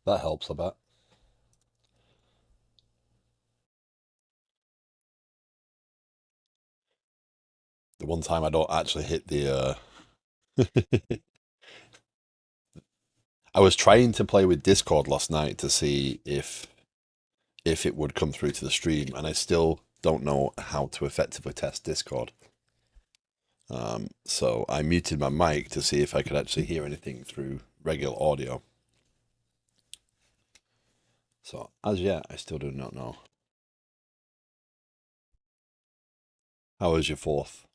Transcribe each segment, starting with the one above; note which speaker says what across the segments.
Speaker 1: That helps, I bet. The one time I don't actually hit the I was trying to play with Discord last night to see if it would come through to the stream, and I still don't know how to effectively test Discord. So I muted my mic to see if I could actually hear anything through regular audio. So as yet, I still do not know. How was your fourth?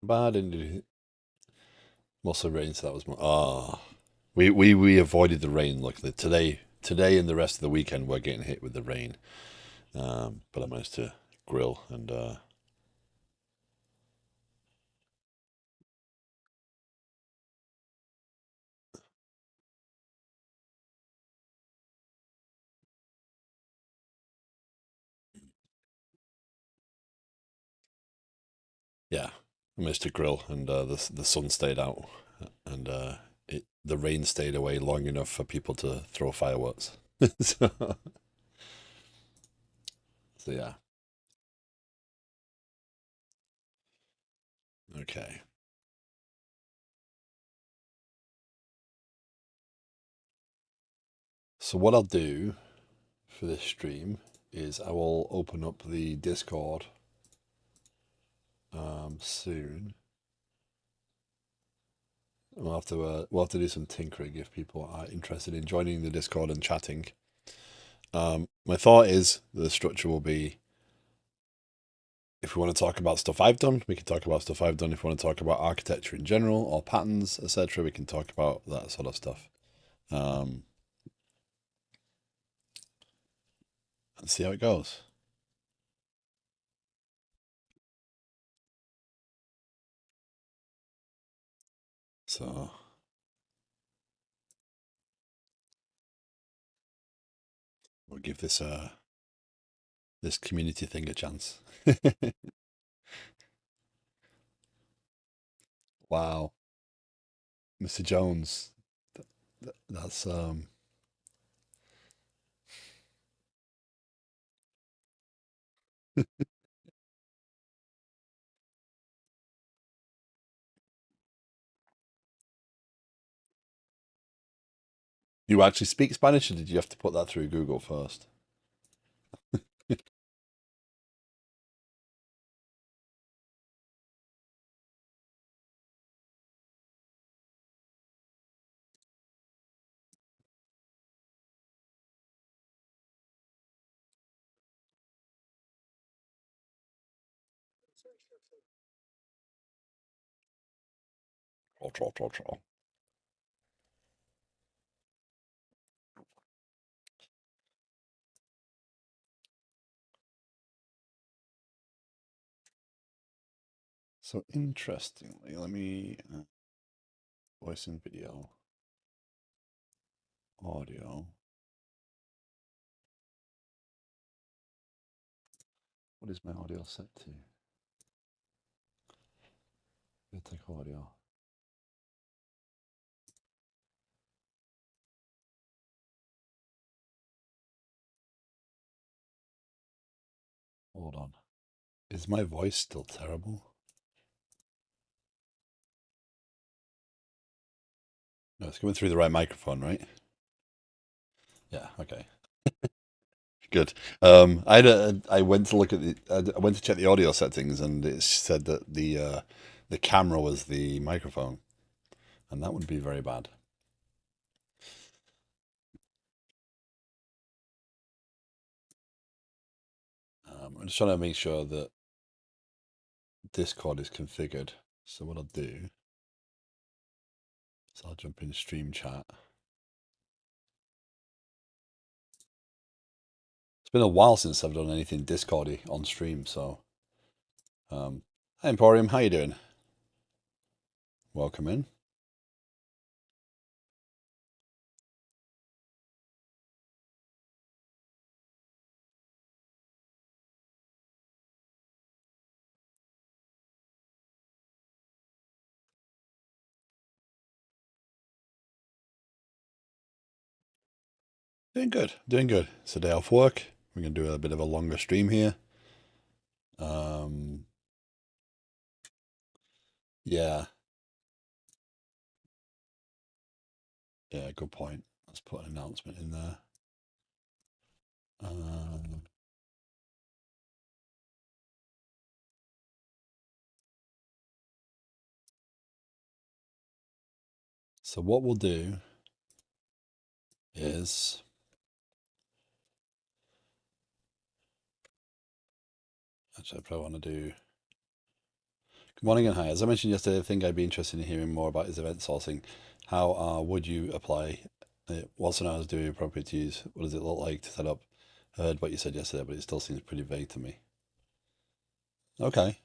Speaker 1: Bad indeed. Mostly rain, so that was my we avoided the rain. Luckily today and the rest of the weekend we're getting hit with the rain. But I managed to grill and yeah, I managed to grill and the sun stayed out and the rain stayed away long enough for people to throw fireworks. so, so yeah, okay. So what I'll do for this stream is I will open up the Discord soon. We'll have to do some tinkering if people are interested in joining the Discord and chatting. My thought is the structure will be if we want to talk about stuff I've done, we can talk about stuff I've done. If we want to talk about architecture in general or patterns, etc., we can talk about that sort of stuff. Um, and see how it goes. So we'll give this community thing a chance. Wow, Mr. Jones, that's You actually speak Spanish, or did you have to put that through Google first? Troll, troll, troll, troll. So interestingly, let me voice and video, audio. What is my audio set to? Take audio. Hold on. Is my voice still terrible? No, it's coming through the right microphone, right? Yeah. Okay. Good. I went to look at I went to check the audio settings, and it said that the camera was the microphone, and that would be very bad. I'm just trying to make sure that Discord is configured. So what I'll do So I'll jump in stream chat. It's been a while since I've done anything Discordy on stream, so hi Emporium, how you doing? Welcome in. Doing good, doing good. It's a day off work. We're gonna do a bit of a longer stream here. Um, yeah, yeah, good point. Let's put an announcement in there. Um, so what we'll do is actually I probably want to do good morning and hi. As I mentioned yesterday, the thing I'd be interested in hearing more about is event sourcing. How would you apply it? What's an hours do appropriate to use? What does it look like to set up? I heard what you said yesterday, but it still seems pretty vague to me. Okay.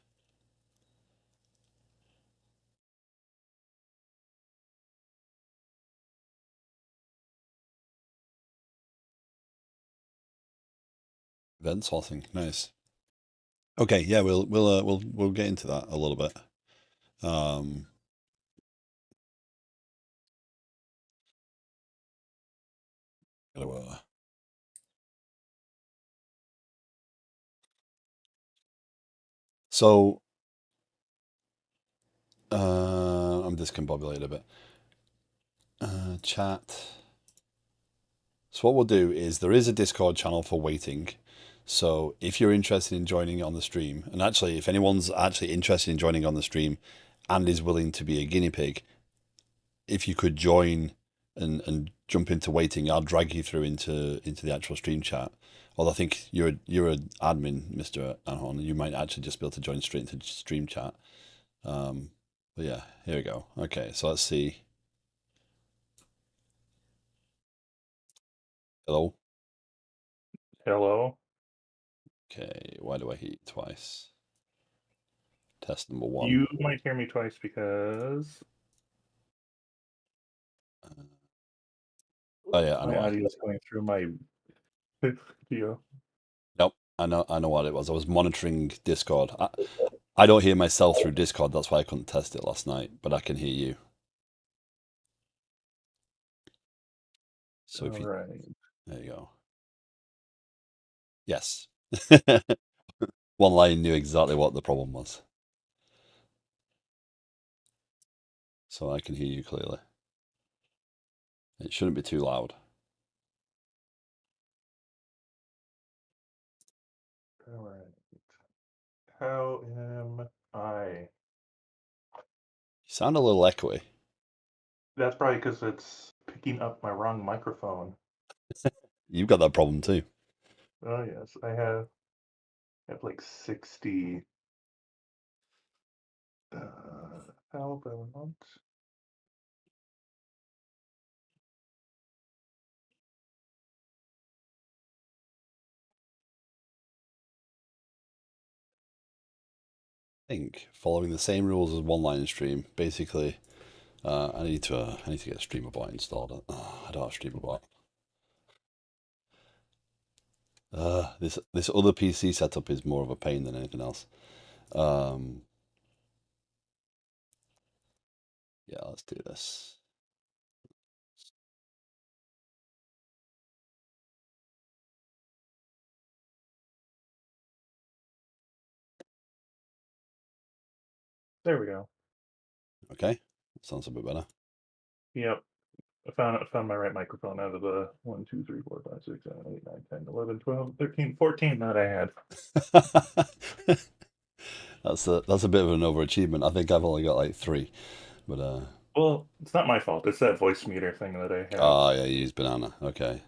Speaker 1: Event sourcing. Nice. Okay, yeah, we'll get into that a little bit. Um gotta, so I'm discombobulated a bit. Chat. So what we'll do is there is a Discord channel for waiting. So if you're interested in joining on the stream, and actually if anyone's actually interested in joining on the stream and is willing to be a guinea pig, if you could join and jump into waiting, I'll drag you through into the actual stream chat. Although I think you're an admin, Mr. Anhorn, and you might actually just be able to join straight into stream chat. But yeah, here we go. Okay, so let's see. Hello.
Speaker 2: Hello.
Speaker 1: Okay, why do I hear you twice? Test number one.
Speaker 2: You might hear me twice because
Speaker 1: Oh yeah, I know
Speaker 2: my
Speaker 1: why.
Speaker 2: audio is going through my video.
Speaker 1: Nope, I know what it was. I was monitoring Discord. I don't hear myself through Discord. That's why I couldn't test it last night, but I can hear you. So
Speaker 2: All
Speaker 1: if you,
Speaker 2: right.
Speaker 1: there you go. Yes. One line knew exactly what the problem was. So I can hear you clearly. It shouldn't be too loud.
Speaker 2: All right. How am I?
Speaker 1: You sound a little echoey.
Speaker 2: That's probably because it's picking up my wrong microphone.
Speaker 1: You've got that problem too.
Speaker 2: Oh yes, I have like 60. How about?
Speaker 1: I think following the same rules as one line stream. Basically, I need to get StreamerBot installed. I don't have StreamerBot. This other PC setup is more of a pain than anything else. Um, yeah, let's do this.
Speaker 2: There we go.
Speaker 1: Okay, sounds a bit better.
Speaker 2: Yep. I found my right microphone out of the 1, 2, 3, 4, 5, 6, 7, 8, 9, 10, 11, 12, 13, 14 that I had.
Speaker 1: That's a bit of an overachievement. I think I've only got like three, but
Speaker 2: Well, it's not my fault. It's that voice meter thing that I have.
Speaker 1: ah, yeah, you use banana. Okay,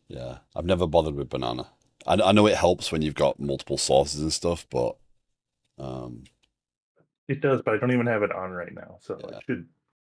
Speaker 1: yeah, I've never bothered with banana. I know it helps when you've got multiple sources and stuff, but um,
Speaker 2: It does, but I don't even have it on right now, so it
Speaker 1: yeah,
Speaker 2: should.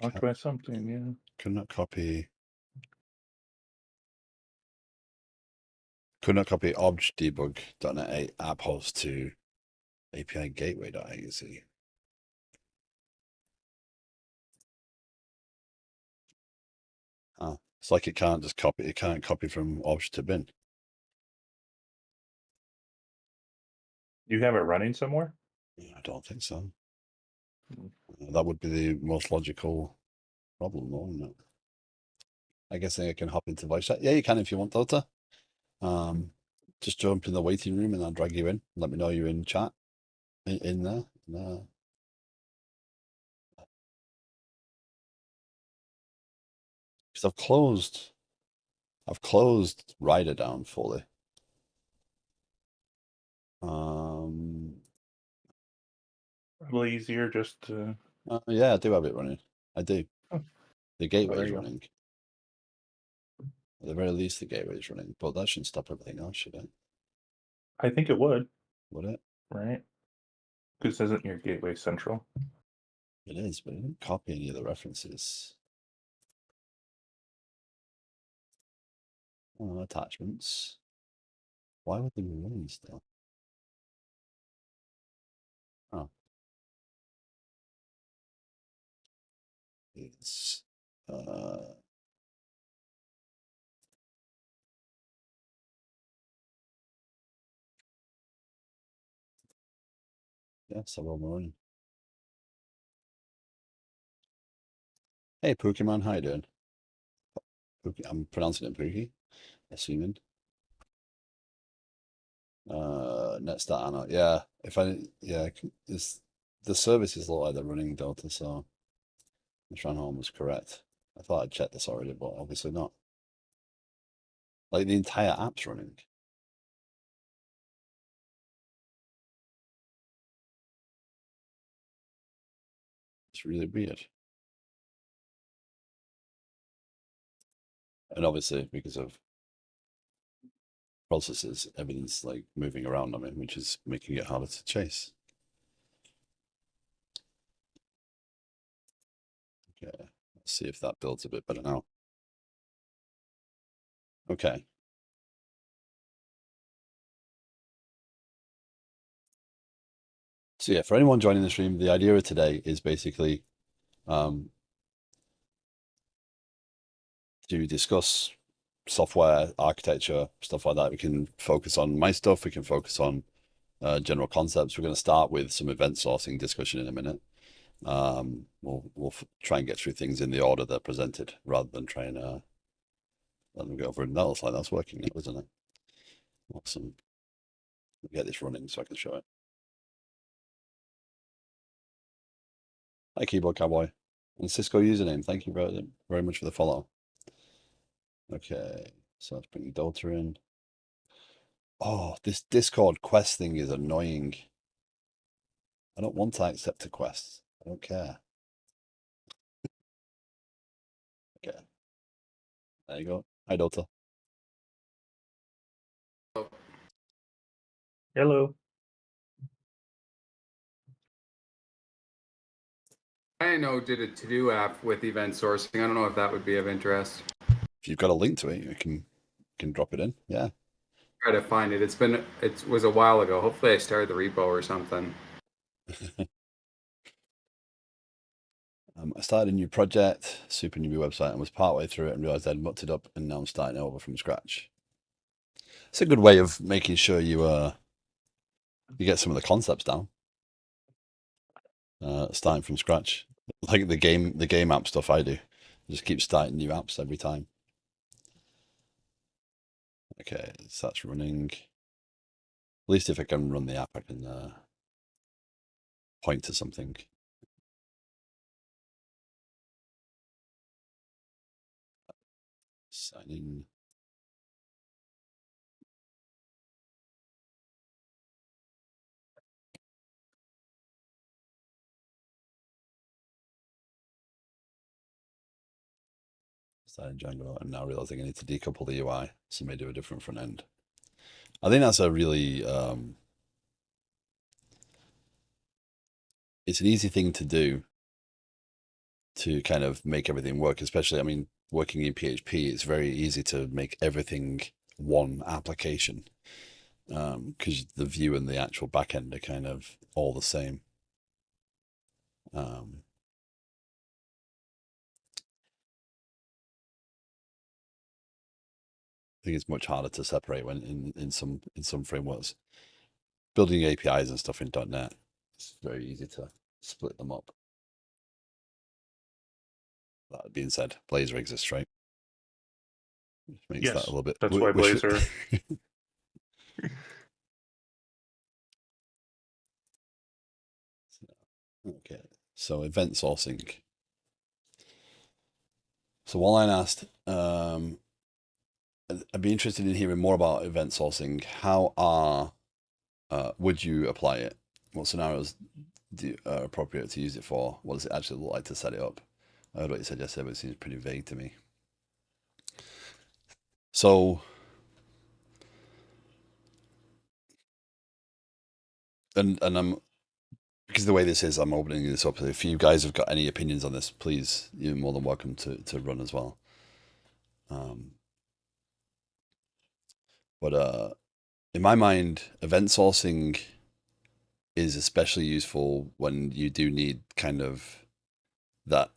Speaker 2: Blocked by something, yeah.
Speaker 1: Could not copy obj debug.net 8 app host to API gateway.exe. Oh, it's like it can't just copy. It can't copy from obj to bin.
Speaker 2: You have it running somewhere?
Speaker 1: I don't think so.
Speaker 2: Hmm.
Speaker 1: That would be the most logical problem, wouldn't it? I guess I can hop into voice chat. Yeah, you can if you want, Dota. Just jump in the waiting room and I'll drag you in. Let me know you're in chat in there. No. Because I've closed Rider down fully.
Speaker 2: Probably easier just to.
Speaker 1: Yeah, I do have it running. I do.
Speaker 2: Oh,
Speaker 1: The
Speaker 2: oh,
Speaker 1: gateway
Speaker 2: there
Speaker 1: is
Speaker 2: you go.
Speaker 1: running. At the very least, the gateway is running, but that shouldn't stop everything else, should it?
Speaker 2: I think it would,
Speaker 1: Would it?
Speaker 2: right? Because isn't your gateway central?
Speaker 1: It is, but it didn't copy any of the references. Oh, attachments. Why would they be running still? Oh, it's yeah, several more running. Hey, Pokemon, how you doing? I'm pronouncing it Pookie, assuming. Netstat Anna. Yeah, it's the services look like they're running Delta, so Home was correct. I thought I'd checked this already, but obviously not. Like the entire app's running. It's really weird. And obviously because of processes, everything's like moving around on me, which is making it harder to chase. Okay, let's see if that builds a bit better now. Okay. So yeah, for anyone joining the stream, the idea of today is basically to discuss software architecture, stuff like that. We can focus on my stuff. We can focus on general concepts. We're going to start with some event sourcing discussion in a minute. We'll try and get through things in the order they're presented rather than try and let them go over. And that looks like that's working now, isn't it? Awesome. Get this running so I can show it. Hi, Keyboard Cowboy. And Cisco username. Thank you very, very much for the follow. Okay, so let's bring Delta in. Oh, this Discord quest thing is annoying. I don't want to accept a quest. I don't care. Okay. There you go. Hi, Delta.
Speaker 2: Hello.
Speaker 3: I know did a to-do app with event sourcing. I don't know if that would be of interest.
Speaker 1: If you've got a link to it, you can drop it in. Yeah.
Speaker 3: Try to find it. It was a while ago. Hopefully I started the repo or something.
Speaker 1: I started a new project, super newbie website, and was partway through it and realized I'd mucked it up, and now I'm starting over from scratch. It's a good way of making sure you get some of the concepts down. Starting from scratch, like the game app stuff I do. I just keep starting new apps every time. Okay, so that's running. At least if I can run the app, I can point to something. Sign in. Starting Django, and now realizing I need to decouple the UI, so maybe do a different front end. I think that's a really it's an easy thing to do to kind of make everything work. Especially, I mean, working in PHP, it's very easy to make everything one application because the view and the actual backend are kind of all the same. Um, I think it's much harder to separate when in some frameworks. Building APIs and stuff in .NET, it's very easy to split them up. That being said, Blazor exists, right? Which makes that
Speaker 2: Yes,
Speaker 1: a little bit.
Speaker 2: that's why Blazor.
Speaker 1: Okay, so event sourcing. So Wallline asked, I'd be interested in hearing more about event sourcing. How would you apply it? What scenarios are appropriate to use it for? What does it actually look like to set it up? I heard what you said yesterday, but it seems pretty vague to me. So, and I'm because the way this is, I'm opening this up. If you guys have got any opinions on this, please, you're more than welcome to run as well. But in my mind, event sourcing is especially useful when you do need kind of that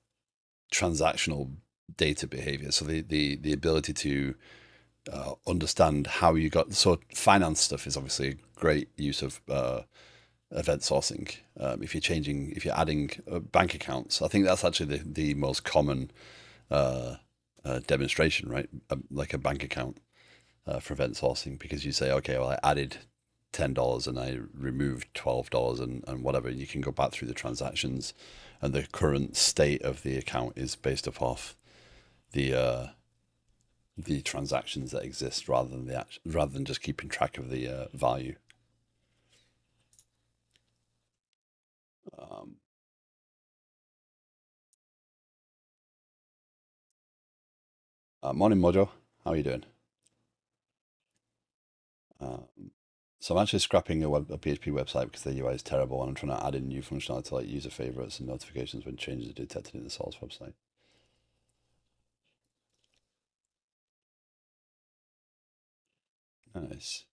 Speaker 1: transactional data behavior. So the ability to understand how you got. So finance stuff is obviously a great use of event sourcing. If you're adding bank accounts, I think that's actually the most common demonstration, right? Like a bank account for event sourcing, because you say, okay, well, I added $10 and I removed $12 and whatever. You can go back through the transactions, and the current state of the account is based off the transactions that exist rather than just keeping track of the value. Morning, Mojo. How are you doing? So I'm actually scrapping a PHP website because their UI is terrible, and I'm trying to add in new functionality like user favorites and notifications when changes are detected in the source website. Nice.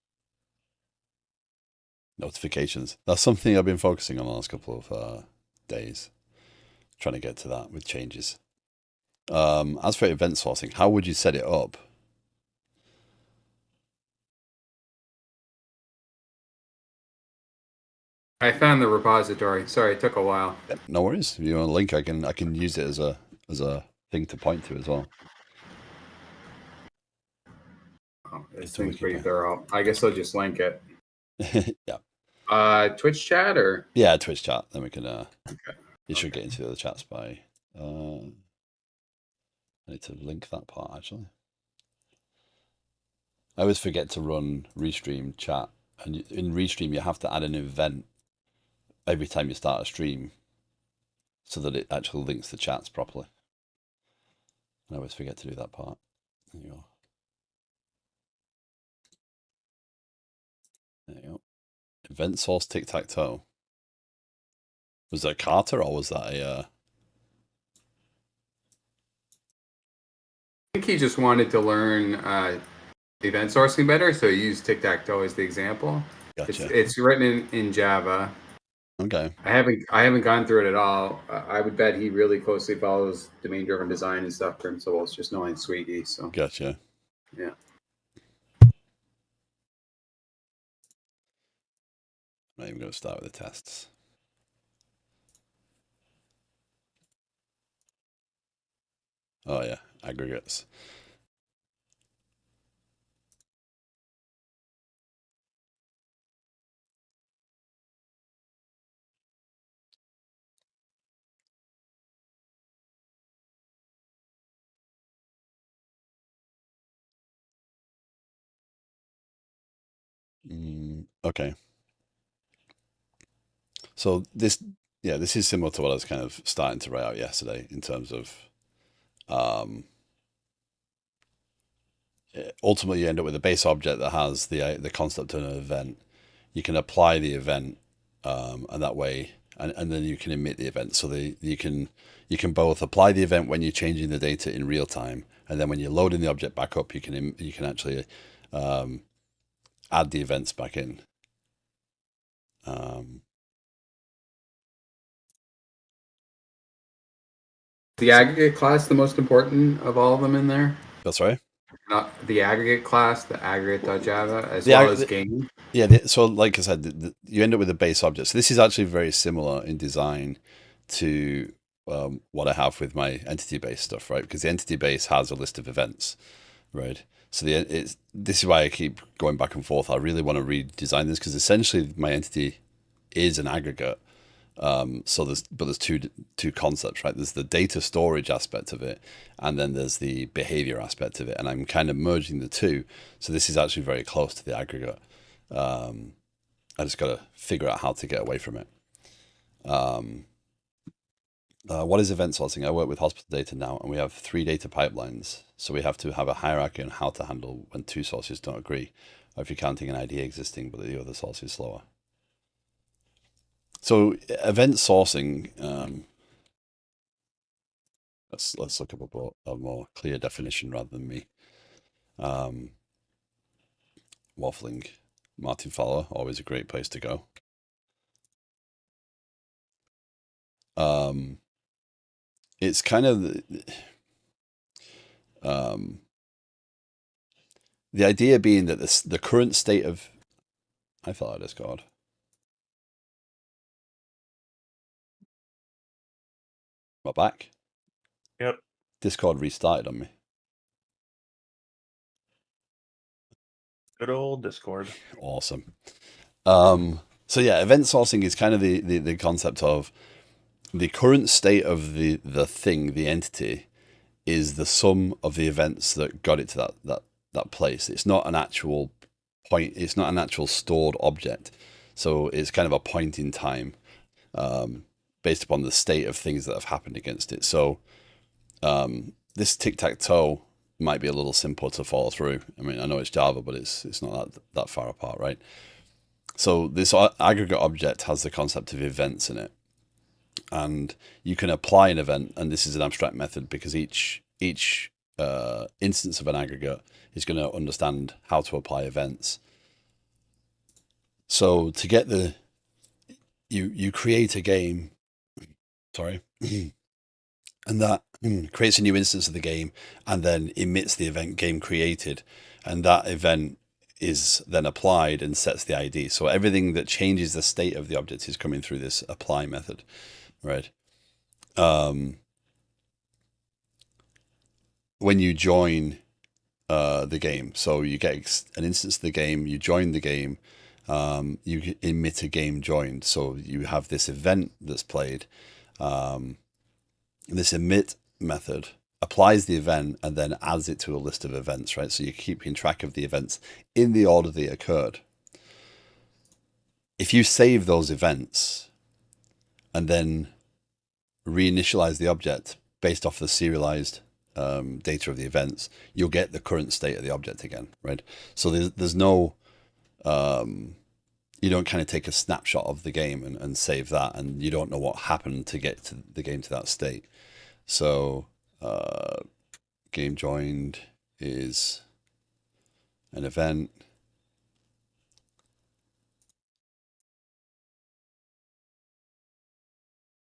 Speaker 1: Notifications. That's something I've been focusing on the last couple of days, trying to get to that with changes. As for event sourcing, how would you set it up?
Speaker 3: I found the repository. Sorry, it took a while.
Speaker 1: No worries. If you want a link, I can use it as a thing to point to as well.
Speaker 3: Oh, this
Speaker 1: It's a
Speaker 3: thing's pretty
Speaker 1: Wikipedia.
Speaker 3: thorough. I guess I'll just link it.
Speaker 1: Yeah.
Speaker 3: Twitch chat or
Speaker 1: Yeah, Twitch chat. Then we can.
Speaker 3: okay.
Speaker 1: You should get into the other chats by. I need to link that part actually. I always forget to run Restream chat, and in Restream you have to add an event every time you start a stream, so that it actually links the chats properly. I always forget to do that part. There you go. There you go. Event source tic tac toe. Was that Carter or was that a?
Speaker 3: I think he just wanted to learn event sourcing better, so he used tic tac toe as the example.
Speaker 1: Gotcha.
Speaker 3: It's written in Java.
Speaker 1: Okay.
Speaker 3: I haven't gone through it at all. I would bet he really closely follows domain driven design and stuff principles, just knowing Swiggy. So
Speaker 1: Gotcha.
Speaker 3: yeah.
Speaker 1: I'm not even going to start with the tests. Oh yeah, aggregates. Okay. So this is similar to what I was kind of starting to write out yesterday in terms of ultimately you end up with a base object that has the concept of an event. You can apply the event, and that way and then you can emit the event. So you can both apply the event when you're changing the data in real time, and then when you're loading the object back up, you can actually add the events back in.
Speaker 3: The aggregate class, the most important of all of them in there?
Speaker 1: That's right.
Speaker 3: Not the aggregate class, the aggregate.java, as well as game.
Speaker 1: Yeah, so like I said, you end up with a base object. So this is actually very similar in design to what I have with my entity-based stuff, right? Because the entity-base has a list of events, right? So this is why I keep going back and forth. I really want to redesign this because essentially my entity is an aggregate. So there's two concepts, right? There's the data storage aspect of it, and then there's the behavior aspect of it, and I'm kind of merging the two. So this is actually very close to the aggregate. I just got to figure out how to get away from it. What is event sourcing? I work with hospital data now, and we have 3 data pipelines. So we have to have a hierarchy on how to handle when 2 sources don't agree, or if you're counting an ID existing but the other source is slower. So event sourcing, let's look up a more clear definition rather than me waffling. Martin Fowler, always a great place to go. It's kind of the idea being that the current state of I fell out of Discord. Am I back?
Speaker 2: Yep.
Speaker 1: Discord restarted on me.
Speaker 2: Good old Discord.
Speaker 1: Awesome. So yeah, event sourcing is kind of the concept of the current state of the thing, the entity, is the sum of the events that got it to that place. It's not an actual point. It's not an actual stored object. So it's kind of a point in time, based upon the state of things that have happened against it. So this tic-tac-toe might be a little simple to follow through. I mean, I know it's Java, but it's not that far apart, right? So this aggregate object has the concept of events in it, and you can apply an event, and this is an abstract method because each instance of an aggregate is going to understand how to apply events. So to get you create a game, sorry, and that creates a new instance of the game and then emits the event game created, and that event is then applied and sets the ID. So everything that changes the state of the object is coming through this apply method, right? When you join the game, so you get an instance of the game, you join the game, you emit a game joined. So you have this event that's played. This emit method applies the event and then adds it to a list of events, right? So you're keeping track of the events in the order they occurred. If you save those events and then reinitialize the object based off the serialized data of the events, you'll get the current state of the object again, right? So there's no, you don't kind of take a snapshot of the game and save that, and you don't know what happened to get to the game to that state. So game joined is an event.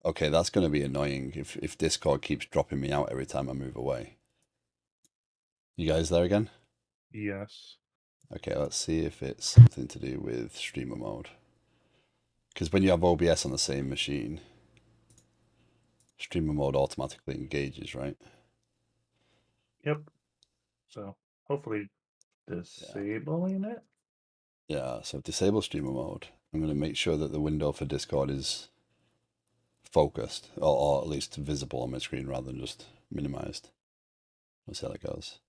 Speaker 1: Okay, that's going to be annoying if Discord keeps dropping me out every time I move away. You guys there again?
Speaker 2: Yes.
Speaker 1: Okay, let's see if it's something to do with streamer mode. Because when you have OBS on the same machine, streamer mode automatically engages, right?
Speaker 2: Yep. So hopefully disabling it.
Speaker 1: Yeah, so disable streamer mode. I'm going to make sure that the window for Discord is focused, or at least visible on my screen rather than just minimized. Let's see how that goes.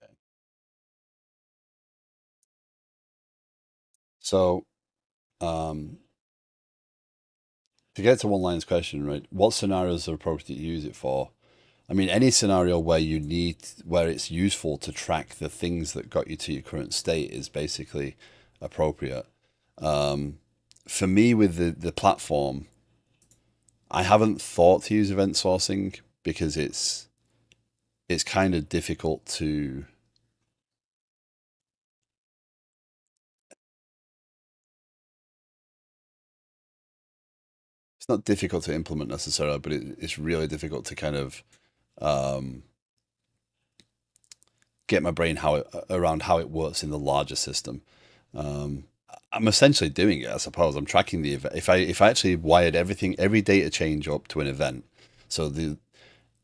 Speaker 1: Okay. So, to get to one line's question, right? What scenarios are appropriate to use it for? I mean, any scenario where where it's useful to track the things that got you to your current state is basically appropriate. For me, with the platform, I haven't thought to use event sourcing because it's kind of difficult to. It's not difficult to implement necessarily, but it's really difficult to kind of um, get my brain around how it works in the larger system. Um, I'm essentially doing it, I suppose. I'm tracking the event. If I actually wired every data change up to an event, so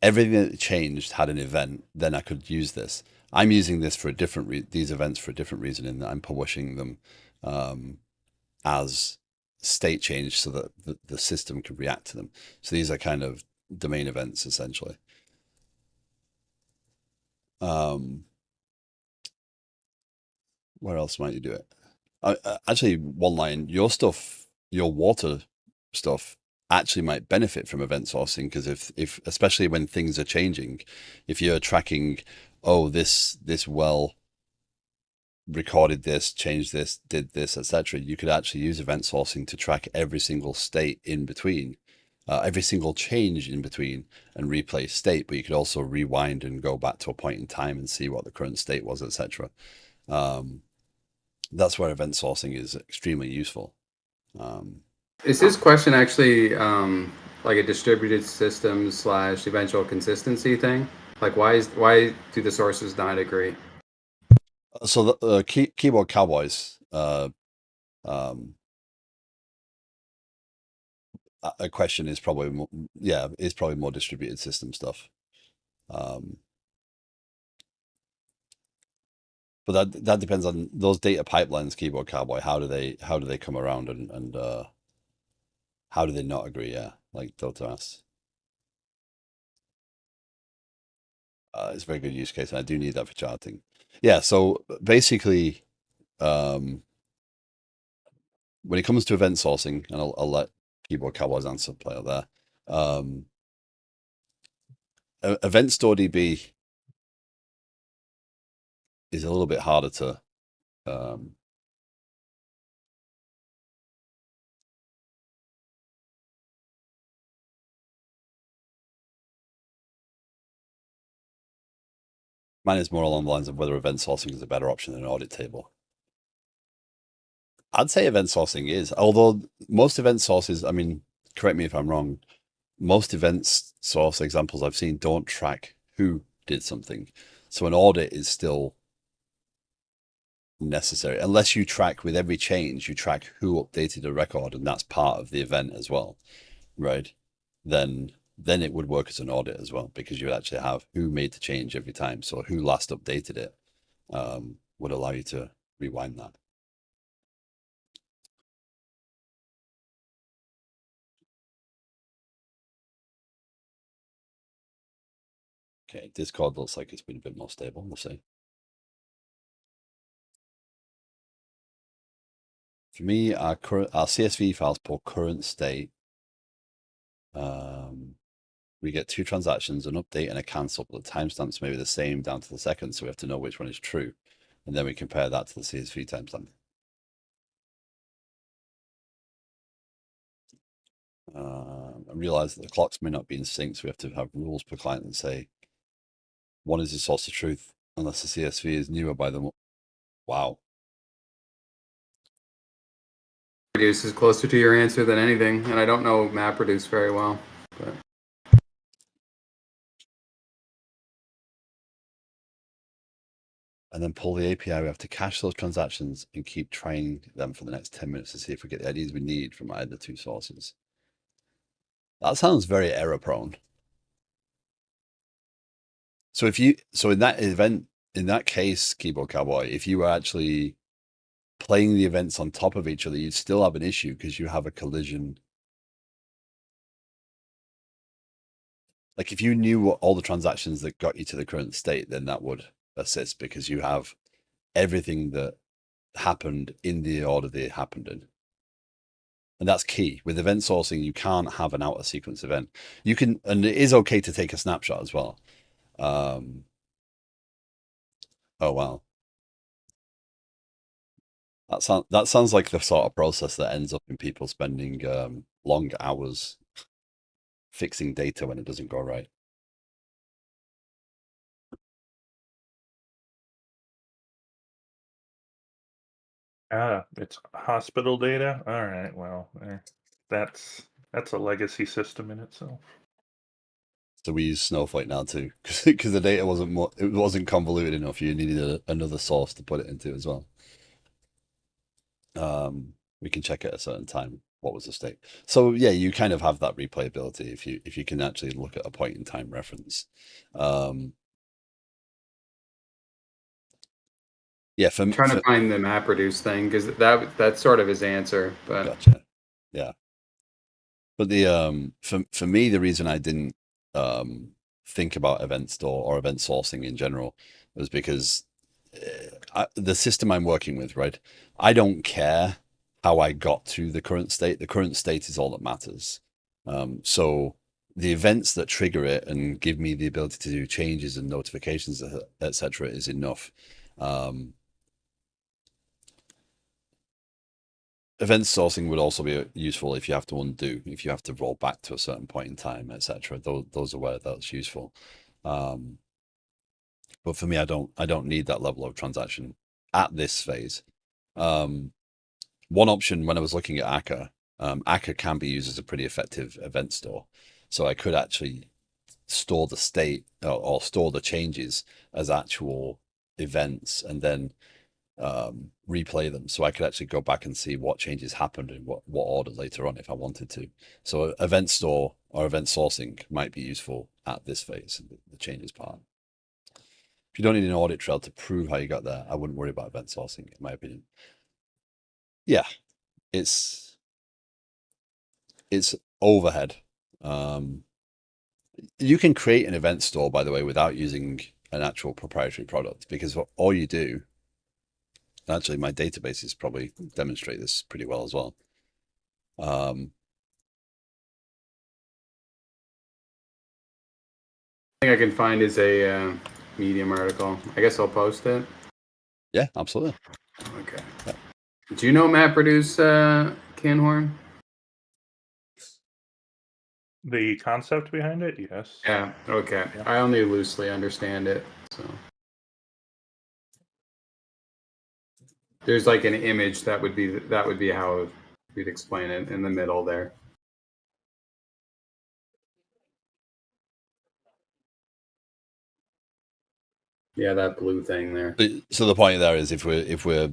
Speaker 1: everything that changed had an event, then I could use this. I'm using this for a these events for a different reason, in that I'm publishing them as state change so that the system can react to them. So these are kind of domain events essentially. Where else might you do it? Actually, one line, your water stuff actually might benefit from event sourcing, because if especially when things are changing, if you're tracking, oh, this well recorded this, changed this, did this, etc., you could actually use event sourcing to track every single state in between, every single change in between, and replay state. But you could also rewind and go back to a point in time and see what the current state was, etc. That's where event sourcing is extremely useful.
Speaker 3: Is this question actually like a distributed system / eventual consistency thing? Like, why do the sources not agree?
Speaker 1: So the keyboard cowboys, um, a question is probably more, is probably more distributed system stuff. But that depends on those data pipelines. Keyboard cowboy, how do they come around, and how do they not agree? Yeah, like Dota asks. It's a very good use case, and I do need that for charting. Yeah, so basically, when it comes to event sourcing, and I'll let Keyboard Cowboys answer play out there. Event Store DB is a little bit harder to mine is more along the lines of whether event sourcing is a better option than an audit table. I'd say event sourcing is, although most event sources, I mean, correct me if I'm wrong, most events source examples I've seen don't track who did something. So an audit is still necessary, unless you track with every change, you track who updated a record, and that's part of the event as well, right? Then it would work as an audit as well, because you would actually have who made the change every time. So who last updated it would allow you to rewind that. Okay, Discord looks like it's been a bit more stable. We'll see. For me, our CSV files per current state. We get two transactions, an update and a cancel, but the timestamps may be the same down to the second, so we have to know which one is true. And then we compare that to the CSV timestamp. I realize that the clocks may not be in sync, so we have to have rules per client that say one is the source of truth, unless the CSV is newer by the. Wow.
Speaker 3: Reduce is closer to your answer than anything, and I don't know MapReduce very well. But
Speaker 1: And then pull the API. We have to cache those transactions and keep trying them for the next 10 minutes to see if we get the IDs we need from either two sources. That sounds very error prone. So in that event, in that case, Keyboard Cowboy, if you were actually playing the events on top of each other, you'd still have an issue because you have a collision. Like if you knew what all the transactions that got you to the current state, then that would assist, because you have everything that happened in the order they happened in. And that's key. With event sourcing, you can't have an out of sequence event. You can, and it is okay to take a snapshot as well. Oh wow. That sounds like the sort of process that ends up in people spending long hours fixing data when it doesn't go right.
Speaker 2: It's hospital data. All right, well, that's a legacy system in itself.
Speaker 1: So we use Snowflake now too, because the data wasn't convoluted enough. You needed another source to put it into as well. We can check at a certain time what was the state. So yeah, you kind of have that replayability if you can actually look at a point in time reference. Yeah,
Speaker 3: I'm trying to find the MapReduce thing because that's sort of his answer. But
Speaker 1: gotcha. Yeah, but the for me, the reason I didn't think about event store or event sourcing in general was because the system I'm working with, right? I don't care how I got to the current state. The current state is all that matters. So the events that trigger it and give me the ability to do changes and notifications, etc., is enough. Event sourcing would also be useful if you have to undo, if you have to roll back to a certain point in time, etc. Those are where that's useful. But for me, I don't need that level of transaction at this phase. One option when I was looking at Akka, Akka can be used as a pretty effective event store. So I could actually store the state or store the changes as actual events and then replay them. So I could actually go back and see what changes happened in what order later on if I wanted to. So event store or event sourcing might be useful at this phase, the changes part. If you don't need an audit trail to prove how you got there, I wouldn't worry about event sourcing, in my opinion. Yeah, it's overhead. You can create an event store, by the way, without using an actual proprietary product, because all you do, actually my databases probably demonstrate this pretty well as well.
Speaker 3: I think I can find is a Medium article. I guess I'll post it.
Speaker 1: Yeah, absolutely.
Speaker 3: Okay. Yeah. Do you know MapReduce, Canhorn?
Speaker 2: The concept behind it, yes.
Speaker 3: Yeah. Okay. Yeah. I only loosely understand it. So there's like an image that would be how we'd explain it in the middle there. Yeah, that blue thing there.
Speaker 1: So the point there is if we're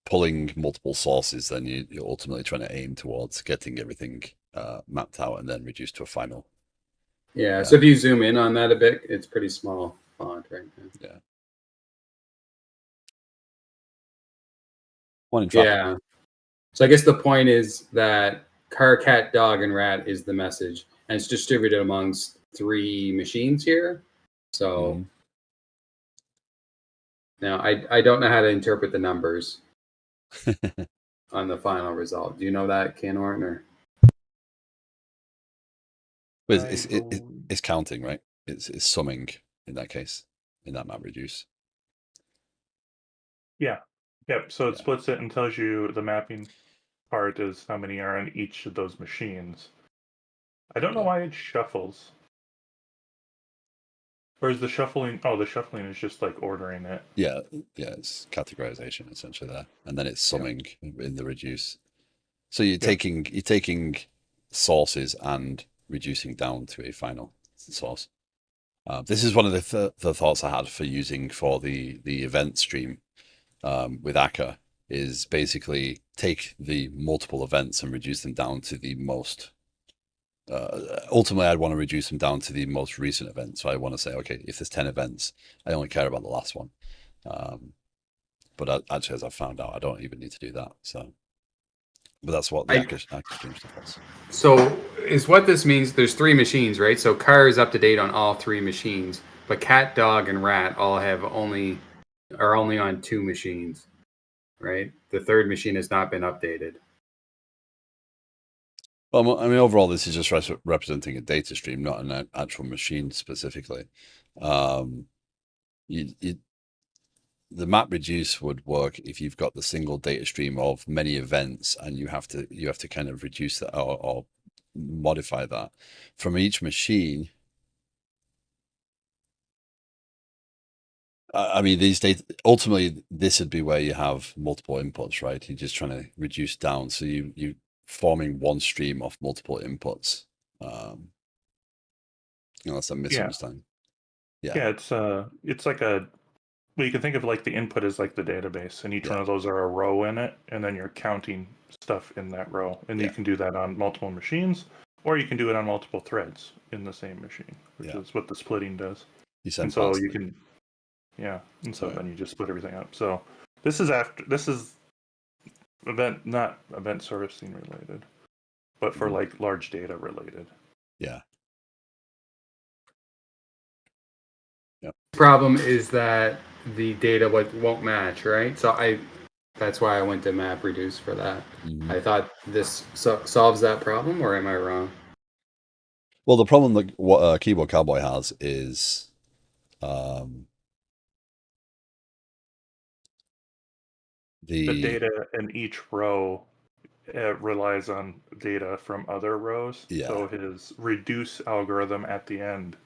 Speaker 1: pulling multiple sources, then you're ultimately trying to aim towards getting everything mapped out and then reduced to a final.
Speaker 3: Yeah. So if you zoom in on that a bit, it's pretty small font right now.
Speaker 1: Yeah.
Speaker 3: Yeah. So I guess the point is that car, cat, dog, and rat is the message, and it's distributed amongst 3 machines here. So now I don't know how to interpret the numbers on the final result. Do you know that, Ken Ortner?
Speaker 1: It's counting, right? It's summing in that case, in that MapReduce.
Speaker 2: Yeah. Yep. So it splits it and tells you the mapping part is how many are on each of those machines. I don't know why it shuffles. Or is the shuffling? Oh, the shuffling is just like ordering it.
Speaker 1: Yeah, it's categorization essentially there, and then it's summing in the reduce. So you're taking sources and reducing down to a final source. This is one of the thoughts I had for using for the event stream with Akka is basically take the multiple events and reduce them down to the most. Ultimately, I'd want to reduce them down to the most recent event. So I want to say, okay, if there's 10 events, I only care about the last one. But actually, as I've found out, I don't even need to do that. So, but that's what the Akka stream stuff was.
Speaker 3: So is what this means, there's 3 machines, right? So car is up to date on all 3 machines, but cat, dog, and rat all are only on 2 machines, right? The 3rd machine has not been updated.
Speaker 1: Well, I mean, overall, this is just representing a data stream, not an actual machine specifically. Um, you the map reduce would work if you've got the single data stream of many events, and you have to kind of reduce that or modify that from each machine. I mean, these data ultimately this would be where you have multiple inputs, right? You're just trying to reduce down, so you forming one stream of multiple inputs. Unless I'm
Speaker 2: Yeah.
Speaker 1: misunderstanding.
Speaker 2: Yeah, it's like a well, you can think of like the input as like the database, and each one
Speaker 1: Yeah.
Speaker 2: of those are a row in it, and then you're counting stuff in that row. And you
Speaker 1: Yeah.
Speaker 2: can do that on multiple machines, or you can do it on multiple threads in the same machine, which
Speaker 1: Yeah.
Speaker 2: is what the splitting does.
Speaker 1: You
Speaker 2: And
Speaker 1: send
Speaker 2: so
Speaker 1: parts.
Speaker 2: you can, yeah, and so
Speaker 1: Right.
Speaker 2: then you just split everything up. So this is not event servicing related, but for like large data related.
Speaker 1: Yeah.
Speaker 3: Problem is that the data won't match, right? So that's why I went to MapReduce for that.
Speaker 1: Mhm.
Speaker 3: I thought this solves that problem, or am I wrong?
Speaker 1: Well, the problem that what Keyboard Cowboy has is
Speaker 2: The
Speaker 1: the
Speaker 2: data in each row relies on data from other rows.
Speaker 1: yeah.
Speaker 2: So his reduce algorithm at the end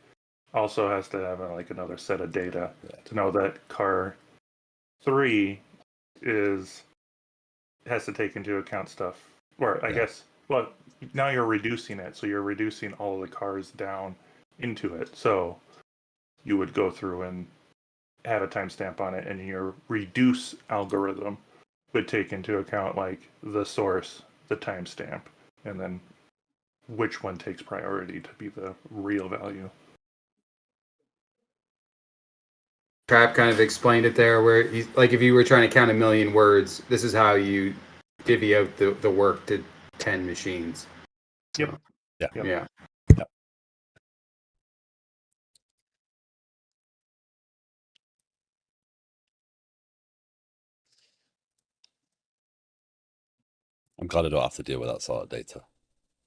Speaker 2: also has to have like another set of data
Speaker 1: Yeah.
Speaker 2: to know that car 3 has to take into account stuff. Or I
Speaker 1: Yeah.
Speaker 2: guess well now you're reducing it, so you're reducing all the cars down into it. So you would go through and have a timestamp on it, and your reduce algorithm would take into account like the source, the timestamp, and then which one takes priority to be the real value.
Speaker 3: Trap kind of explained it there, where he's like, if you were trying to count 1,000,000 words, this is how you divvy out the work to 10 machines. So,
Speaker 2: Yep.
Speaker 1: Yeah.
Speaker 2: Yep.
Speaker 3: Yeah.
Speaker 1: Yeah. I'm glad I don't have to deal with that sort of data,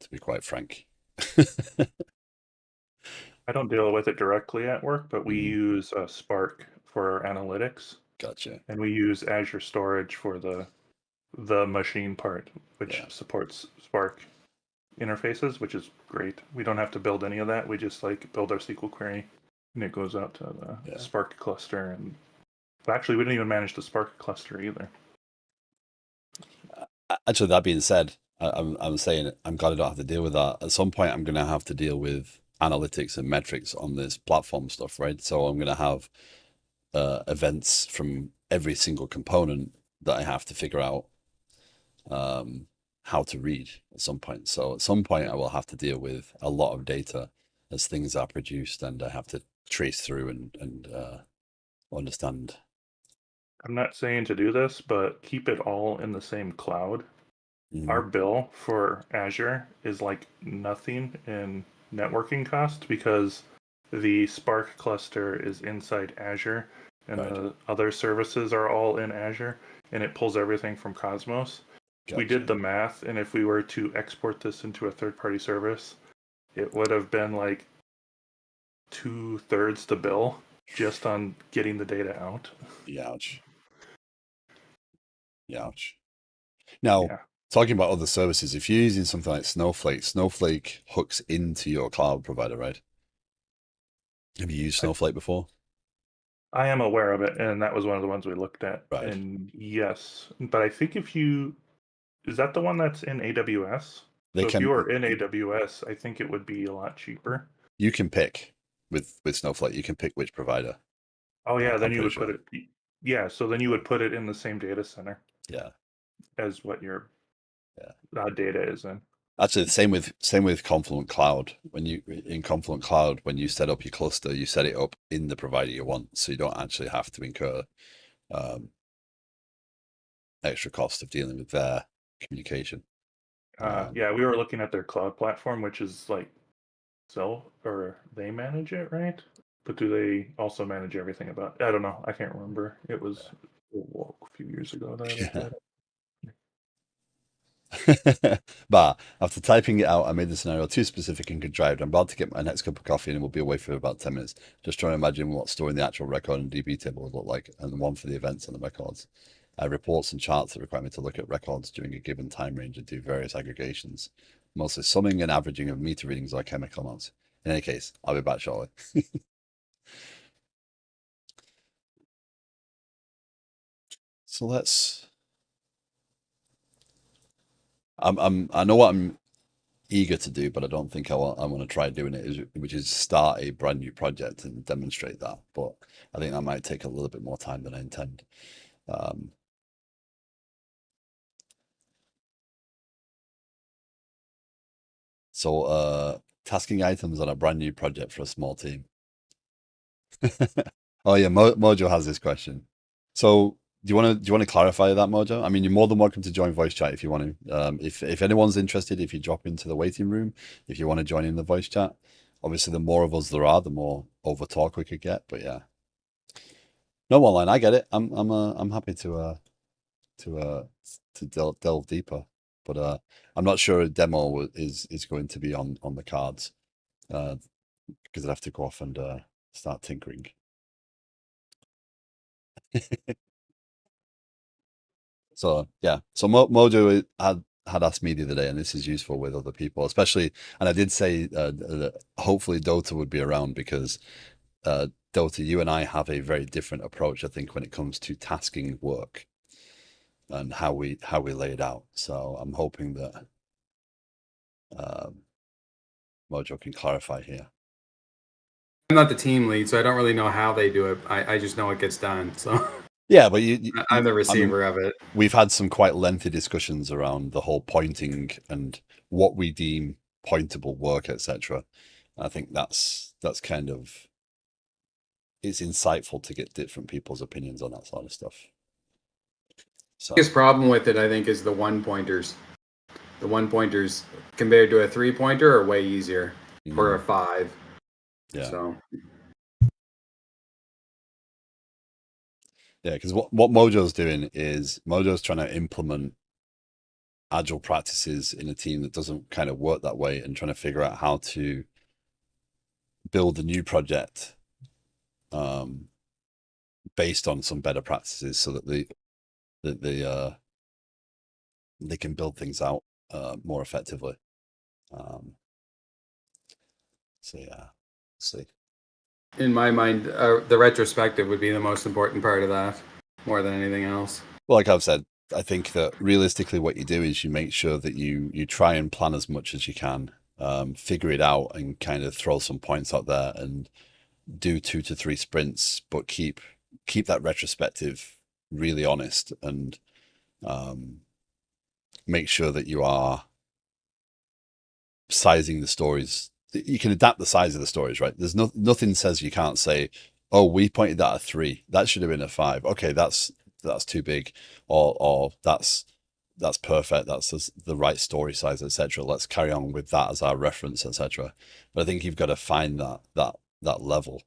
Speaker 1: to be quite frank.
Speaker 2: I don't deal with it directly at work, but we
Speaker 1: Mhm.
Speaker 2: use Spark for analytics,
Speaker 1: Gotcha.
Speaker 2: and we use Azure Storage for the machine part, which
Speaker 1: Yeah.
Speaker 2: supports Spark interfaces, which is great. We don't have to build any of that. We just like build our SQL query, and it goes out to the
Speaker 1: Yeah.
Speaker 2: Spark cluster. And actually, we didn't even manage the Spark cluster either.
Speaker 1: Actually, that being said, I'm saying I'm glad I don't have to deal with that. At some point, I'm going to have to deal with analytics and metrics on this platform stuff, right? So I'm going to have events from every single component that I have to figure out how to read at some point. So at some point, I will have to deal with a lot of data as things are produced, and I have to trace through and understand.
Speaker 2: I'm not saying to do this, but keep it all in the same cloud. Our
Speaker 1: Mhm.
Speaker 2: bill for Azure is like nothing in networking cost because the Spark cluster is inside Azure and
Speaker 1: Right.
Speaker 2: the other services are all in Azure, and it pulls everything from Cosmos. We did
Speaker 1: Gotcha.
Speaker 2: the math, and if we were to export this into a third-party service, it would have been like 2/3 the bill just on getting the data out.
Speaker 1: Ouch. Ouch. Now,
Speaker 2: Yeah.
Speaker 1: talking about other services, if you're using something like Snowflake, Snowflake hooks into your cloud provider, right? Have you used Snowflake before?
Speaker 2: I am aware of it, and that was one of the ones we looked at.
Speaker 1: Right.
Speaker 2: And yes, but I think is that the one that's in AWS?
Speaker 1: They
Speaker 2: So if you
Speaker 1: can
Speaker 2: were in AWS, I think it would be a lot cheaper.
Speaker 1: you can pick with Snowflake, you can pick which provider.
Speaker 2: Oh yeah,
Speaker 1: I'm
Speaker 2: then you
Speaker 1: pretty
Speaker 2: would put
Speaker 1: sure.
Speaker 2: it. Yeah, so then you would put it in the same data center
Speaker 1: Yeah.
Speaker 2: as what your
Speaker 1: Yeah.
Speaker 2: data is in.
Speaker 1: Actually, the same with Confluent Cloud. When you in Confluent Cloud, when you set up your cluster, you set it up in the provider you want, so you don't actually have to incur um, extra cost of dealing with their communication.
Speaker 2: Yeah, we were looking at their cloud platform, which is like or they manage it, right? But do they also manage everything about? I don't know. I can't remember. It was a few years ago that I looked
Speaker 1: Yeah.
Speaker 2: at it.
Speaker 1: But after typing it out, I made the scenario too specific and contrived. I'm about to get my next cup of coffee and we'll be away for about 10 minutes. Just trying to imagine what storing the actual record and DB table would look like, and one for the events and the records. Reports and charts that require me to look at records during a given time range and do various aggregations, mostly summing and averaging of meter readings or chemical amounts. In any case, I'll be back shortly. So let's. I know what I'm eager to do, but I don't think I want to try doing it, which is start a brand new project and demonstrate that. But I think that might take a little bit more time than I intend. So tasking items on a brand new project for a small team. Oh yeah, Mojo has this question. So do you want to clarify that, Mojo? I mean, you're more than welcome to join voice chat if you want to. If anyone's interested, if you drop into the waiting room, if you want to join in the voice chat, obviously the more of us there are, the more over talk we could get. But yeah, no online, I get it. I'm happy to delve deeper, but I'm not sure a demo is going to be on the cards because I'd have to go off and start tinkering. So yeah, so Mojo had asked me the other day, and this is useful with other people, especially. And I did say that hopefully Dota would be around because Dota, you and I have a very different approach, I think, when it comes to tasking work and how we lay it out. So I'm hoping that Mojo can clarify here.
Speaker 3: I'm not the team lead, so I don't really know how they do it. I just know it gets done. So
Speaker 1: yeah, but
Speaker 3: I'm the receiver of it.
Speaker 1: We've had some quite lengthy discussions around the whole pointing and what we deem pointable work, etc. I think that's kind of, it's insightful to get different people's opinions on that sort of stuff.
Speaker 3: So. The biggest problem with it, I think, is the one pointers. The one pointers compared to a 3-pointer are way easier, or a 5.
Speaker 1: Yeah.
Speaker 3: So.
Speaker 1: Yeah, because what Mojo's doing is Mojo's trying to implement agile practices in a team that doesn't kind of work that way, and trying to figure out how to build a new project based on some better practices so that they can build things out more effectively. So yeah, see.
Speaker 3: In my mind, the retrospective would be the most important part of that, more than anything else.
Speaker 1: Well, like I've said, I think that realistically what you do is you make sure that you try and plan as much as you can, figure it out and kind of throw some points out there and do 2 to 3 sprints, but keep that retrospective really honest and make sure that you are sizing the stories. You can adapt the size of the stories, right? There's nothing says you can't say, oh, we pointed that at 3. That should have been a 5. Okay, that's too big, or that's perfect. That's the right story size, etc. Let's carry on with that as our reference, etc. But I think you've got to find that level.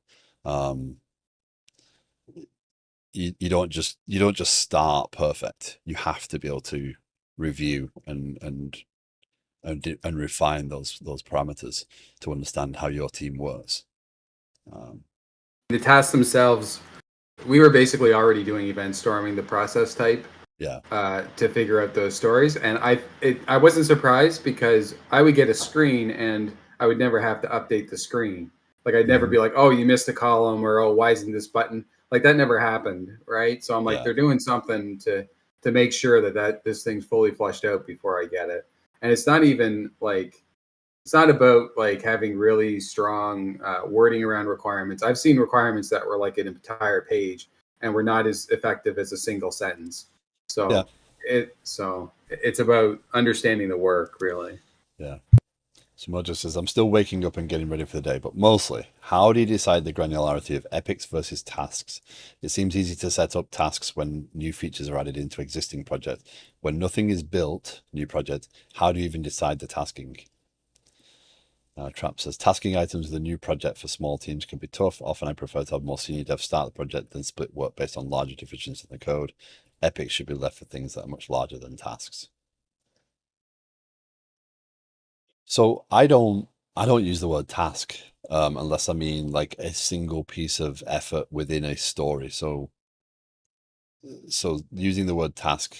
Speaker 1: You don't just start perfect. You have to be able to review and refine those parameters to understand how your team works.
Speaker 3: The tasks themselves, we were basically already doing event storming, the process type.
Speaker 1: Yeah.
Speaker 3: To figure out those stories, and I wasn't surprised because I would get a screen and I would never have to update the screen. Like I'd never be like, oh, you missed a column, or oh, why isn't this button? Like that never happened, right? So I'm like, they're doing something to make sure that this thing's fully flushed out before I get it. And it's not even like, it's not about like having really strong wording around requirements. I've seen requirements that were like an entire page and were not as effective as a single sentence. So it's about understanding the work, really.
Speaker 1: Yeah. So Mojo says, I'm still waking up and getting ready for the day, but mostly, how do you decide the granularity of epics versus tasks? It seems easy to set up tasks when new features are added into existing projects. When nothing is built, new project, how do you even decide the tasking? Trap says, tasking items with a new project for small teams can be tough. Often I prefer to have more senior devs start the project than split work based on larger deficiencies in the code. Epics should be left for things that are much larger than tasks. So I don't use the word task unless I mean like a single piece of effort within a story. So using the word task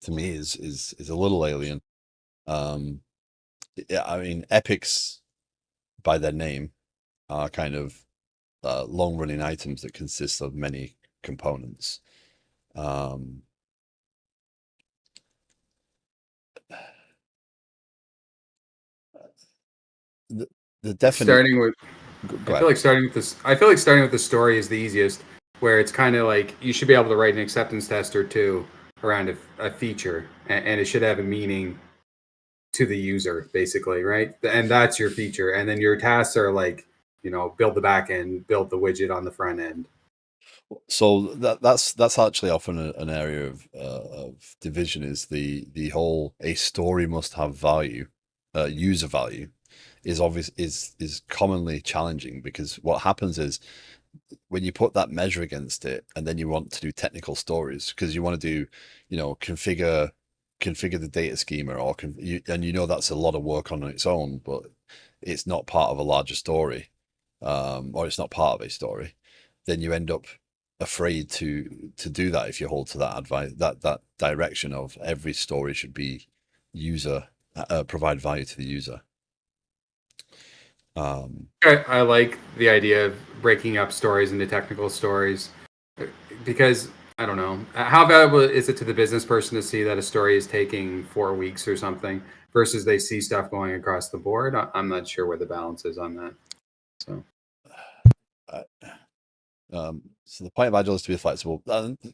Speaker 1: to me is a little alien. Um, yeah, I mean epics by their name are kind of long running items that consist of many components. Um, the, the
Speaker 3: Like
Speaker 1: definite
Speaker 3: starting with,
Speaker 1: go
Speaker 3: I feel
Speaker 1: ahead.
Speaker 3: like starting with this. I feel like starting with the story is the easiest, where it's kind of like you should be able to write an acceptance test or two around a feature, and it should have a meaning to the user, basically, right? And that's your feature, and then your tasks are like, build the back end, build the widget on the front end.
Speaker 1: So that's actually often an area of division is the whole a story must have value, user value is obvious is commonly challenging because what happens is when you put that measure against it and then you want to do technical stories because you want to do configure the data schema and that's a lot of work on its own, but it's not part of a larger story, or it's not part of a story, then you end up afraid to do that if you hold to that advice that direction of every story should be user provide value to the user. um
Speaker 3: I like the idea of breaking up stories into technical stories because I don't know how valuable is it to the business person to see that a story is taking 4 weeks or something versus they see stuff going across the board. I'm not sure where the balance is on that. So
Speaker 1: uh, so the point of agile is to be flexible.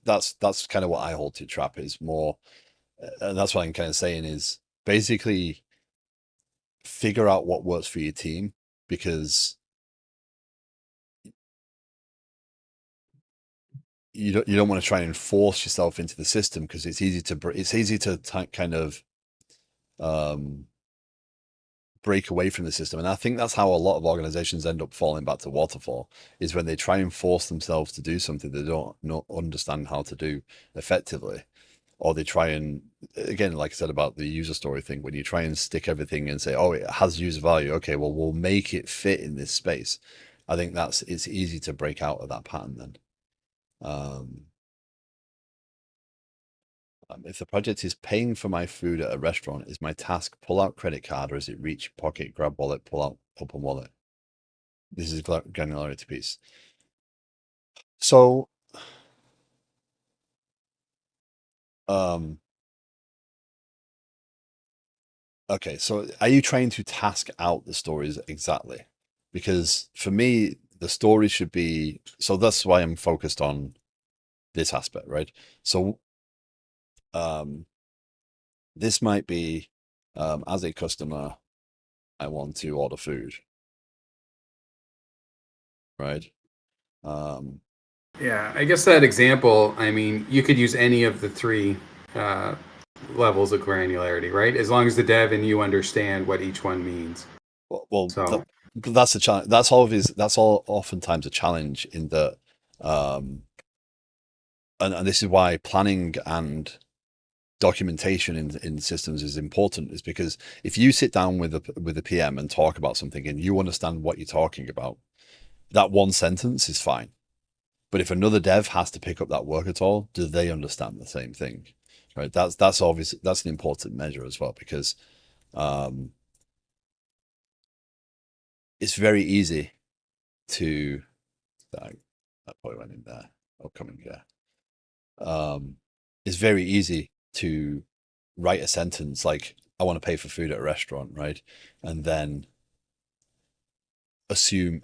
Speaker 1: That's kind of what I hold to. Trap is more, and that's what I'm kind of saying is basically figure out what works for your team because you don't want to try and force yourself into the system because it's easy to kind of um, break away from the system. And I think that's how a lot of organizations end up falling back to waterfall is when they try and force themselves to do something they don't not understand how to do effectively. Or they try and, again, like I said about the user story thing, when you try and stick everything and say, oh, it has user value. Okay, well, we'll make it fit in this space. I think it's easy to break out of that pattern then. Um, if the project is paying for my food at a restaurant, is my task pull out credit card or is it reach pocket, grab wallet, pull out, open wallet? This is granularity piece. So, um, okay, so are you trying to task out the stories exactly? Because for me, the story should be, so that's why I'm focused on this aspect, right? So, um, this might be, as a customer, I want to order food, right? Um,
Speaker 3: yeah, I guess that example. I mean, you could use any of the three uh, levels of granularity, right? As long as the dev and you understand what each one means.
Speaker 1: well,
Speaker 3: So
Speaker 1: that's a challenge. That's all oftentimes a challenge in that, um, and this is why planning and documentation in systems is important. Is because if you sit down with a PM and talk about something and you understand what you're talking about, that one sentence is fine. But if another dev has to pick up that work at all, do they understand the same thing? Right. That's obvious. That's an important measure as well because um, it's very easy to that probably went in there. Oh, coming here. It's very easy to write a sentence like, I want to pay for food at a restaurant, right? And then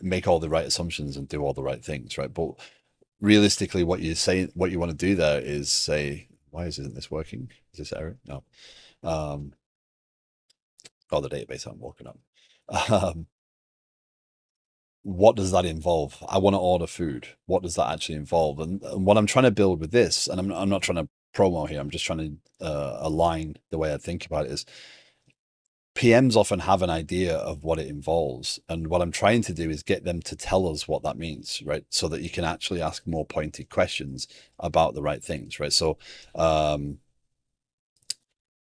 Speaker 1: make all the right assumptions and do all the right things, right? But realistically, what you want to do there is say, why isn't this working? Is this error? No. Um, oh, the database I'm working on. Um, what does that involve? I want to order food. What does that actually involve? And what I'm trying to build with this, and I'm not trying to promo here, I'm just trying to align the way I think about it is PMs often have an idea of what it involves. And what I'm trying to do is get them to tell us what that means, right? So that you can actually ask more pointed questions about the right things, right? So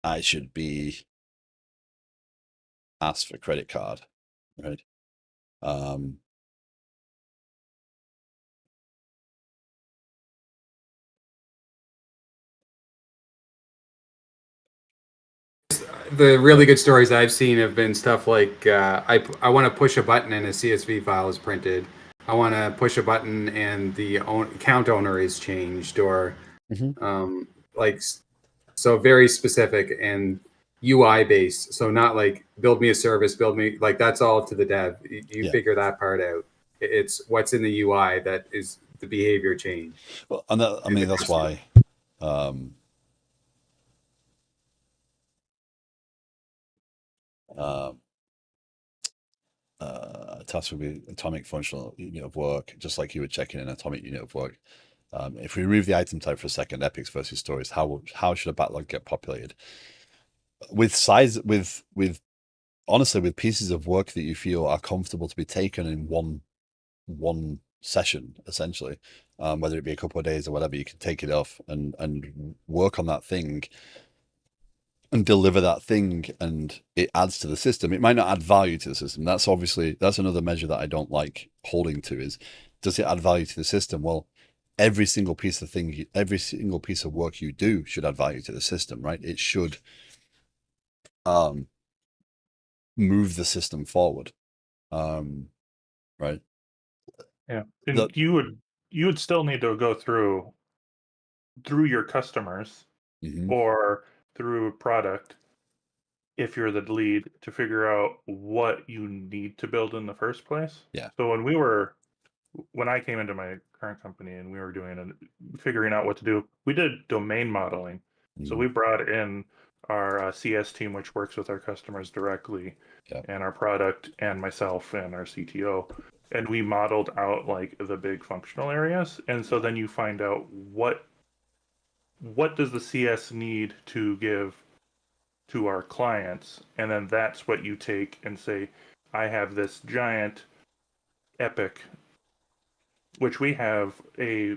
Speaker 1: I should be ask for credit card, right?
Speaker 3: The really good stories I've seen have been stuff like I want to push a button and a CSV file is printed. I want to push a button and the account owner is changed, or like so very specific and UI based. So not like build me a service, build me like that's all to the dev. You
Speaker 1: Yeah.
Speaker 3: figure that part out. It's what's in the UI that is the behavior change.
Speaker 1: Well, and that, I mean, that's why task would be atomic functional unit of work, just like you would check in an atomic unit of work. If we remove the item type for a second, epics versus stories, how should a backlog get populated? With size, with honestly, with pieces of work that you feel are comfortable to be taken in one session, essentially, whether it be a couple of days or whatever, you can take it off and work on that thing and deliver that thing, and it adds to the system. It might not add value to the system. That's another measure that I don't like holding to, is does it add value to the system? Well, every single piece of work you do should add value to the system, right? It should move the system forward, right?
Speaker 2: Yeah, and you would still need to go through your customers or through a product if you're the lead to figure out what you need to build in the first place.
Speaker 1: Yeah.
Speaker 2: So when I came into my current company and we were figuring out what to do, we did domain modeling. So we brought in our CS team, which works with our customers directly, and our product, and myself and our CTO, and we modeled out like the big functional areas. And so then you find out what does the CS need to give to our clients, and then that's what you take and say, I have this giant epic, which we have a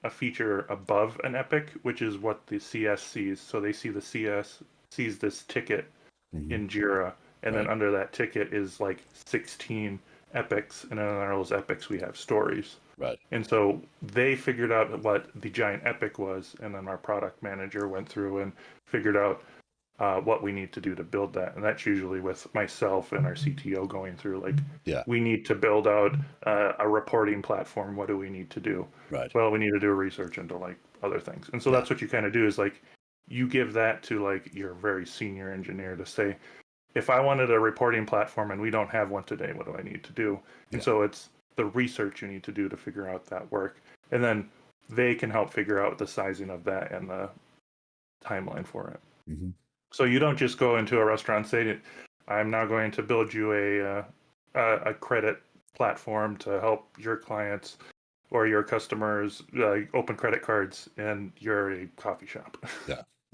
Speaker 2: feature above an epic, which is what the CS sees. So they see the CS sees this ticket in Jira, and then under that ticket is like 16 epics, and then under those epics we have stories.
Speaker 1: Right.
Speaker 2: And so they figured out what the giant epic was, and then our product manager went through and figured out what we need to do to build that. And that's usually with myself and our CTO going through, like, we need to build out a reporting platform. What do we need to do?
Speaker 1: Right.
Speaker 2: Well, we need to do research into like other things. And so that's what you kind of do, is like you give that to like your very senior engineer to say, if I wanted a reporting platform and we don't have one today, what do I need to do? And so it's the research you need to do to figure out that work. And then they can help figure out the sizing of that and the timeline for it. So you don't just go into a restaurant and say, I'm now going to build you a credit platform to help your clients or your customers open credit cards, and you're a coffee shop.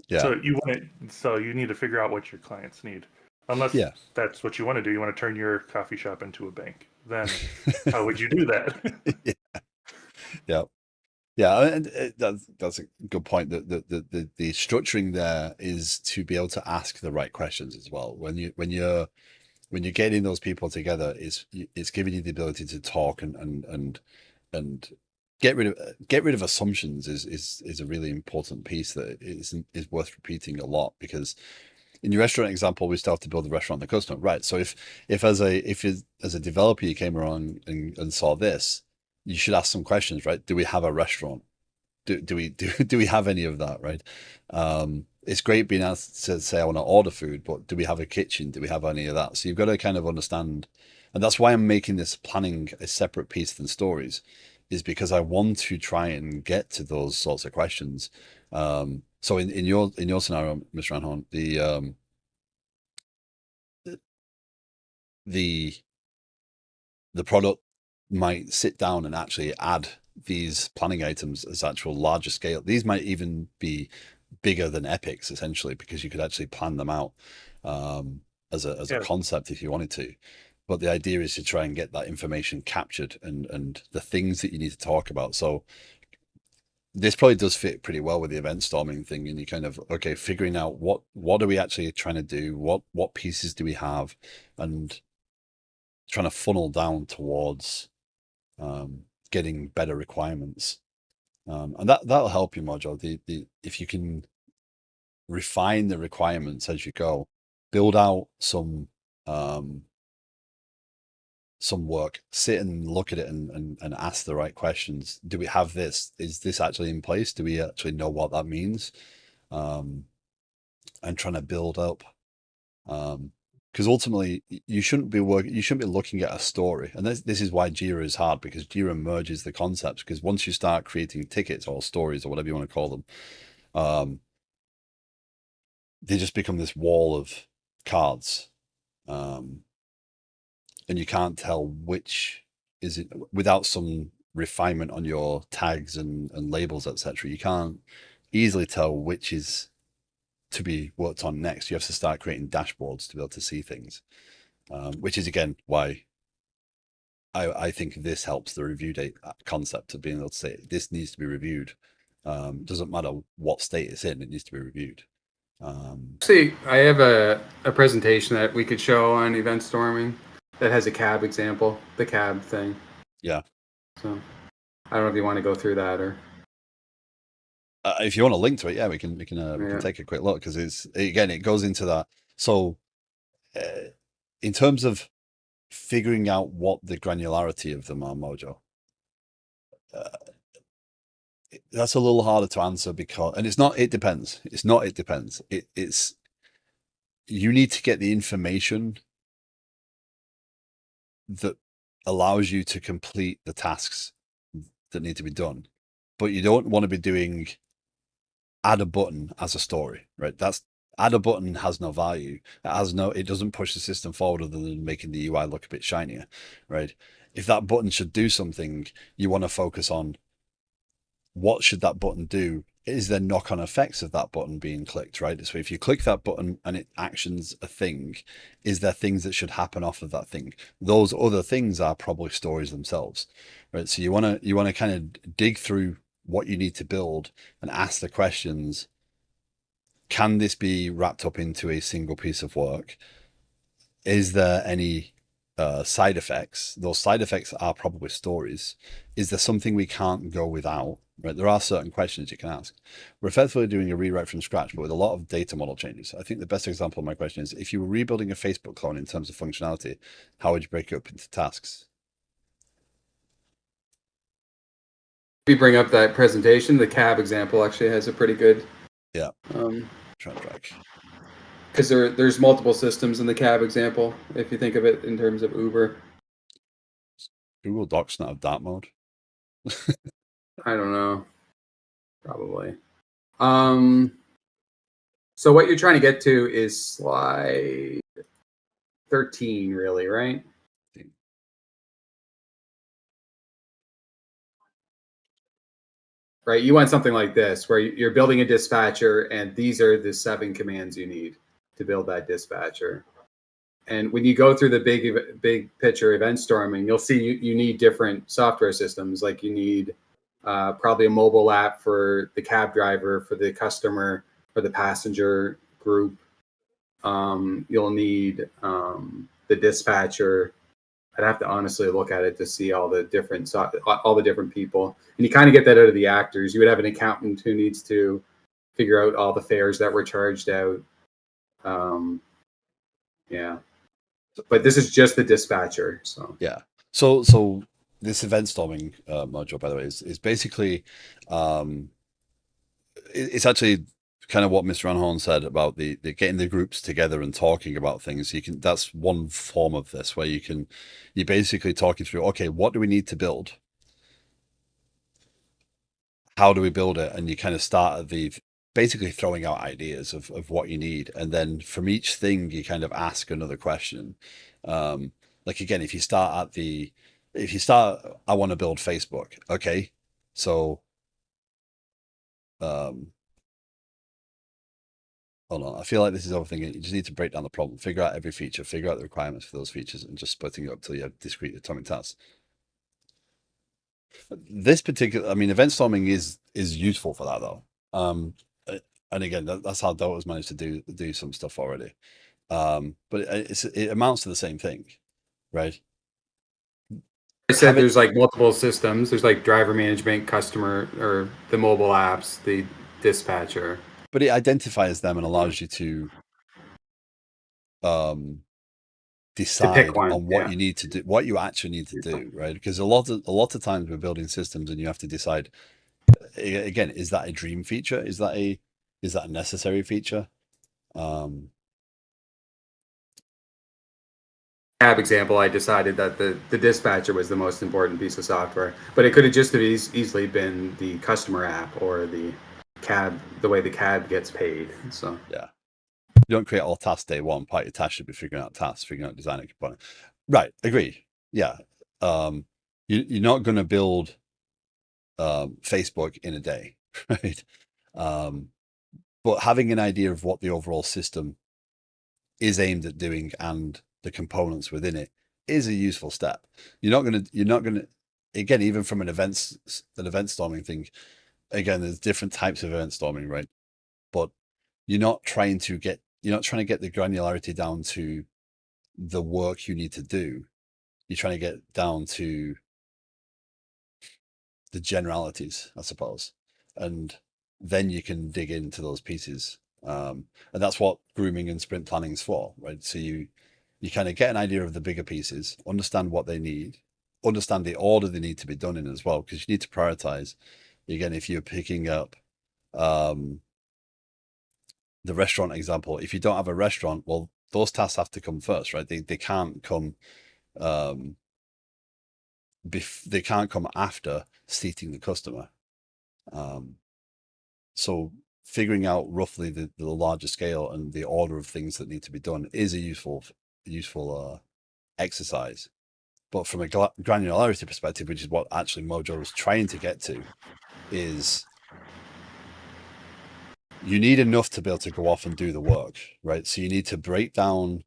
Speaker 2: So you need to figure out what your clients need. Unless that's what you want to do. You want to turn your coffee shop into a bank. Then how would you do that?
Speaker 1: Yeah, and that's a good point. The structuring there is to be able to ask the right questions as well. When you're getting those people together, it's giving you the ability to talk and get rid of assumptions is a really important piece that is worth repeating a lot, because in your restaurant example, we still have to build the restaurant the customer, right? So if as a developer you came around and saw this, you should ask some questions, right? Do we have a restaurant? Do we have any of that, right? It's great being asked to say I want to order food, but do we have a kitchen? Do we have any of that? So you've got to kind of understand, and that's why I'm making this planning a separate piece than stories, is because I want to try and get to those sorts of questions. So in your scenario, Mr. Ranhorn, the product might sit down and actually add these planning items as actual larger scale. These might even be bigger than epics, essentially, because you could actually plan them out as a concept if you wanted to. But the idea is to try and get that information captured and the things that you need to talk about. So this probably does fit pretty well with the event storming thing, and you kind of, okay, figuring out what are we actually trying to do, what pieces do we have, and trying to funnel down towards getting better requirements, and that'll help you, Mojo. The if you can refine the requirements as you go, build out some work, sit and look at it and ask the right questions. Do we have this? Is this actually in place? Do we actually know what that means? And trying to build up, because ultimately you shouldn't be looking at a story. And this is why Jira is hard, because Jira merges the concepts. Because once you start creating tickets or stories or whatever you want to call them, they just become this wall of cards. And you can't tell which is it without some refinement on your tags and labels, etc. You can't easily tell which is to be worked on next. You have to start creating dashboards to be able to see things, which is again why I think this helps the review date concept of being able to say this needs to be reviewed. Doesn't matter what state it's in, it needs to be reviewed.
Speaker 3: See, I have a presentation that we could show on event storming that has a cab example, the cab thing.
Speaker 1: Yeah.
Speaker 3: So I don't know if you want to go through that or.
Speaker 1: If you want to link to it, yeah, we can take a quick look, because it goes into that. So, in terms of figuring out what the granularity of them are, Mojo, that's a little harder to answer, because, and it's not. It depends. It's not. It depends. It's you need to get the information that allows you to complete the tasks that need to be done, but you don't want to be doing add a button as a story, right? Add a button has no value. It doesn't push the system forward other than making the UI look a bit shinier, right? If that button should do something, you want to focus on what should that button do? Is there knock-on effects of that button being clicked, right? So if you click that button and it actions a thing, is there things that should happen off of that thing? Those other things are probably stories themselves, right? So you want to kind of dig through what you need to build and ask the questions. Can this be wrapped up into a single piece of work? Is there any side effects? Those side effects are probably stories. Is there something we can't go without? Right, there are certain questions you can ask. We're effectively doing a rewrite from scratch, but with a lot of data model changes. I think the best example of my question is, if you were rebuilding a Facebook clone in terms of functionality, how would you break it up into tasks?
Speaker 3: If you bring up that presentation, the cab example actually has a pretty good.
Speaker 1: Yeah. Track.
Speaker 3: Because there's multiple systems in the cab example, if you think of it in terms of Uber.
Speaker 1: Google Docs not have that mode?
Speaker 3: I don't know. Probably. So what you're trying to get to is slide 13, really, right? Right. You want something like this, where you're building a dispatcher, and these are the 7 commands you need to build that dispatcher. And when you go through the big picture event storming, you'll see you need different software systems. Like you need probably a mobile app for the cab driver, for the customer, for the passenger group. You'll need the dispatcher. I'd have to honestly look at it to see all the different people, and you kind of get that out of the actors. You would have an accountant who needs to figure out all the fares that were charged out. Yeah, but this is just the dispatcher. So
Speaker 1: yeah. So this event storming module, by the way, is basically it's actually kind of what Mr. Anhorn said about the getting the groups together and talking about things. That's one form of this, where you're basically talking through, okay, what do we need to build? How do we build it? And you kind of start at basically throwing out ideas of what you need. And then from each thing, you kind of ask another question. Like again, if you start, I want to build Facebook. Okay. So, hold on. I feel like this is overthinking. You just need to break down the problem, figure out every feature, figure out the requirements for those features, and just splitting it up till you have discrete atomic tasks. This particular, I mean, event storming is useful for that though. And again, that's how Dota's managed to do some stuff already. But it amounts to the same thing, right?
Speaker 3: I said
Speaker 1: Have it,
Speaker 3: there's like multiple systems. There's like driver management, customer, or the mobile apps, the dispatcher.
Speaker 1: but it identifies them and allows you to um,
Speaker 3: To pick
Speaker 1: decide
Speaker 3: one,
Speaker 1: on what
Speaker 3: yeah.
Speaker 1: you need to do, what you actually need to do, right? Because a lot of times we're building systems, and you have to decide again, is that a dream feature? Is that a necessary feature? Um,
Speaker 3: Cab example, I decided that the dispatcher was the most important piece of software, but it could have just have easily been the customer app or the cab, the way the cab gets paid. So
Speaker 1: yeah, you don't create all tasks day one. Part of your task should be figuring out tasks, figuring out designing component. Right, agree. Yeah, you're not going to build Facebook in a day, right? Um, but having an idea of what the overall system is aimed at doing and the components within it is a useful step. You're not gonna again, even from an event storming thing, again, there's different types of event storming, right? But you're not trying to get the granularity down to the work you need to do. You're trying to get down to the generalities, I suppose. And then you can dig into those pieces. And that's what grooming and sprint planning is for, right? So you kind of get an idea of the bigger pieces, understand what they need, understand the order they need to be done in as well, because you need to prioritize. Again, if you're picking up um, the restaurant example, if you don't have a restaurant, well, those tasks have to come first, right? They can't come um, they can't come after seating the customer. Um, so figuring out roughly the larger scale and the order of things that need to be done is a useful exercise. But from a granularity perspective, which is what actually Mojo is trying to get to, is you need enough to be able to go off and do the work, right? So you need to break down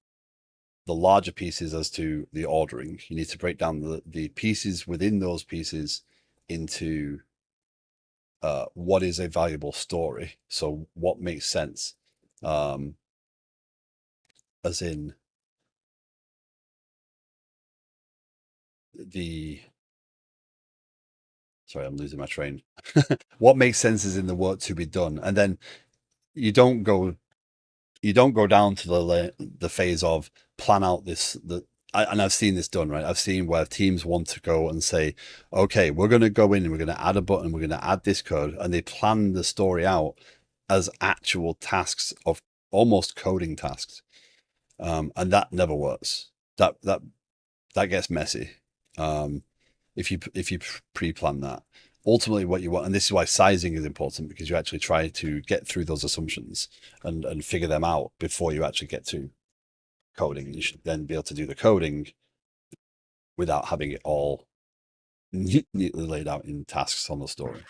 Speaker 1: the larger pieces as to the ordering. You need to break down the pieces within those pieces into what is a valuable story. So what makes sense, um, as in the. Sorry, I'm losing my train. What makes sense is in the work to be done, and then you don't go down to the phase of plan out and I've seen this done, right? I've seen where teams want to go and say, okay, we're going to go in and we're going to add a button, we're going to add this code, and they plan the story out as actual tasks of almost coding tasks, and that never works. That gets messy. Um, if you pre-plan that, ultimately what you want, and this is why sizing is important, because you actually try to get through those assumptions and figure them out before you actually get to coding. You should then be able to do the coding without having it all neatly laid out in tasks on the story.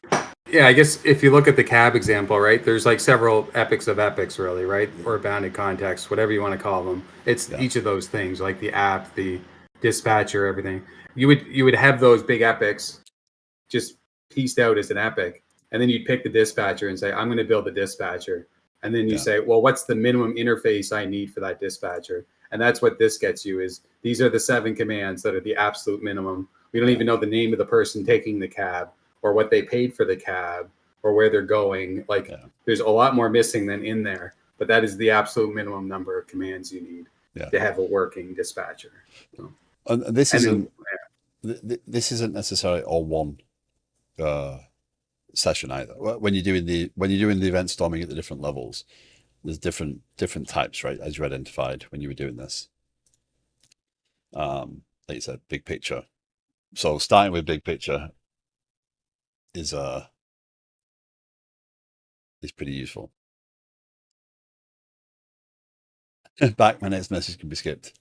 Speaker 3: yeah, I guess if you look at the cab example, right, there's like several epics of epics, really, right, or bounded context, whatever you want to call them. It's
Speaker 1: Yeah,
Speaker 3: each of those things, like the app, the dispatcher, everything. You would have those big epics just pieced out as an epic, and then you'd pick the dispatcher and say, I'm going to build the dispatcher, and then you
Speaker 1: yeah,
Speaker 3: say, well, what's the minimum interface I need for that dispatcher? And that's what this gets you, is these are the 7 commands that are the absolute minimum. We don't
Speaker 1: yeah,
Speaker 3: even know the name of the person taking the cab, or what they paid for the cab, or where they're going. Like,
Speaker 1: yeah,
Speaker 3: there's a lot more missing than in there, but that is the absolute minimum number of commands you need
Speaker 1: yeah.
Speaker 3: to have a working dispatcher. So,
Speaker 1: And
Speaker 3: and then
Speaker 1: this isn't necessarily all one uh, session either. When you're doing the event storming at the different levels, there's different types, right? As you identified when you were doing this. Like you said, big picture. So starting with big picture is is pretty useful. Back, my next message can be skipped.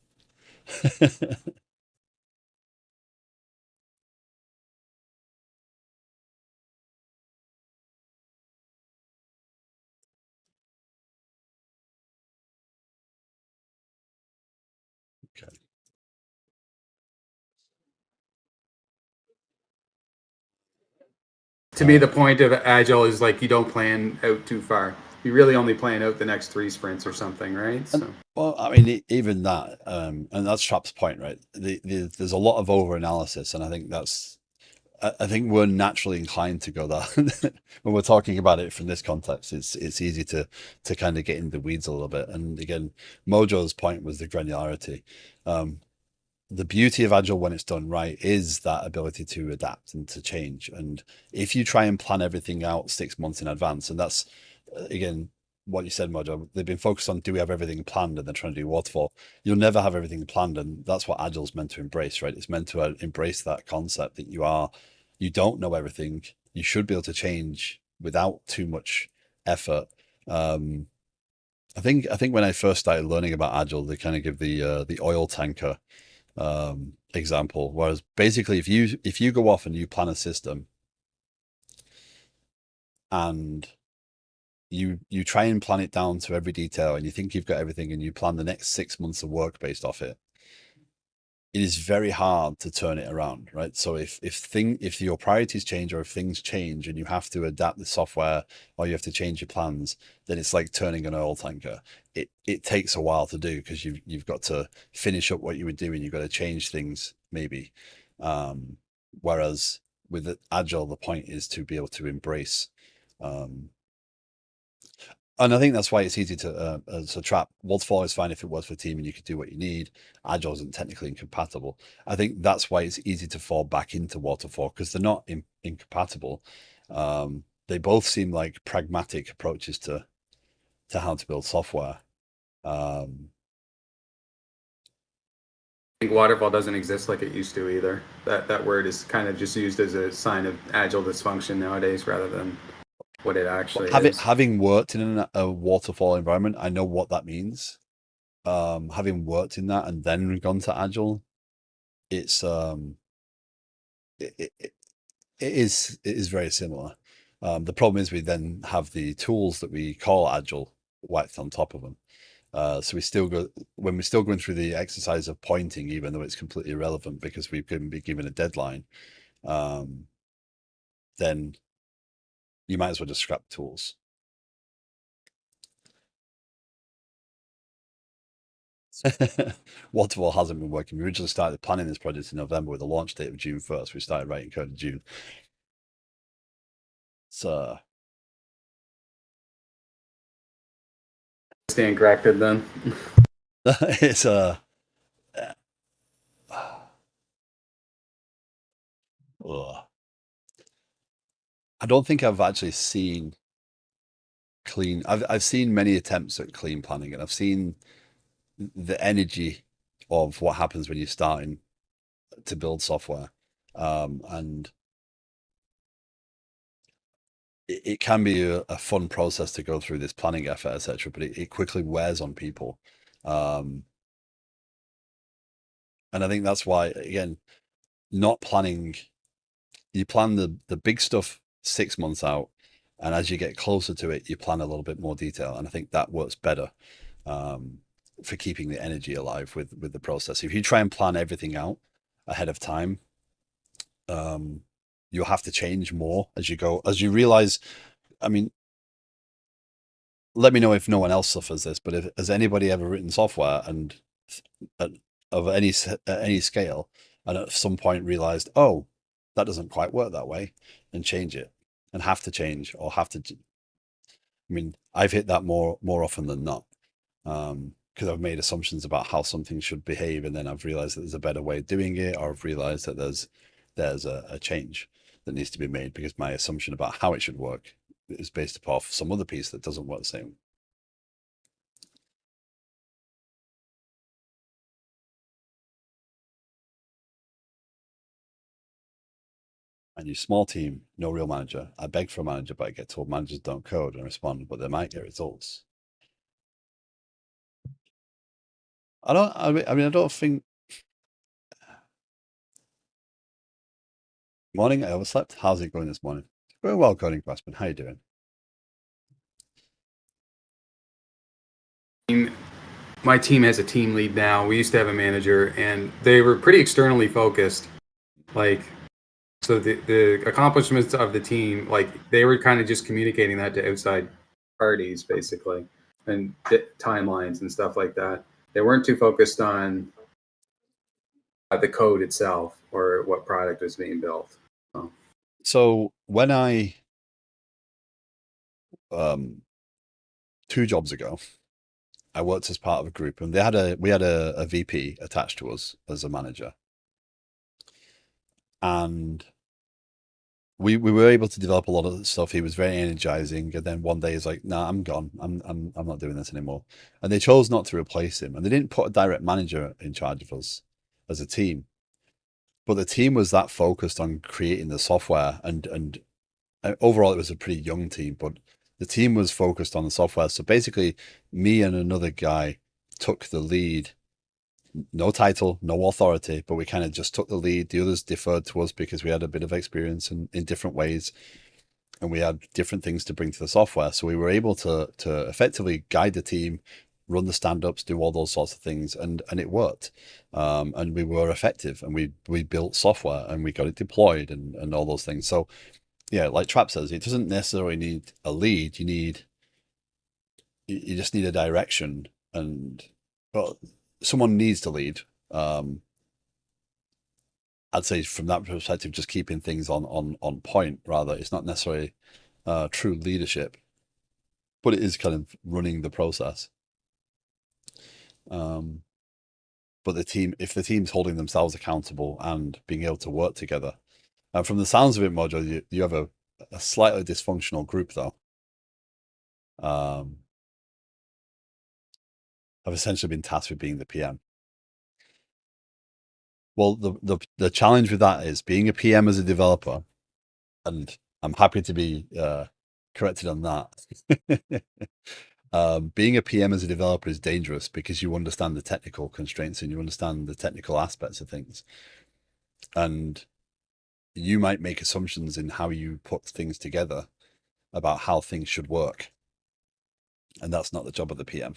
Speaker 1: Okay.
Speaker 3: To me, the point of Agile is like you don't plan out too far. You really only plan out the next 3 sprints or something, right? So.
Speaker 1: Well, I mean, even that, and that's Trap's point, right? There's a lot of over analysis, and I think I think we're naturally inclined to go that when we're talking about it from this context. It's easy to kind of get in the weeds a little bit. And again, Mojo's point was the granularity. The beauty of Agile when it's done right is that ability to adapt and to change. And if you try and plan everything out 6 months in advance, and that's again what you said, Mojo, they've been focused on do we have everything planned and they're trying to do waterfall. You'll never have everything planned, and that's what Agile's meant to embrace, right? It's meant to embrace that concept that you don't know everything. You should be able to change without too much effort. I think when I first started learning about Agile, they kind of give the oil tanker example. Whereas basically, if you go off and you plan a system and you try and plan it down to every detail and you think you've got everything and you plan the next 6 months of work based off it, it is very hard to turn it around, right? So if your priorities change or if things change and you have to adapt the software or you have to change your plans, then it's like turning an oil tanker. It takes a while to do because you've got to finish up what you were doing. You've got to change things maybe. Whereas with Agile, the point is to be able to embrace. And I think that's why it's easy to so Trap waterfall is fine if it works for team and you could do what you need. Agile isn't technically incompatible. I think that's why it's easy to fall back into waterfall because they're not incompatible. They both seem like pragmatic approaches to how to build software.
Speaker 3: I think waterfall doesn't exist like it used to either. That word is kind of just used as a sign of agile dysfunction nowadays rather than what it actually is.
Speaker 1: Having worked in a waterfall environment, I know what that means. Having worked in that and then gone to Agile, it's it is very similar. The problem is we then have the tools that we call Agile whacked on top of them. So when we're still going through the exercise of pointing, even though it's completely irrelevant because we can be given a deadline, then you might as well just scrap tools. Waterfall hasn't been working. We originally started planning this project in November with a launch date of June 1st. We started writing code in June. So
Speaker 3: Stand corrected then.
Speaker 1: it's I don't think I've actually seen clean. I've seen many attempts at clean planning, and I've seen the energy of what happens when you're starting to build software, and it can be a fun process to go through this planning effort, etc. But it quickly wears on people, and I think that's why again, not planning. You plan the big stuff 6 months out, and as you get closer to it, you plan a little bit more detail, and I think that works better for keeping the energy alive with the process. If you try and plan everything out ahead of time, you'll have to change more as you go. As you realize, I mean, let me know if no one else suffers this, but has anybody ever written software and of any scale, and at some point realized, oh, that doesn't quite work that way, and change it, and have to change or have to. I mean, I've hit that more often than not, because I've made assumptions about how something should behave, and then I've realized that there's a better way of doing it, or I've realized that there's a change that needs to be made because my assumption about how it should work is based upon some other piece that doesn't work the same. And you small team, no real manager. I beg for a manager, but I get told managers don't code and respond, but they might get results. I don't think. Morning, I overslept. How's it going this morning? Very well, Coding Grassman. How you doing?
Speaker 3: My team has a team lead now. We used to have a manager, and they were pretty externally focused. Like So the accomplishments of the team, like they were kind of just communicating that to outside parties, basically, and timelines and stuff like that. They weren't too focused on the code itself or what product was being built.
Speaker 1: So when I 2 jobs ago, I worked as part of a group, and we had a VP attached to us as a manager, and we were able to develop a lot of stuff. He was very energizing, and then one day he's like, "Nah, I'm gone. I'm not doing this anymore." And they chose not to replace him, and they didn't put a direct manager in charge of us as a team. But the team was that focused on creating the software, and overall it was a pretty young team, but the team was focused on the software. So basically, me and another guy took the lead. No title, no authority, but we kind of just took the lead. The others deferred to us because we had a bit of experience in different ways, and we had different things to bring to the software. So we were able to effectively guide the team, run the stand-ups, do all those sorts of things, and it worked. And we were effective, and we built software, and we got it deployed, and all those things. So yeah, like Trap says, it doesn't necessarily need a lead. You just need a direction, and well, someone needs to lead. I'd say from that perspective, just keeping things on point. Rather, it's not necessarily true leadership, but it is kind of running the process. But the team, if the team's holding themselves accountable and being able to work together, and from the sounds of it, Mojo, you have a slightly dysfunctional group, though. I've essentially been tasked with being the PM. Well, the challenge with that is being a PM as a developer, and I'm happy to be corrected on that. Being a PM as a developer is dangerous because you understand the technical constraints and you understand the technical aspects of things, and you might make assumptions in how you put things together about how things should work, and that's not the job of the PM.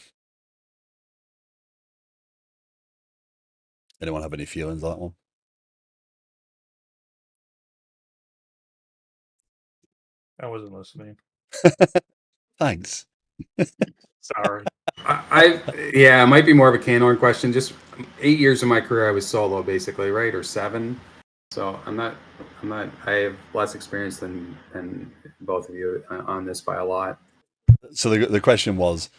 Speaker 1: Anyone have any feelings on that one?
Speaker 2: I wasn't listening.
Speaker 1: Thanks.
Speaker 2: Sorry.
Speaker 3: Yeah, it might be more of a canon question. Just 8 years of my career, I was solo, basically, right, or 7. So I'm not. I have less experience than both of you on this by a lot.
Speaker 1: So the question was,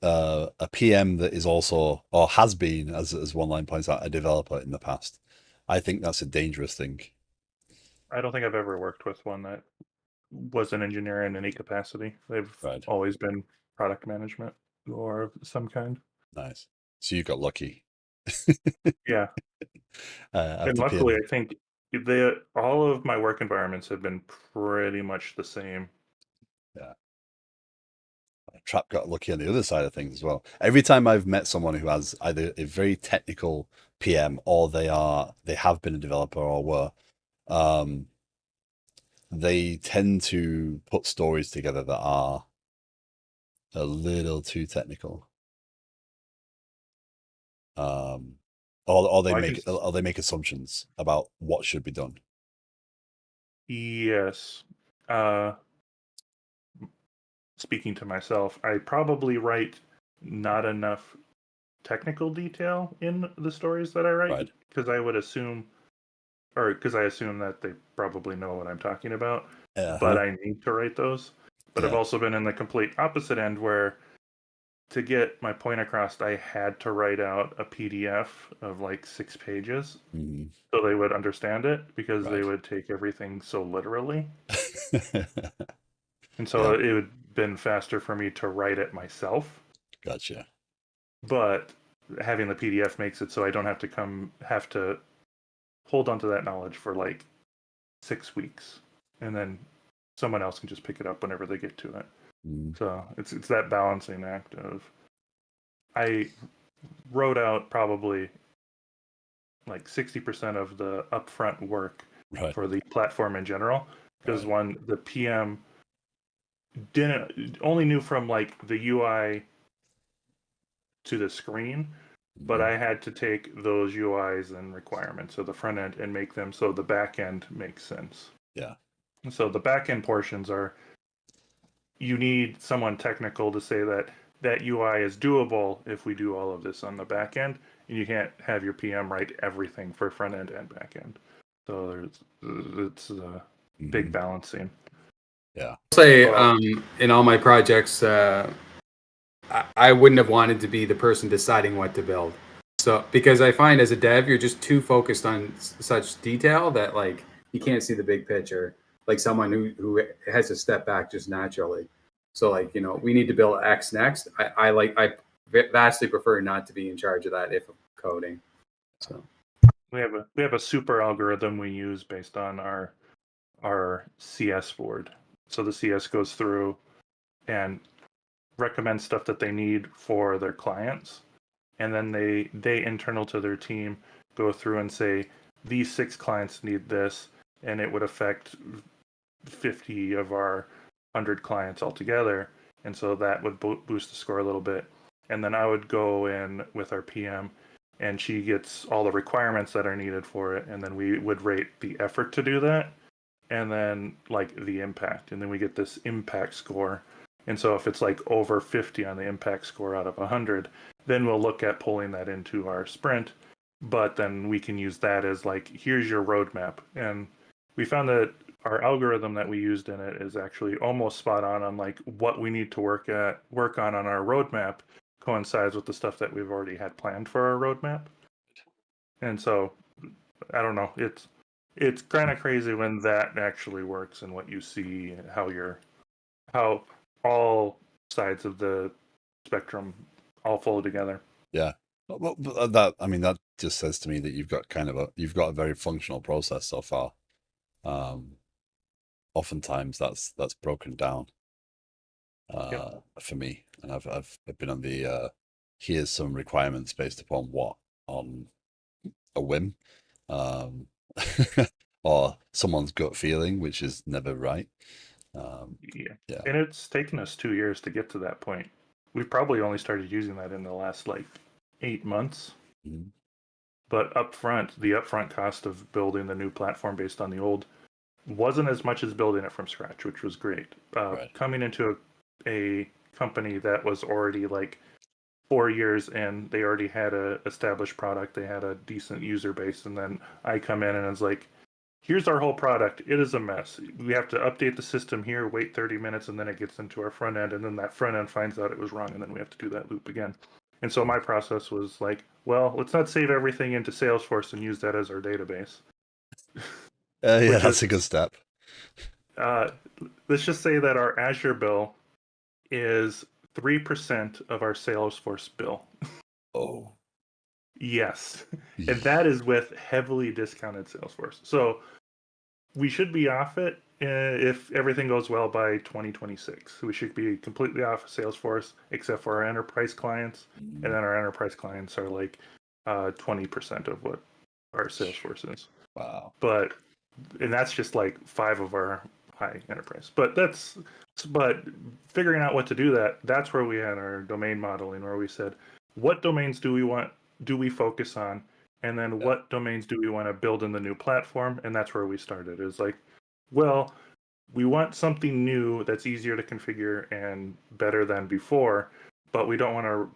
Speaker 1: a PM that is also, or has been, as one line points out, a developer in the past. I think that's a dangerous thing.
Speaker 2: I don't think I've ever worked with one that was an engineer in any capacity. They've
Speaker 1: Right.
Speaker 2: always been product management or of some kind.
Speaker 1: Nice. So you got lucky.
Speaker 2: Yeah. And
Speaker 1: After
Speaker 2: luckily,
Speaker 1: PM.
Speaker 2: I think all of my work environments have been pretty much the same.
Speaker 1: Yeah. Trap got lucky on the other side of things as well. Every time I've met someone who has either a very technical PM or they have been a developer or were, they tend to put stories together that are a little too technical. Or they
Speaker 2: Well,
Speaker 1: make assumptions about what should be done.
Speaker 2: Yes. Speaking to myself, I probably write not enough technical detail in the stories that I write
Speaker 1: Right.
Speaker 2: because I would assume, or because I assume that they probably know what I'm talking about, but I need to write those. But I've
Speaker 1: Yeah.
Speaker 2: also been in the complete opposite end where to get my point across, I had to write out a PDF of like 6 pages
Speaker 1: Mhm.
Speaker 2: so they would understand it because they
Speaker 1: Right.
Speaker 2: would take everything so literally. And
Speaker 1: Yeah.
Speaker 2: so it would have been faster for me to write it myself.
Speaker 1: Gotcha.
Speaker 2: But having the PDF makes it so I don't have to hold on to that knowledge for like 6 weeks, and then someone else can just pick it up whenever they get to it.
Speaker 1: Mm.
Speaker 2: So it's that balancing act of I wrote out probably like 60% of the upfront work
Speaker 1: Right.
Speaker 2: for the platform in general because
Speaker 1: Right.
Speaker 2: the PM didn't only knew from like the UI to the screen, but I had to take those UIs and requirements of the front end and make them so the back end makes sense.
Speaker 1: Yeah.
Speaker 2: So the back end portions are, you need someone technical to say that that UI is doable if we do all of this on the back end, and you can't have your PM write everything for front end and back end. So it's a big balancing.
Speaker 1: Yeah.
Speaker 3: Say in all my projects, I wouldn't have wanted to be the person deciding what to build. So because I find as a dev, you're just too focused on such detail that like you can't see the big picture. Like someone who has to step back just naturally. So like we need to build X next. I vastly prefer not to be in charge of that if I'm coding. So
Speaker 2: We have a super algorithm we use based on our CS board. So the CS goes through and recommends stuff that they need for their clients, and then they internal to their team go through and say these 6 clients need this, and it would affect 50 of our 100 clients altogether, and so that would boost the score a little bit. And then I would go in with our PM, and she gets all the requirements that are needed for it, and then we would rate the effort to do that, and then like the impact, and then we get this impact score. And so if it's like over 50 on the impact score out of 100, then we'll look at pulling that into our sprint, but then we can use that as like, here's your roadmap. And we found that our algorithm that we used in it is actually almost spot on like what we need to work on our roadmap coincides with the stuff that we've already had planned for our roadmap. And so I don't know, it's kind of crazy when that actually works and what you see, how all sides of the spectrum all flow together.
Speaker 1: Yeah. But that, I mean, that just says to me that you've got a very functional process so far. Oftentimes that's broken down for me, and I've been on the here's some requirements based upon what, on a whim, um, or someone's gut feeling, which is never right. Yeah.
Speaker 2: And it's taken us 2 years to get to that point. We've probably only started using that in the last like 8 months.
Speaker 1: Mhm.
Speaker 2: But the upfront cost of building the new platform based on the old wasn't as much as building it from scratch, which was great.
Speaker 1: Right.
Speaker 2: Coming into a company that was already like 4 years in, they already had a established product, they had a decent user base, and then I come in and it's like, here's our whole product. It is a mess. We have to update the system here, wait 30 minutes, and then it gets into our front end, and then that front end finds out it was wrong, and then we have to do that loop again. And so my process was like, well, let's not save everything into Salesforce and use that as our database.
Speaker 1: Yeah, that's a good step.
Speaker 2: Let's just say that our Azure bill is 3% of our Salesforce bill.
Speaker 1: Oh.
Speaker 2: Yes. And that is with heavily discounted Salesforce. So we should be off it if everything goes well by 2026. We should be completely off of Salesforce except for our enterprise clients. And then our enterprise clients are like 20% of what our Salesforce is.
Speaker 1: Wow.
Speaker 2: And that's just like 5 of our high enterprise. But figuring out what to do that's where we had our domain modeling, where we said, what domains do we focus on? And then what domains do we want to build in the new platform? And that's where we started. Is like, well, we want something new that's easier to configure and better than before, but we don't want to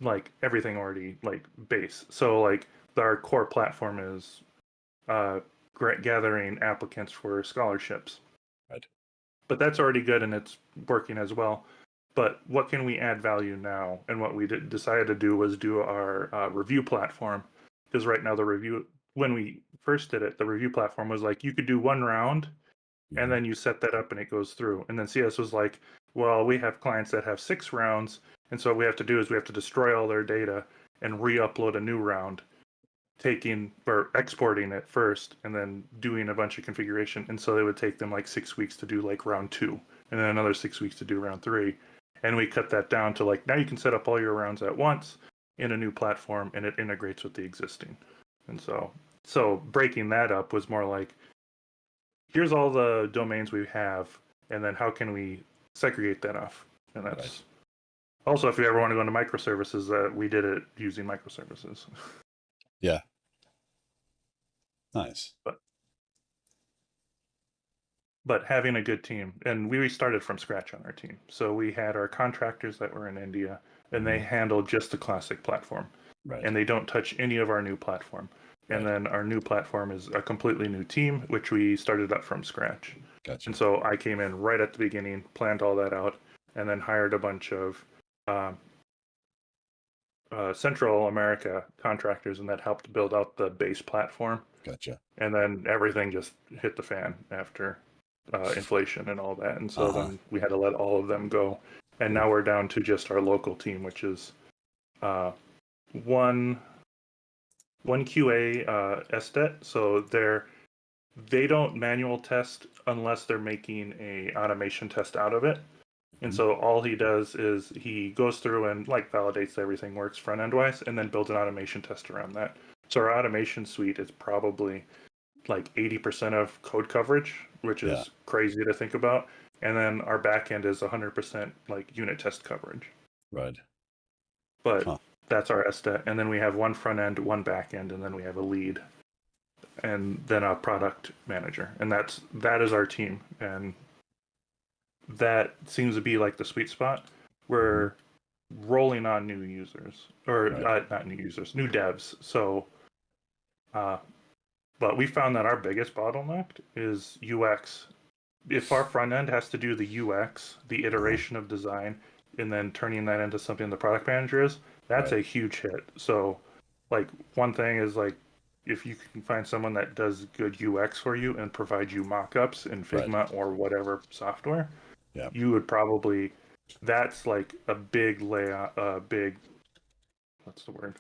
Speaker 2: like everything already like base. So like our core platform is gathering applicants for scholarships.
Speaker 1: Right.
Speaker 2: But that's already good and it's working as well. But what can we add value now? And what we decided to do was do our review platform. Because right now when we first did it, the review platform was like, you could do one round and then you set that up and it goes through. And then CS was like, well, we have clients that have 6 rounds. And so what we have to do is we have to destroy all their data and re-upload a new round, taking or exporting it first and then doing a bunch of configuration. And so it would take them like 6 weeks to do like round 2 and then another 6 weeks to do round 3. And we cut that down to like, now you can set up all your rounds at once in a new platform and it integrates with the existing. And so breaking that up was more like, here's all the domains we have, and then how can we segregate that off? And that's Also, if you ever want to go into microservices, we did it using microservices.
Speaker 1: Yeah. Nice.
Speaker 2: But having a good team, and we started from scratch on our team. So we had our contractors that were in India, and they handled just the classic platform.
Speaker 1: Right.
Speaker 2: And they don't touch any of our new platform. And
Speaker 1: Right.
Speaker 2: then our new platform is a completely new team, which we started up from scratch.
Speaker 1: Gotcha.
Speaker 2: And so I came in right at the beginning, planned all that out, and then hired a bunch of Central America contractors, and that helped build out the base platform.
Speaker 1: Gotcha.
Speaker 2: And then everything just hit the fan after inflation and all that. And so then we had to let all of them go. And now we're down to just our local team, which is one QA SDET. So they don't manual test unless they're making a automation test out of it. And so all he does is he goes through and like validates everything works front end wise, and then builds an automation test around that. So our automation suite is probably like 80% of code coverage, which is crazy to think about. And then our back end is 100% like unit test coverage.
Speaker 1: Right.
Speaker 2: But that's our SDET. And then we have one front end, one back end, and then we have a lead, and then a product manager. And that is our team. And that seems to be like the sweet spot. We're rolling on new users, or not new users, new devs. So, but we found that our biggest bottleneck is UX. If our front end has to do the UX, the iteration of design, and then turning that into something the product manager is, that's a huge hit. So, like, one thing is like, if you can find someone that does good UX for you and provide you mock-ups in Figma or whatever software, you would probably, that's like a big layout, what's the word?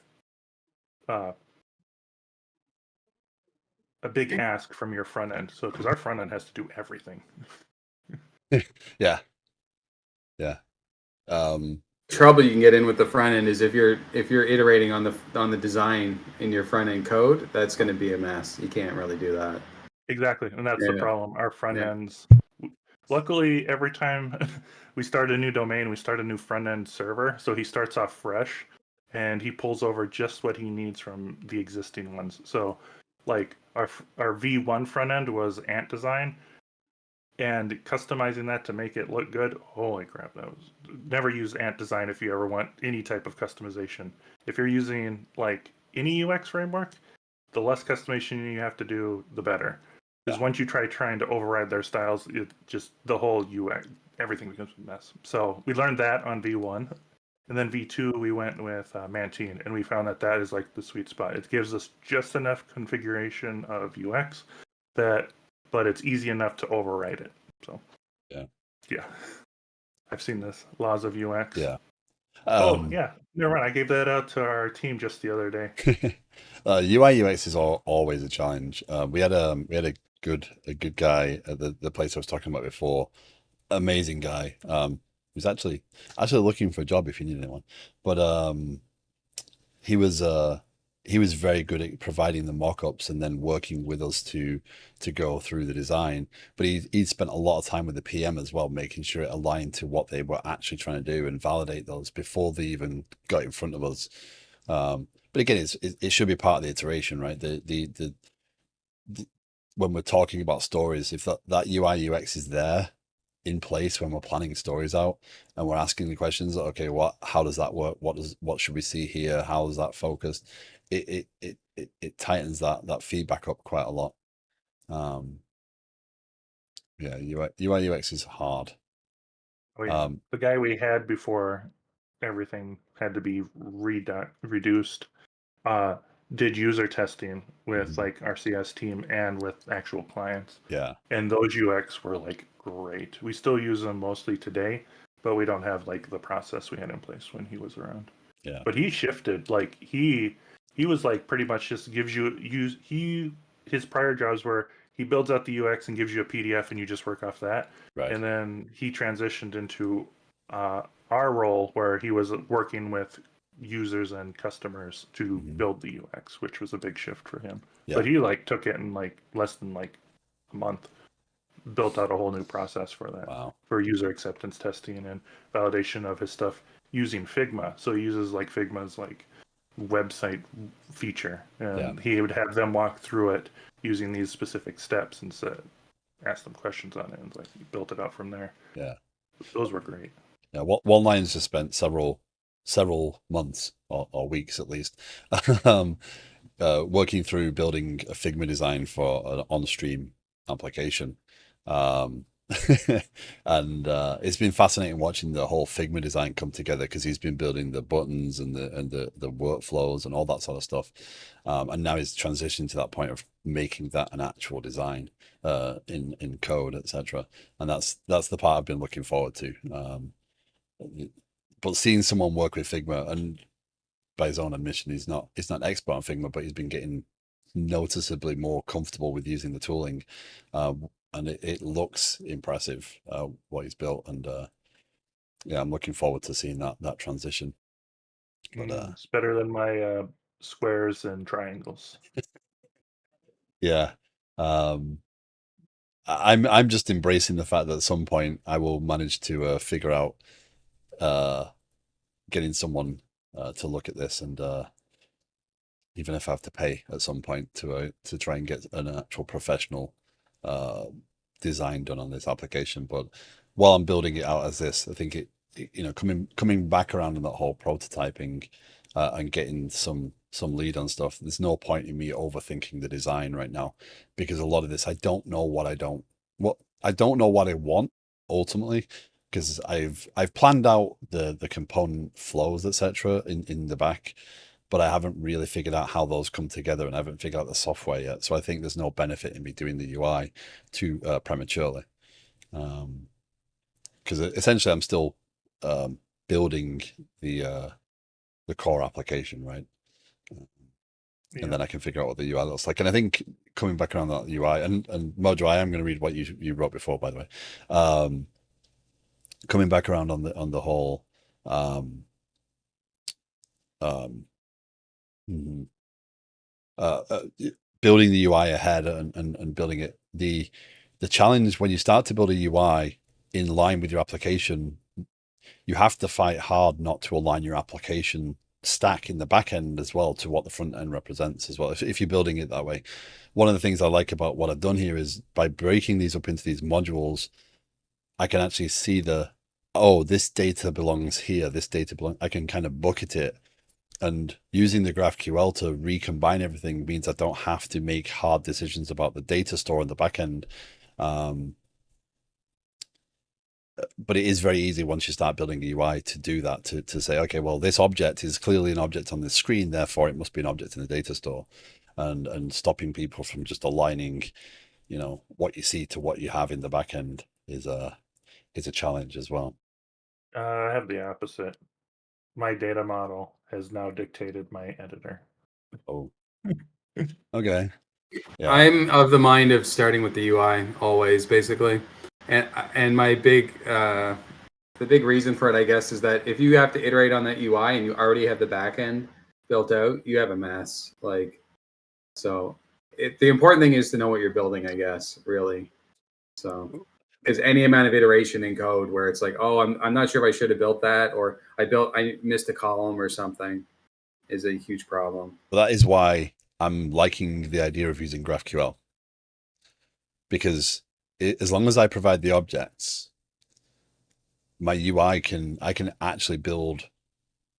Speaker 2: A big ask from your front end. So, because our front end has to do everything.
Speaker 1: Yeah.
Speaker 3: Trouble you can get in with the front end is if you're iterating on the design in your front end code, that's going to be a mess. You can't really do that.
Speaker 2: Exactly, and that's the problem. Our front ends. Luckily, every time we start a new domain, we start a new front end server. So he starts off fresh, and he pulls over just what he needs from the existing ones. So, like our V1 front end was Ant design, and customizing that to make it look good. Holy crap! That was never use Ant design if you ever want any type of customization. If you're using like any UX framework, the less customization you have to do, the better. Because once you trying to override their styles, it just the whole UX, everything becomes a mess. So we learned that on V1, and then V2 we went with Mantine, and we found that is like the sweet spot. It gives us just enough configuration of UX but it's easy enough to override it. So yeah, I've seen this laws of UX.
Speaker 1: Yeah.
Speaker 2: Never mind. I gave that out to our team just the other day.
Speaker 1: UI UX is always a challenge. We had a good guy at the place I was talking about before. Amazing guy. Who's actually looking for a job if you need anyone. But he was very good at providing the mock-ups and then working with us to go through the design. But he spent a lot of time with the PM as well, making sure it aligned to what they were actually trying to do and validate those before they even got in front of us. But again, it should be part of the iteration, right? The when we're talking about stories, if that UI UX is there in place when we're planning stories out and we're asking the questions, okay, how does that work? What should we see here? How is that focused? It tightens that feedback up quite a lot. UI UX is hard.
Speaker 2: Oh, yeah. The guy we had before everything had to be reduced did user testing with like our CS team and with actual clients.
Speaker 1: Yeah.
Speaker 2: And those UX were like great. We still use them mostly today, but we don't have like the process we had in place when he was around.
Speaker 1: Yeah.
Speaker 2: But he shifted. Like he was like pretty much just gives you his prior jobs were he builds out the UX and gives you a PDF and you just work off that.
Speaker 1: Right.
Speaker 2: And then he transitioned into our role where he was working with users and customers to build the UX, which was a big shift for him.
Speaker 1: Yeah.
Speaker 2: But he like took it in like less than like a month, built out a whole new process for that.
Speaker 1: Wow.
Speaker 2: For user acceptance testing and validation of his stuff. using Figma. So he uses like Figma's like website feature, and
Speaker 1: Yeah.
Speaker 2: he would have them walk through it using these specific steps and ask them questions on it, and like he built it out from there.
Speaker 1: Yeah.
Speaker 2: Those were great.
Speaker 1: Yeah. One Lines has spent several months or weeks at least um, working through building a Figma design for an on-stream application. Um, and it's been fascinating watching the whole Figma design come together because he's been building the buttons and the workflows and all that sort of stuff. And now he's transitioned to that point of making that an actual design in code, etc. And that's the part I've been looking forward to. But seeing someone work with Figma, and by his own admission, he's not an expert on Figma, but he's been getting noticeably more comfortable with using the tooling, and it looks impressive what he's built, and yeah, I'm looking forward to seeing that transition. But
Speaker 2: It's better than my squares and triangles.
Speaker 1: yeah, I'm just embracing the fact that at some point I will manage to figure out getting someone to look at this, and even if I have to pay at some point to try and get an actual professional uh, design done on this application. But while I'm building it out as this, I think coming back around on that whole prototyping and getting some lead on stuff. There's no point in me overthinking the design right now, because a lot of this I don't know what I don't know what I want ultimately, because I've planned out the component flows, etc. in the back, but I haven't really figured out how those come together, and I haven't figured out the software yet. So I think there's no benefit in me doing the UI too prematurely, because essentially I'm still building the core application, right? And then I can figure out what the UI looks like. And I think coming back around that UI, and Mojo, I am going to read what you wrote before, by the way. Coming back around on the whole um, um, uh, uh, building the UI ahead and building it. The challenge when you start to build a UI in line with your application, you have to fight hard not to align your application stack in the back end as well to what the front end represents as well. If you're building it that way, one of the things I like about what I've done here is by breaking these up into these modules, I can actually see this data belongs here. This data belongs. I can kind of bucket it. And using the GraphQL to recombine everything means I don't have to make hard decisions about the data store in the back end. But it is very easy once you start building a UI to do that, to say, okay, well, this object is clearly an object on the screen, therefore it must be an object in the data store, and stopping people from just aligning, what you see to what you have in the back end is a challenge as well.
Speaker 2: I have the opposite. My data model has now dictated my editor.
Speaker 1: Oh, okay. Yeah.
Speaker 3: I'm of the mind of starting with the UI always, basically, and my the big reason for it, I guess, is that if you have to iterate on that UI and you already have the back end built out, you have a mess. The important thing is to know what you're building, I guess, really. So, because any amount of iteration in code where it's like, oh, I'm not sure if I should have built that, or I missed a column or something, is a huge problem.
Speaker 1: Well, that is why I'm liking the idea of using GraphQL, because as long as I provide the objects, my UI I can actually build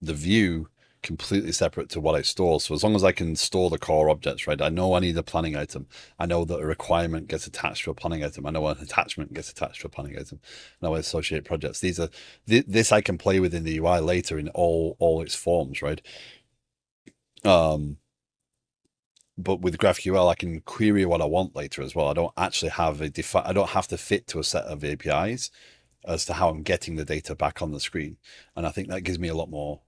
Speaker 1: the view completely separate to what I store. So as long as I can store the core objects, right? I know I need a planning item. I know that a requirement gets attached to a planning item. I know an attachment gets attached to a planning item. I know I associate projects. This I can play with in the UI later in all its forms, right? But with GraphQL, I can query what I want later as well. I don't actually have I don't have to fit to a set of APIs as to how I'm getting the data back on the screen. And I think that gives me a lot more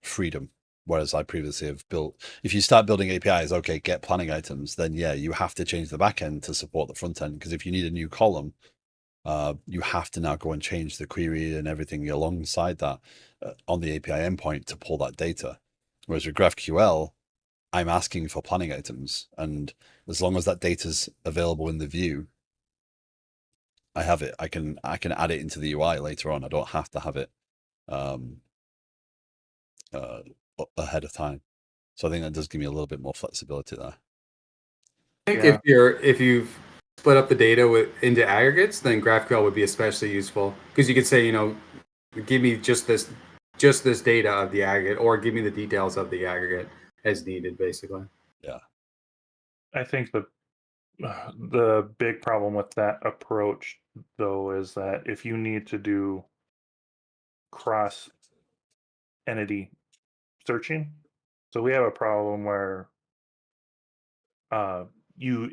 Speaker 1: freedom. Whereas I previously have built, if you start building APIs, okay, get planning items, then yeah, you have to change the back end to support the front end. Because if you need a new column, you have to now go and change the query and everything alongside that on the API endpoint to pull that data. Whereas with GraphQL, I'm asking for planning items, and as long as that data's available in the view, I have it. I can add it into the UI later on. I don't have to have it um, ahead of time. So I think that does give me a little bit more flexibility there.
Speaker 3: I think
Speaker 2: Yeah.
Speaker 3: if you've split up the data into aggregates, then GraphQL would be especially useful because you could say, give me just this data of the aggregate, or give me the details of the aggregate as needed, basically.
Speaker 1: Yeah.
Speaker 2: I think the big problem with that approach, though, is that if you need to do cross entity searching, so we have a problem where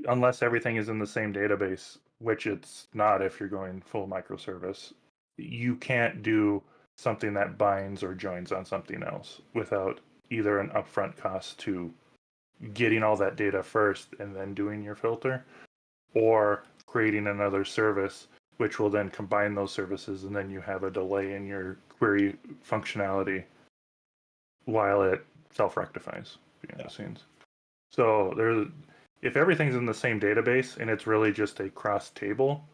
Speaker 2: unless everything is in the same database, which it's not if you're going full microservice, you can't do something that binds or joins on something else without either an upfront cost to getting all that data first and then doing your filter, or creating another service which will then combine those services, and then you have a delay in your query functionality while it self-rectifies behind the scenes. So if everything's in the same database and it's really just a cross table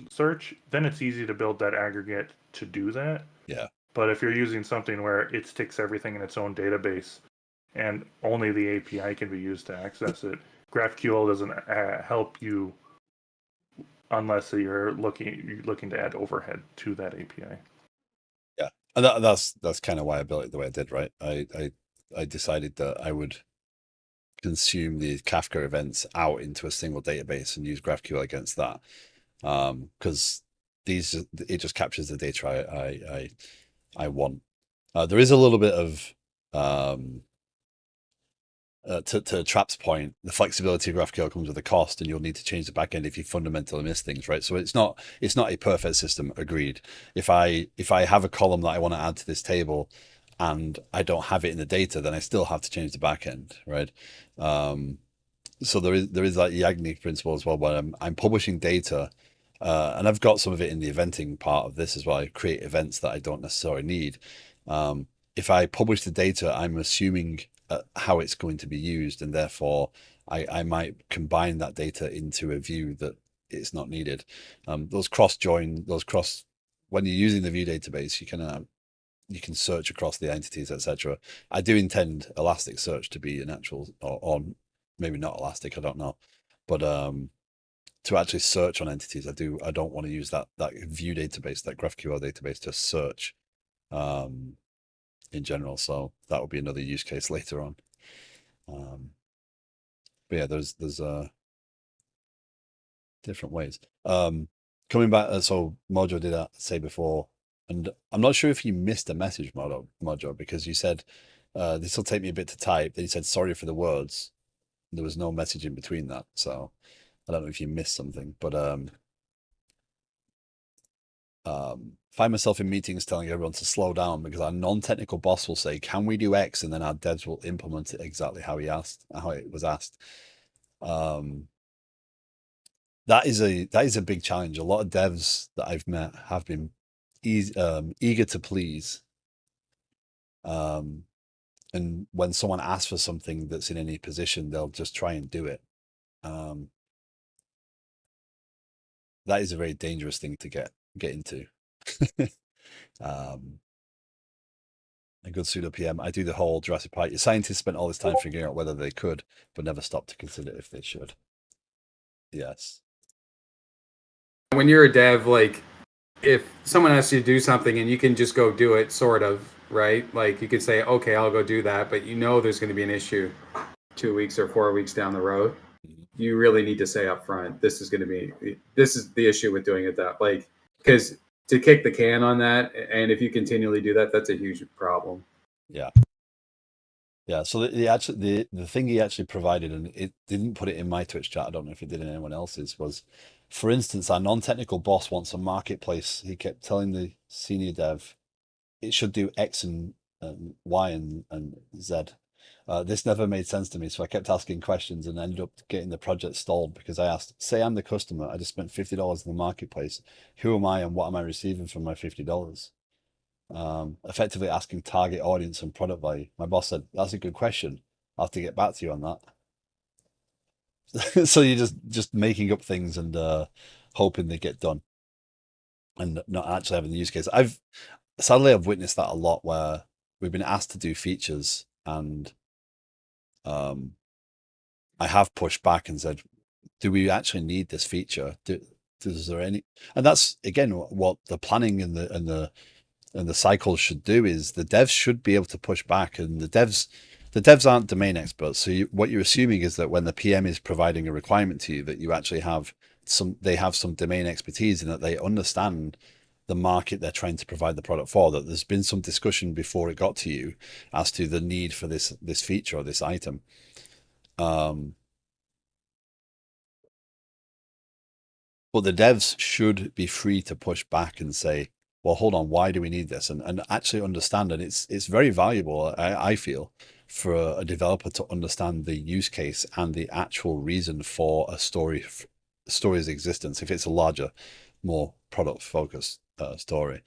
Speaker 2: search, then it's easy to build that aggregate to do that.
Speaker 1: Yeah.
Speaker 2: But if you're using something where it sticks everything in its own database and only the API can be used to access it, GraphQL doesn't help you unless you're looking to add overhead to that API.
Speaker 1: Yeah, and that's kind of why I built it the way I did, right? I decided that I would consume the Kafka events out into a single database and use GraphQL against that, because it just captures the data I want. There is a little bit of to Trap's point, the flexibility of GraphQL comes with a cost, and you'll need to change the backend if you fundamentally miss things, right? So it's not a perfect system, agreed. If I have a column that I want to add to this table and I don't have it in the data, then I still have to change the backend, right? So there is that Yagnik principle as well, where I'm publishing data, and I've got some of it in the eventing part of this as well. I create events that I don't necessarily need. If I publish the data, I'm assuming how it's going to be used, and therefore I might combine that data into a view that it's not needed. Those cross when you're using the view database, you can search across the entities, etc. I do intend Elasticsearch to be an actual, or maybe not Elastic, I don't know, but to actually search on entities, I don't want to use that view database, that GraphQL database, to search in general. So that would be another use case later on. But yeah, there's different ways. Coming back, so Mojo did say before, and I'm not sure if you missed a message, Mojo, because you said this will take me a bit to type. Then you said sorry for the words. There was no message in between that, so I don't know if you missed something, but find myself in meetings telling everyone to slow down because our non-technical boss will say, "Can we do X?" and then our devs will implement it exactly how it was asked. That is a big challenge. A lot of devs that I've met have been eager to please. And when someone asks for something that's in any position, they'll just try and do it. That is a very dangerous thing to get into. A good pseudo PM. I do the whole Jurassic Park. Scientists spent all this time figuring out whether they could, but never stopped to consider if they should. Yes.
Speaker 3: When you're a dev, like if someone asks you to do something and you can just go do it, sort of, right? Like you could say, okay, I'll go do that, but there's going to be an issue 2 weeks or 4 weeks down the road. You really need to say up front, this is the issue with doing it that, like, because to kick the can on that, and if you continually do that, that's a huge problem.
Speaker 1: Yeah. So the thing he actually provided, and it didn't put it in my Twitch chat, I don't know if it did in anyone else's, was, for instance, our non-technical boss wants a marketplace. He kept telling the senior dev it should do X and Y and Z. This never made sense to me, so I kept asking questions and ended up getting the project stalled because I asked, say I'm the customer, I just spent $50 in the marketplace. Who am I and what am I receiving from my $50? Effectively asking target audience and product value. My boss said, that's a good question. I'll have to get back to you on that. So you're just making up things and hoping they get done and not actually having the use case. sadly, I've witnessed that a lot where we've been asked to do features, and I have pushed back and said, do we actually need this feature? Is there any? And that's again what the planning and the cycles should do, is the devs should be able to push back, and the devs aren't domain experts. So what you're assuming is that when the PM is providing a requirement to you, that you actually have they have some domain expertise and that they understand the market they're trying to provide the product for, that there's been some discussion before it got to you as to the need for this feature or this item. But the devs should be free to push back and say, well, hold on, why do we need this? And actually understand. And it's very valuable, I feel, for a developer to understand the use case and the actual reason for a story's existence, if it's a larger, more product focused story.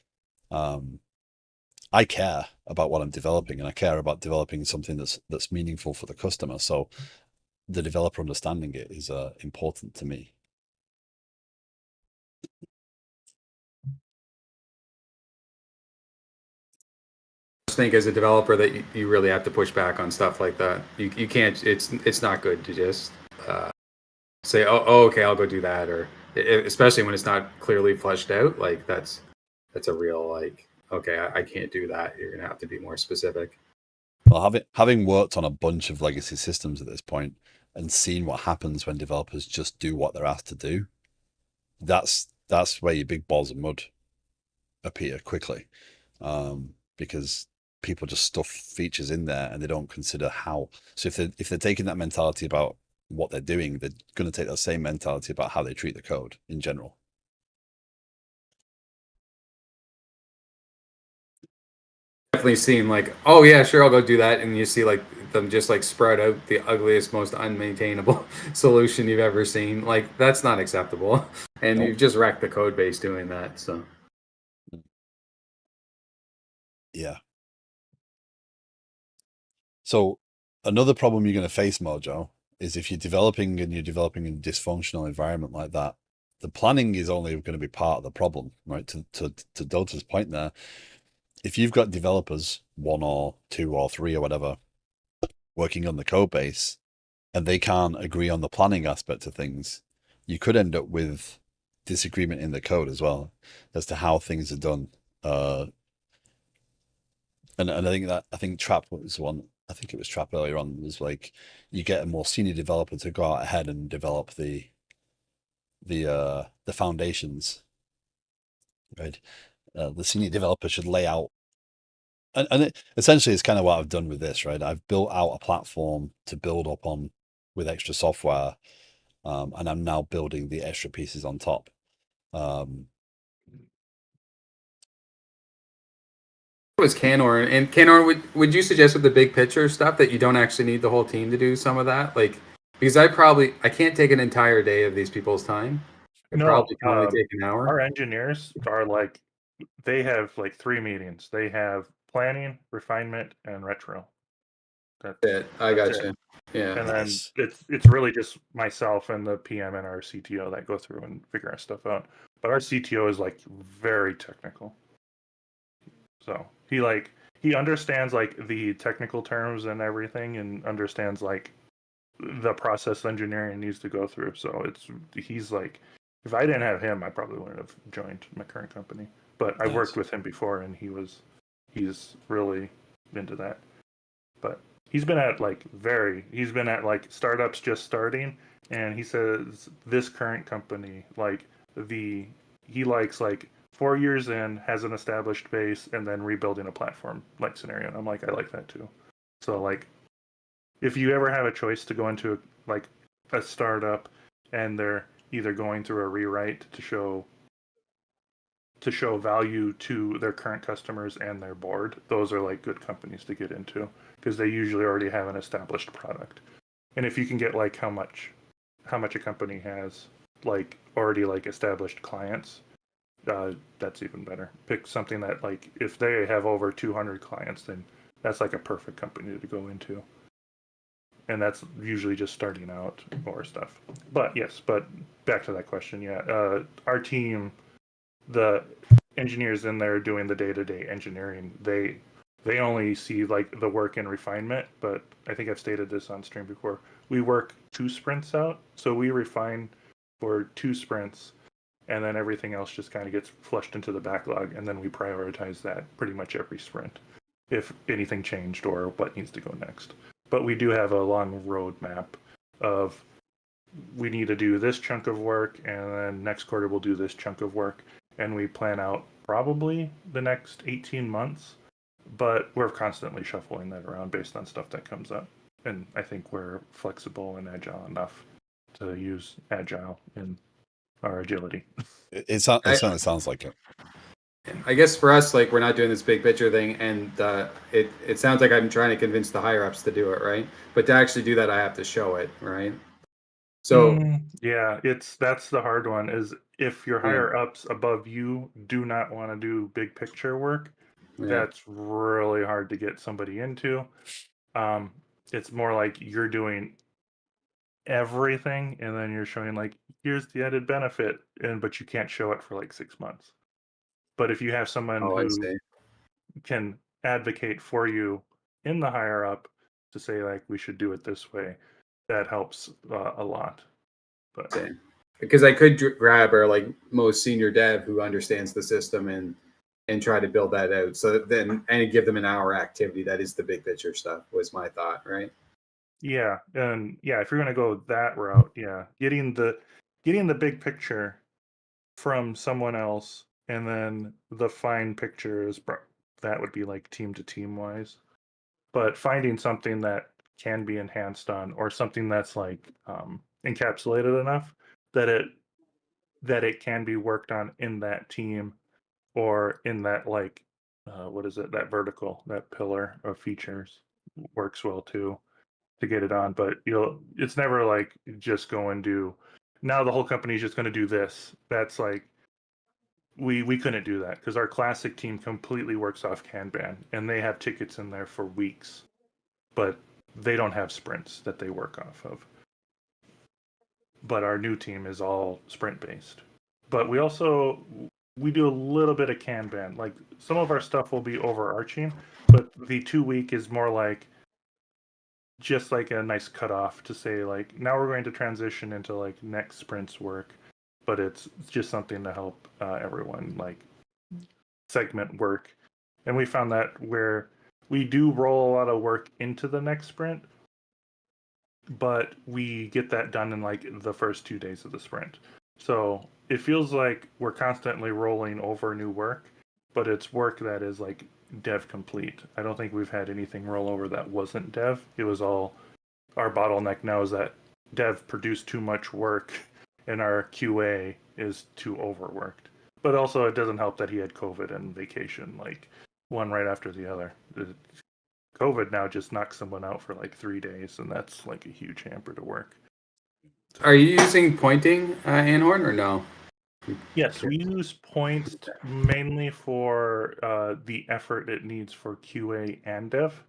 Speaker 1: I care about what I'm developing, and I care about developing something that's meaningful for the customer. So the developer understanding it is important to me.
Speaker 3: Think as a developer that you really have to push back on stuff like that. You can't. It's not good to just say, oh, okay, I'll go do that, or especially when it's not clearly fleshed out. Like that's a real like, okay, I can't do that. You're gonna have to be more specific.
Speaker 1: Well, having worked on a bunch of legacy systems at this point and seen what happens when developers just do what they're asked to do, that's where your big balls of mud appear quickly, because people just stuff features in there and they don't consider how. So if they're taking that mentality about what they're doing, they're going to take that same mentality about how they treat the code in general.
Speaker 3: Definitely seen like, oh yeah, sure, I'll go do that, and you see like them just like spread out the ugliest, most unmaintainable solution you've ever seen. Like that's not acceptable, and
Speaker 1: Nope.
Speaker 3: you've just wrecked the code base doing that. So
Speaker 1: Yeah. So another problem you're going to face, Mojo, is if you're developing in a dysfunctional environment like that, the planning is only going to be part of the problem, right? To Dota's point there, if you've got developers, one or two or three or whatever, working on the code base, and they can't agree on the planning aspect of things, you could end up with disagreement in the code as well as to how things are done. And I think Trap was one. I think it was Trap earlier on. Was like you get a more senior developer to go out ahead and develop the foundations, right? The senior developer should lay out, and essentially it's kind of what I've done with this, right? I've built out a platform to build up on with extra software, and I'm now building the extra pieces on top.
Speaker 3: it was Canor, and Canor, would you suggest with the big picture stuff that you don't actually need the whole team to do some of that? Like, because I can't take an entire day of these people's time. It
Speaker 2: No,
Speaker 3: probably can only take an
Speaker 2: our
Speaker 3: hour.
Speaker 2: engineers are like, they have like 3 meetings. They have planning, refinement, and retro.
Speaker 3: I
Speaker 2: That's
Speaker 3: got
Speaker 2: it.
Speaker 3: you. Yeah.
Speaker 2: And then
Speaker 1: Nice.
Speaker 2: it's really just myself and the PM and our CTO that go through and figure our stuff out. But our CTO is like very technical. So he understands like the technical terms and everything, and understands like the process engineering needs to go through. So he's like, if I didn't have him, I probably wouldn't have joined my current company. But I worked
Speaker 1: Nice.
Speaker 2: with him before, and he's really into that. But he's been at startups just starting, and he says this current company, like he likes like 4 years in, has an established base, and then rebuilding a platform like scenario. And I'm like, I like that too. So like, if you ever have a choice to go into like a startup and they're either going through a rewrite to show value to their current customers and their board, those are like good companies to get into, because they usually already have an established product. And if you can get like how much a company has like already like established clients, that's even better. Pick something that like, if they have over 200 clients, then that's like a perfect company to go into. And that's usually just starting out or stuff. But yes, but back to that question, yeah. Our team, the engineers in there doing the day-to-day engineering, they only see like the work and refinement. But I think I've stated this on stream before. We work 2 sprints out, so we refine for 2 sprints, and then everything else just kind of gets flushed into the backlog, and then we prioritize that pretty much every sprint if anything changed or what needs to go next. But we do have a long roadmap of we need to do this chunk of work, and then next quarter we'll do this chunk of work, and we plan out probably the next 18 months, but we're constantly shuffling that around based on stuff that comes up. And I think we're flexible and agile enough to use agile in our agility.
Speaker 1: It certainly sounds like it.
Speaker 3: I guess for us, like we're not doing this big picture thing, and it sounds like I'm trying to convince the higher ups to do it, right? But to actually do that, I have to show it, right? So
Speaker 2: yeah, that's the hard one. Is if your
Speaker 3: Yeah.
Speaker 2: higher ups above you do not want to do big picture work,
Speaker 3: yeah,
Speaker 2: that's really hard to get somebody into. It's more like you're doing everything, and then you're showing like here's the added benefit, but you can't show it for like 6 months. But if you have someone
Speaker 3: oh, I
Speaker 2: who
Speaker 3: see.
Speaker 2: can advocate for you in the higher up to say like we should do it this way, that helps a lot. But
Speaker 3: Same. Because I could grab our like most senior dev who understands the system and try to build that out. So then and give them an hour activity. That is the big picture stuff. Was my thought, right?
Speaker 2: yeah, and yeah, if you're gonna go that route, yeah, getting the big picture from someone else, and then the fine picture is that would be like team to team wise. But finding something that can be enhanced on, or something that's like encapsulated enough that it can be worked on in that team, or in that like what is it, that vertical, that pillar of features works well too to get it on. But it's never like just go and do, now the whole company is just going to do this. That's like we couldn't do that because our classic team completely works off Kanban, and they have tickets in there for weeks, but they don't have sprints that they work off of. But our new team is all sprint based. But we do a little bit of Kanban. Like some of our stuff will be overarching, but the 2 week is more like just like a nice cutoff to say like now we're going to transition into like next sprint's work, but it's just something to help everyone like segment work. And we found that where we do roll a lot of work into the next sprint, but we get that done in like the first 2 days of the sprint. So it feels like we're constantly rolling over new work, but it's work that is like dev complete. I don't think we've had anything roll over that wasn't dev. It was all, our bottleneck now is that dev produced too much work and our QA is too overworked. But also it doesn't help that he had COVID and vacation, like one right after the other. COVID now just knocks someone out for like 3 days, and that's like a huge hamper to work.
Speaker 3: Are you using pointing, Anhorn, or no?
Speaker 2: Yes, we use points mainly for the effort it needs for QA and dev,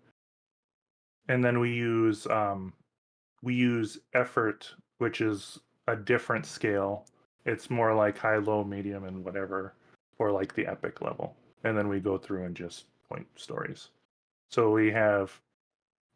Speaker 2: and then we use effort, which is a different scale. It's more like high, low, medium, and whatever for like the epic level, and then we go through and just point stories. So we have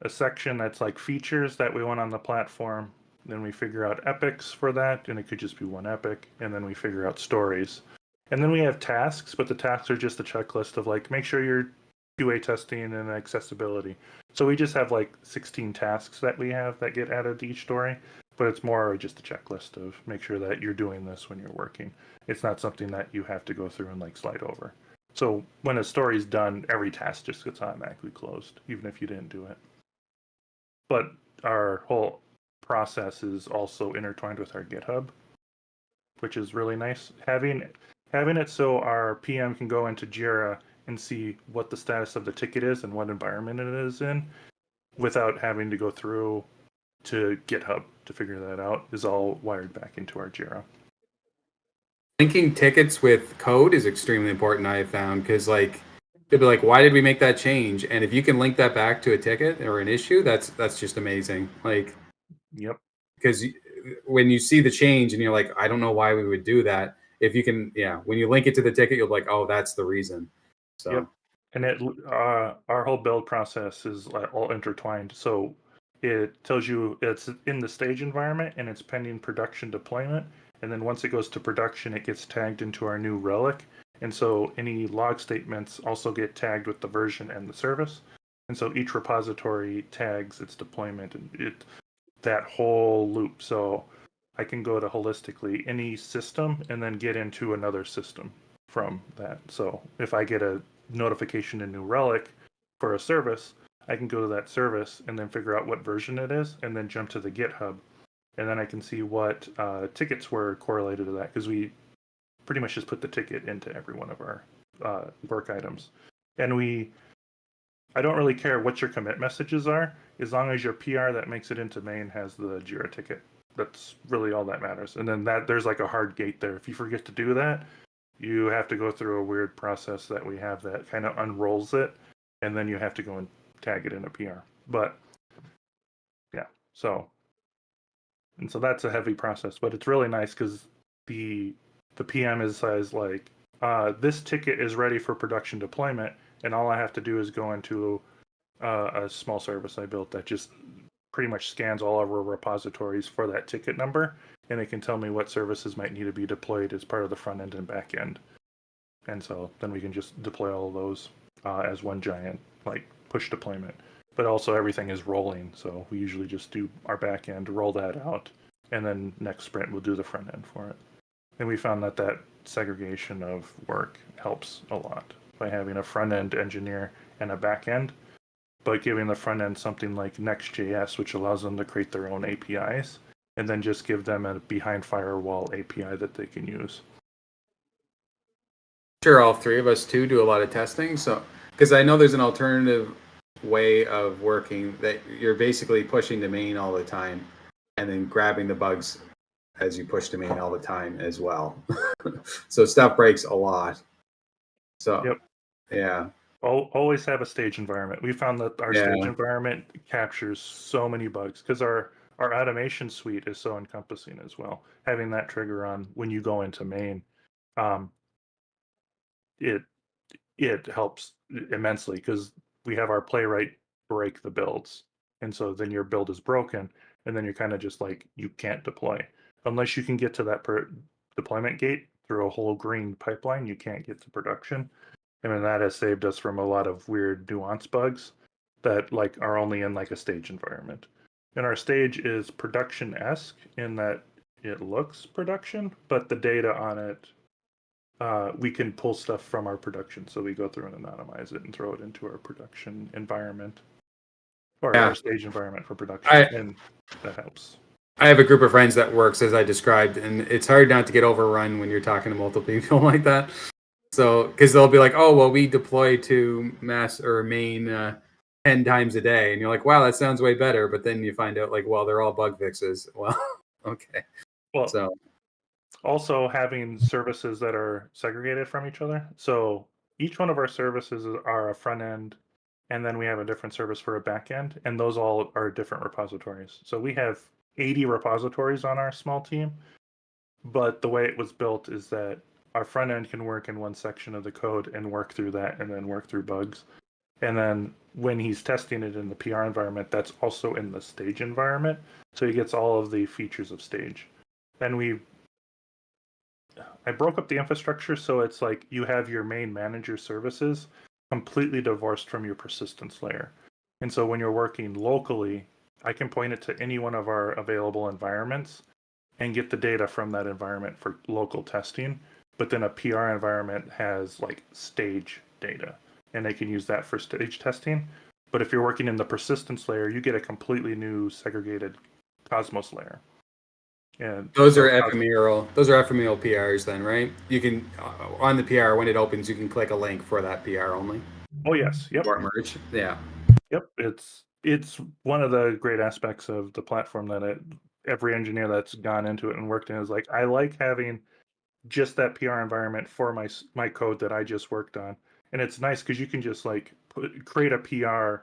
Speaker 2: a section that's like features that we want on the platform. Then we figure out epics for that, and it could just be one epic. And then we figure out stories. And then we have tasks, but the tasks are just a checklist of like, make sure you're QA testing and accessibility. So we just have like 16 tasks that we have that get added to each story, but it's more just a checklist of make sure that you're doing this when you're working. It's not something that you have to go through and like slide over. So when a story's done, every task just gets automatically closed, even if you didn't do it. But our whole process is also intertwined with our GitHub, which is really nice. Having it so our PM can go into Jira and see what the status of the ticket is and what environment it is in, without having to go through to GitHub to figure that out, is all wired back into our Jira.
Speaker 3: Linking tickets with code is extremely important, I have found, because like they'll be like, why did we make that change? And if you can link that back to a ticket or an issue, that's just amazing. Like,
Speaker 2: Yep.
Speaker 3: because when you see the change and you're like, I don't know why we would do that, if you can, when you link it to the ticket, you'll be like, oh, that's the reason. So
Speaker 2: Yep. And our whole build process is like all intertwined. So it tells you it's in the stage environment and it's pending production deployment. And then once it goes to production, it gets tagged into our new relic. And so any log statements also get tagged with the version and the service. And so each repository tags its deployment and that whole loop. So I can go to holistically any system and then get into another system from that. So if I get a notification in New Relic for a service, I can go to that service and then figure out what version it is and then jump to the GitHub. And then I can see what tickets were correlated to that because we pretty much just put the ticket into every one of our work items. And I don't really care what your commit messages are, as long as your PR that makes it into main has the Jira ticket. That's really all that matters. And then there's like a hard gate there. If you forget to do that, you have to go through a weird process that we have that kind of unrolls it, and then you have to go and tag it in a PR. But yeah, so that's a heavy process, but it's really nice because the PM says like this ticket is ready for production deployment, and all I have to do is go into a small service I built that just pretty much scans all of our repositories for that ticket number, and it can tell me what services might need to be deployed as part of the front end and back end. And so then we can just deploy all of those as one giant like push deployment. But also everything is rolling, so we usually just do our back end, roll that out, and then next sprint we'll do the front end for it. And we found that segregation of work helps a lot by having a front end engineer and a back end, but giving the front end something like Next.js, which allows them to create their own APIs, and then just give them a behind firewall API that they can use.
Speaker 3: Sure, all three of us too do a lot of testing. So, because I know there's an alternative way of working that you're basically pushing to main all the time, and then grabbing the bugs as you push to main all the time as well. So stuff breaks a lot. So,
Speaker 2: Yep.
Speaker 3: Yeah.
Speaker 2: Always have a stage environment. We found that our stage environment captures so many bugs because our automation suite is so encompassing as well. Having that trigger on when you go into main, it helps immensely because we have our playwright break the builds, and so then your build is broken, and then you're kind of just like you can't deploy unless you can get to that deployment gate through a whole green pipeline. You can't get to production. I mean, that has saved us from a lot of weird nuance bugs that like are only in like a stage environment. And our stage is production-esque in that it looks production, but the data on it, we can pull stuff from our production. So we go through and anonymize it and throw it into our production environment or our stage environment for production. And that helps.
Speaker 3: I have a group of friends that works as I described, and it's hard not to get overrun when you're talking to multiple people like that. So, because they'll be like, "Oh, well, we deploy to mass or main 10 times a day," and you're like, "Wow, that sounds way better." But then you find out, like, well, they're all bug fixes. Well, okay.
Speaker 2: Well,
Speaker 3: so
Speaker 2: also having services that are segregated from each other. So each one of our services are a front end, and then we have a different service for a back end, and those all are different repositories. So we have 80 repositories on our small team, but the way it was built is that our front end can work in one section of the code and work through that and then work through bugs. And then when he's testing it in the PR environment, that's also in the stage environment. So he gets all of the features of stage. Then I broke up the infrastructure so it's like you have your main manager services completely divorced from your persistence layer. And so when you're working locally, I can point it to any one of our available environments and get the data from that environment for local testing. But then a PR environment has like stage data, and they can use that for stage testing. But if you're working in the persistence layer, you get a completely new segregated Cosmos layer. And
Speaker 3: those are ephemeral. Those are ephemeral PRs, then, right? You can on the PR when it opens, you can click a link for that PR only.
Speaker 2: Oh yes, yep.
Speaker 3: Or merge, yeah.
Speaker 2: Yep, it's one of the great aspects of the platform that every engineer that's gone into it and worked in is like, I like having just that PR environment for my code that I just worked on, and it's nice because you can just like create a PR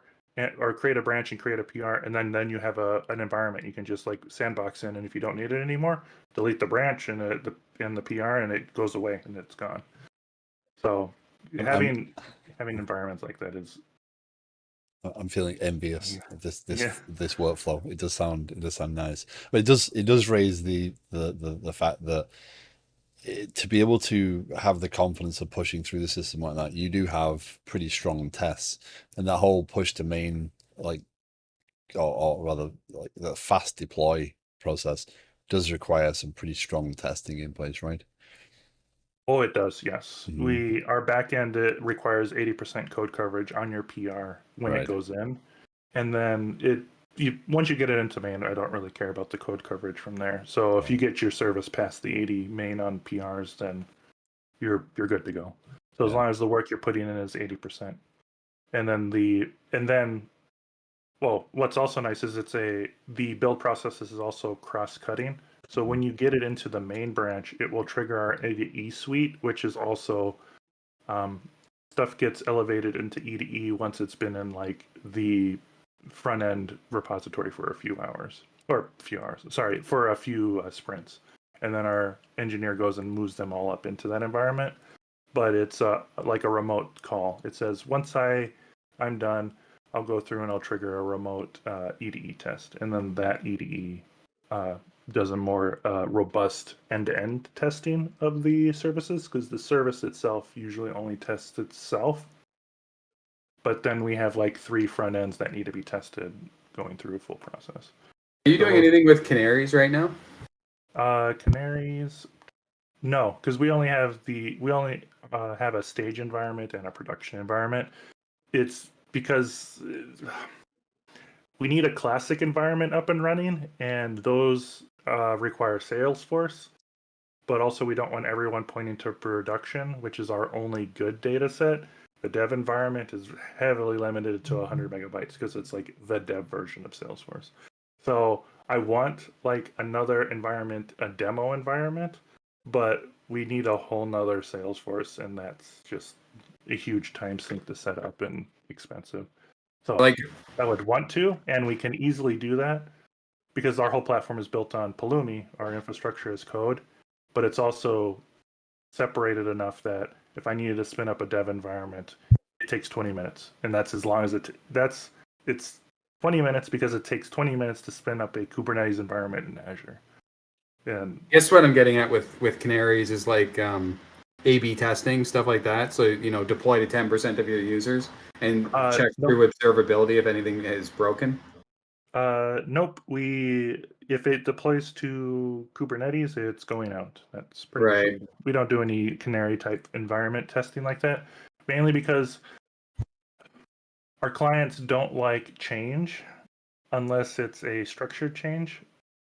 Speaker 2: or create a branch and create a PR, and then you have an environment you can just like sandbox in, and if you don't need it anymore, delete the branch and the PR, and it goes away and it's gone. So
Speaker 1: I'm
Speaker 2: having environments like that is.
Speaker 1: I'm feeling envious of this
Speaker 2: Yeah.
Speaker 1: this workflow. It does sound nice, but it does raise the fact that to be able to have the confidence of pushing through the system like that, you do have pretty strong tests, and that whole push to main, like, or rather like the fast deploy process does require some pretty strong testing in place, right?
Speaker 2: Oh, it does. Yes,
Speaker 1: Mhm.
Speaker 2: our backend, it requires 80% code coverage on your PR when it
Speaker 1: Right.
Speaker 2: goes in, and then once you get it into main, I don't really care about the code coverage from there. So if
Speaker 1: Yeah.
Speaker 2: you get your service past the 80 main on PRs, then you're good to go. So as
Speaker 1: Yeah.
Speaker 2: long as the work you're putting in is 80%, and then well, what's also nice is the build process is also cross-cutting. So when you get it into the main branch, it will trigger our ADE suite, which is also um, stuff gets elevated into EDE once it's been in like the front end repository for for a few sprints, and then our engineer goes and moves them all up into that environment. But it's like a remote call. It says once I'm done, I'll go through and I'll trigger a remote EDE test, and then that EDE uh, does a more robust end-to-end testing of the services, because the service itself usually only tests itself. But then we have like 3 front ends that need to be tested going through a full process.
Speaker 3: Are you
Speaker 2: So
Speaker 3: doing anything with canaries right now?
Speaker 2: canaries, no, because we only have a stage environment and a production environment. It's because we need a classic environment up and running, and those require Salesforce. But also, we don't want everyone pointing to production, which is our only good data set. The dev environment is heavily limited to 100 megabytes because it's like the dev version of Salesforce. So I want like another environment, a demo environment, but we need a whole nother Salesforce, and that's just a huge time sink to set up and expensive. So
Speaker 3: Like,
Speaker 2: I would want to, and we can easily do that because our whole platform is built on Pulumi, our infrastructure as code, but it's also separated enough that if I needed to spin up a dev environment, it takes 20 minutes, and that's as long as it's 20 minutes because it takes 20 minutes to spin up a Kubernetes environment in Azure. And
Speaker 3: guess what I'm getting at with canaries is like A/B testing, stuff like that. So deploy to 10% of your users and check
Speaker 2: nope,
Speaker 3: through observability if anything is broken.
Speaker 2: nope. If it deploys to Kubernetes, it's going out. That's pretty much what
Speaker 3: Right.
Speaker 2: we do. We don't do any canary type environment testing like that, mainly because our clients don't like change unless it's a structured change.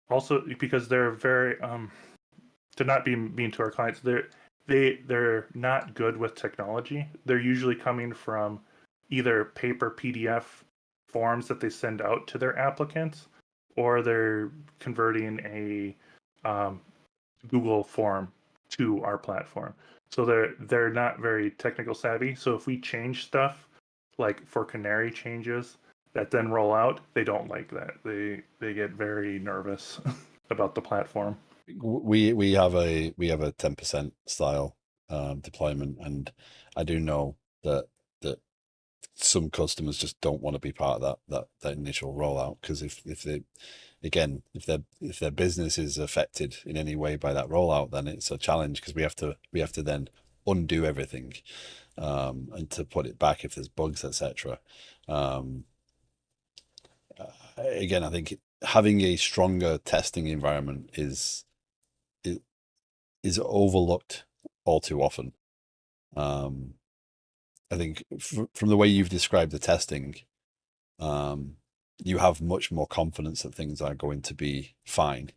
Speaker 2: Also, because they're very to not be mean to our clients, they're not good with technology. They're usually coming from either paper PDF forms that they send out to their applicants, or they're converting a Google form to our platform. So they're not very technical savvy. So if we change stuff, like for Canary changes that then roll out, they don't like that. They get very nervous about the platform.
Speaker 1: We have a 10% style deployment, and I do know that some customers just don't want to be part of that initial rollout, because if they, again, if their business is affected in any way by that rollout, then it's a challenge, because we have to then undo everything, and to put it back if there's bugs, etc. Again, I think having a stronger testing environment is overlooked all too often. I think from the way you've described the testing, you have much more confidence that things are going to be fine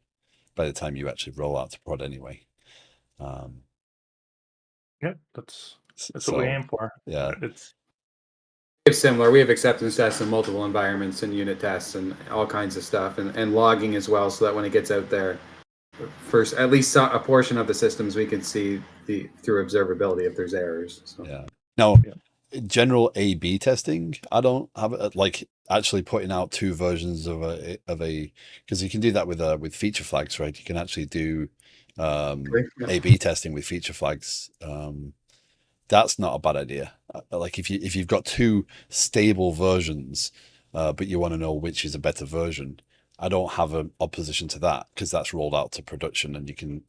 Speaker 1: by the time you actually roll out to prod anyway.
Speaker 2: Yeah, that's what we
Speaker 1: So
Speaker 2: aim for.
Speaker 1: yeah,
Speaker 2: It's
Speaker 3: It's similar. We have acceptance tests in multiple environments and unit tests and all kinds of stuff and logging as well, so that when it gets out there, first at least a portion of the systems we can see through observability if there's errors. So
Speaker 1: yeah. Now,
Speaker 2: yeah.
Speaker 1: general A/B testing, I don't have like actually putting out 2 versions of a because you can do that with feature flags, right? You can actually do A/B testing with feature flags. That's not a bad idea. Like if you've got 2 stable versions, but you want to know which is a better version, I don't have an opposition to that because that's rolled out to production, and you can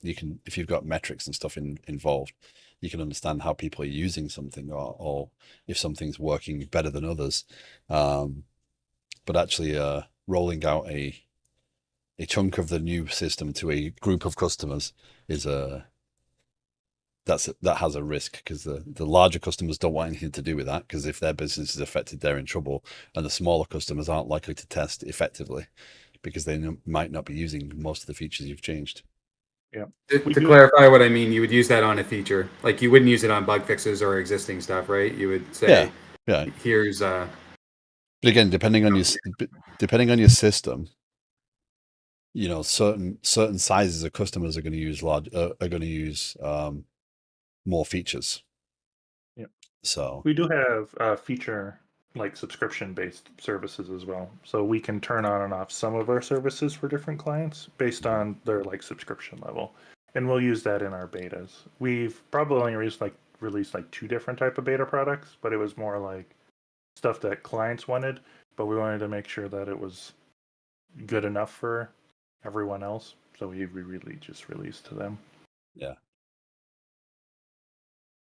Speaker 1: if you've got metrics and stuff involved, you can understand how people are using something, or if something's working better than others. But actually, rolling out a chunk of the new system to a group of customers is that has a risk, because the larger customers don't want anything to do with that, because if their business is affected, they're in trouble, and the smaller customers aren't likely to test effectively because they might not be using most of the features you've changed.
Speaker 2: Yeah.
Speaker 3: To clarify what I mean, you would use that on a feature. Like you wouldn't use it on bug fixes or existing stuff, right? You would say,
Speaker 1: yeah.
Speaker 3: Here's
Speaker 1: But again, depending on your system, certain sizes of customers are going to use more features.
Speaker 2: Yeah.
Speaker 1: So
Speaker 2: we do have feature like subscription based services as well. So we can turn on and off some of our services for different clients based on their like subscription level. And we'll use that in our betas. We've probably only released like 2 different type of beta products, but it was more like stuff that clients wanted, but we wanted to make sure that it was good enough for everyone else. So we really just released to them.
Speaker 1: Yeah.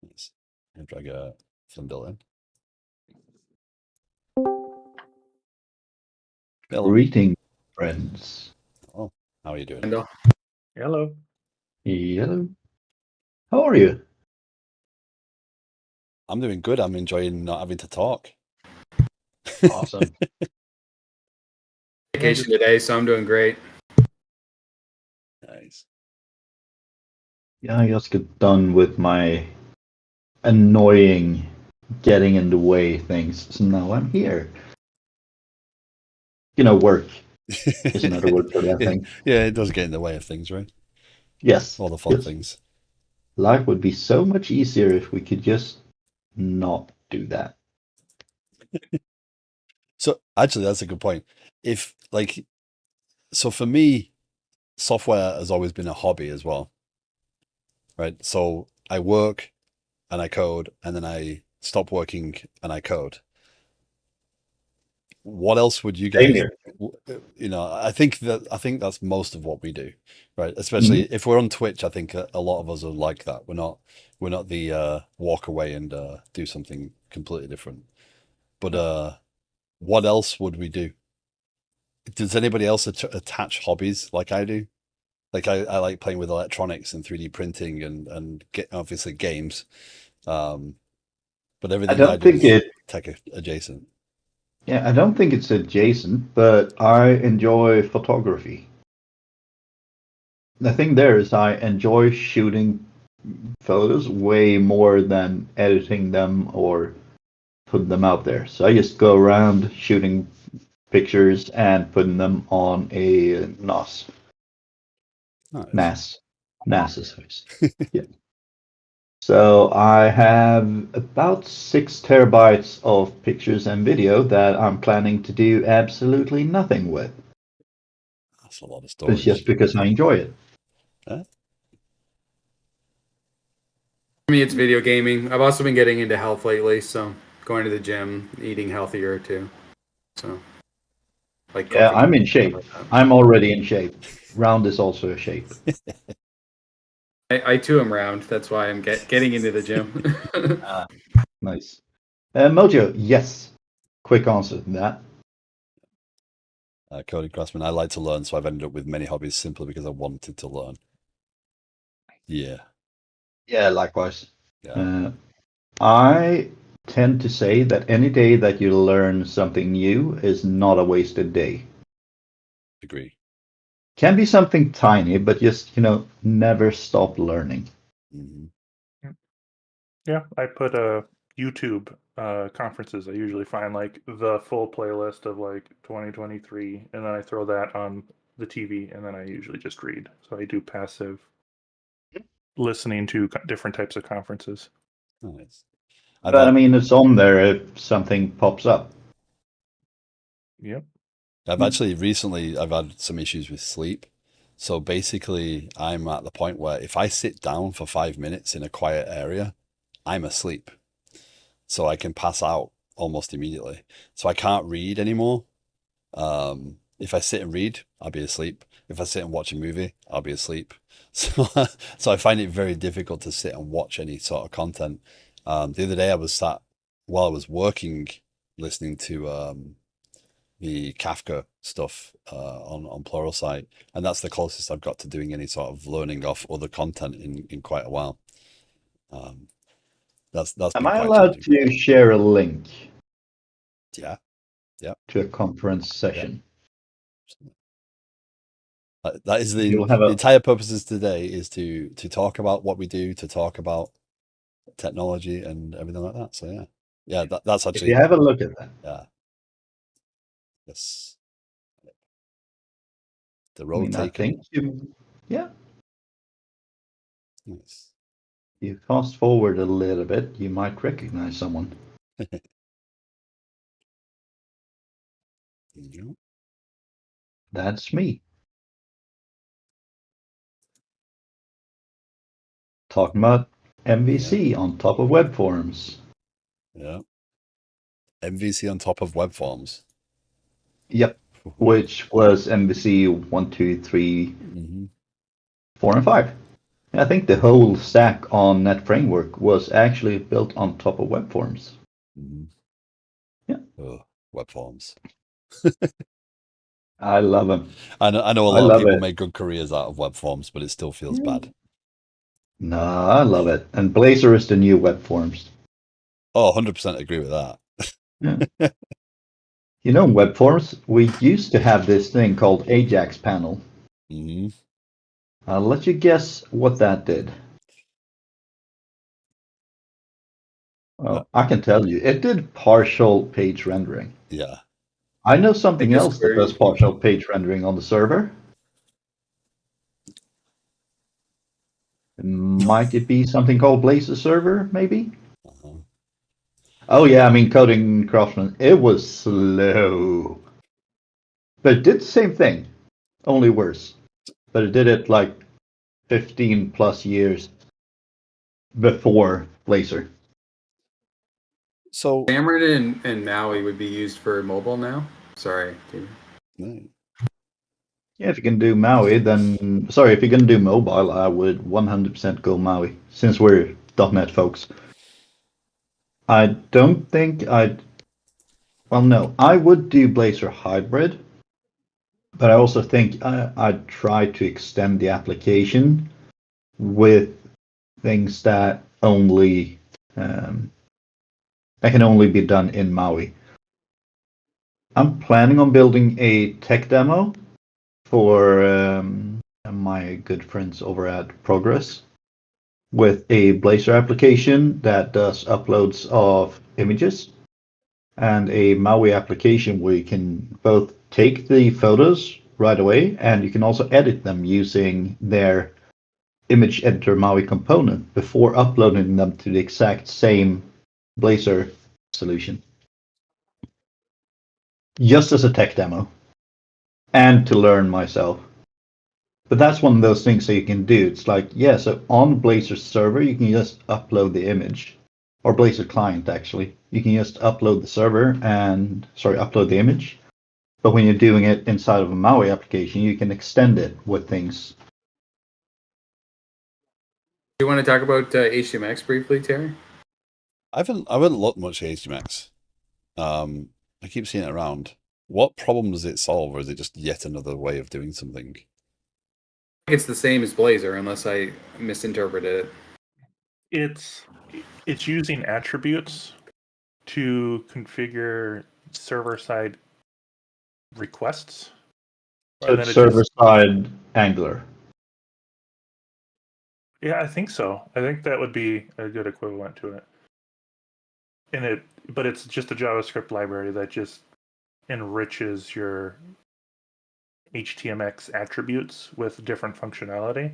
Speaker 1: Yes. And drag some bill in.
Speaker 4: Greeting, friends.
Speaker 1: Oh, how are you doing?
Speaker 2: Hello.
Speaker 4: Hello. How are you?
Speaker 1: I'm doing good. I'm enjoying not having to talk.
Speaker 4: Awesome.
Speaker 3: vacation today, so I'm doing great.
Speaker 1: Nice.
Speaker 4: Yeah, I just got done with my annoying getting in the way things, so now I'm here. Work is another word for that thing.
Speaker 1: Yeah, it does get in the way of things, right?
Speaker 4: Yes.
Speaker 1: All the fun things.
Speaker 4: Life would be so much easier if we could just not do that.
Speaker 1: So actually, that's a good point. So for me, software has always been a hobby as well, right? So I work and I code, and then I stop working and I code. What else would you guys? I think that's most of what we do, right? Especially if we're on Twitch. I think a lot of us are like that. We're not the walk away and do something completely different. But what else would we do? Does anybody else attach hobbies like I do? Like I like playing with electronics and 3D printing and obviously games. But everything I do is tech adjacent.
Speaker 4: Yeah, I don't think it's adjacent, but I enjoy photography. The thing there is I enjoy shooting photos way more than editing them or putting them out there. So I just go around shooting pictures and putting them on a NAS.
Speaker 1: Nice.
Speaker 4: NAS is host. Yeah. So I have about 6 terabytes of pictures and video that I'm planning to do absolutely nothing with.
Speaker 1: That's a lot of storage.
Speaker 4: It's just because I enjoy it.
Speaker 1: Huh?
Speaker 3: For me, it's video gaming. I've also been getting into health lately, so going to the gym, eating healthier too. So,
Speaker 4: yeah, I'm in shape. I'm already in shape. Round is also a shape.
Speaker 3: I too am round. That's why I'm getting into the gym.
Speaker 4: Nice. Mojo, yes. Quick answer to that.
Speaker 1: Coding Craftsman, I like to learn, so I've ended up with many hobbies simply because I wanted to learn. Yeah.
Speaker 4: Yeah, likewise.
Speaker 1: Yeah.
Speaker 4: I tend to say that any day that you learn something new is not a wasted day.
Speaker 1: Agree.
Speaker 4: Can be something tiny, but just, never stop learning.
Speaker 1: Mm-hmm.
Speaker 2: Yeah, I put YouTube conferences. I usually find like the full playlist of like 2023, and then I throw that on the TV, and then I usually just read. So I do passive listening to different types of conferences.
Speaker 1: Nice.
Speaker 4: But I mean, it's on there if something pops up.
Speaker 2: Yep.
Speaker 1: I've actually recently I've had some issues with sleep. So basically, I'm at the point where if I sit down for 5 minutes in a quiet area, I'm asleep. So I can pass out almost immediately. So I can't read anymore. If I sit and read, I'll be asleep. If I sit and watch a movie, I'll be asleep. So, so I find it very difficult to sit and watch any sort of content. The other day I was sat while I was working, listening to the Kafka stuff on Pluralsight, and that's the closest I've got to doing any sort of learning off other content in quite a while. That's
Speaker 4: Am
Speaker 1: been
Speaker 4: I
Speaker 1: quite
Speaker 4: allowed
Speaker 1: challenging.
Speaker 4: to share a link
Speaker 1: Yeah, yeah.
Speaker 4: to a conference session?
Speaker 1: That is the
Speaker 4: You'll have a
Speaker 1: entire purposes today is to talk about what we do, to talk about technology and everything like that. So yeah, that's
Speaker 4: if you
Speaker 1: actually
Speaker 4: have a look at that.
Speaker 1: yeah. Yes, the
Speaker 4: I
Speaker 1: road
Speaker 4: mean, I
Speaker 1: taken.
Speaker 4: think yeah,
Speaker 1: Nice.
Speaker 4: you fast forward a little bit, you might recognize someone.
Speaker 1: Yeah.
Speaker 4: That's me. Talking about MVC on top of web forms.
Speaker 1: Yeah. MVC on top of web forms.
Speaker 4: Yep. Which was MVC 1, 2, 3,
Speaker 1: Mm-hmm.
Speaker 4: 4, and 5. I think the whole stack on Net Framework was actually built on top of web forms.
Speaker 1: Mm-hmm.
Speaker 4: Yeah.
Speaker 1: Oh, web forms.
Speaker 4: I love them.
Speaker 1: I know a
Speaker 4: I
Speaker 1: lot of
Speaker 4: love
Speaker 1: people
Speaker 4: it.
Speaker 1: make good careers out of web forms, but it still feels bad.
Speaker 4: No, I love it. And Blazor is the new web forms.
Speaker 1: Oh, 100% agree with that.
Speaker 4: Yeah. You know, web forms, we used to have this thing called Ajax panel.
Speaker 1: Mm-hmm.
Speaker 4: I'll let you guess what that did. Well, I can tell you, it did partial page rendering.
Speaker 1: Yeah.
Speaker 4: I know
Speaker 3: I
Speaker 4: something
Speaker 3: just
Speaker 4: else that does partial page rendering on the server. Might it be something called Blazor server, maybe?
Speaker 1: Uh-huh.
Speaker 4: Oh yeah, I mean coding Craftsman, it was slow. But it did the same thing, only worse. But it did it like 15 plus years before Blazor.
Speaker 1: So
Speaker 3: Xamarin and Maui would be used for mobile now. Sorry, David.
Speaker 1: no.
Speaker 4: Yeah, if you can do Maui, then sorry, if you're gonna do mobile, I would 100% go Maui, since we're .NET folks. I don't think I'd. Well, no, I would do Blazor hybrid, but I also think I'd try to extend the application with things that can only be done in Maui. I'm planning on building a tech demo for my good friends over at Progress with a Blazor application that does uploads of images and a Maui application where you can both take the photos right away and you can also edit them using their image editor Maui component before uploading them to the exact same Blazor solution. Just as a tech demo and to learn myself. But that's one of those things that you can do. It's like, yeah, so on Blazor server, you can just upload the image, or Blazor client actually. You can just upload the server and, upload the image. But when you're doing it inside of a Maui application, you can extend it with things.
Speaker 3: Do you want to talk about HTMX briefly, Terry?
Speaker 1: I haven't looked much at HTMX. I keep seeing it around. What problem does it solve, or is it just yet another way of doing something?
Speaker 3: I think it's the same as Blazor, unless I misinterpreted it.
Speaker 2: It's using attributes to configure server-side requests.
Speaker 4: So
Speaker 2: And
Speaker 4: it's
Speaker 2: then it
Speaker 4: server
Speaker 2: just
Speaker 4: side Angular.
Speaker 2: Yeah, I think so. I think that would be a good equivalent to it. But it's just a JavaScript library that just enriches your HTMX attributes with different functionality.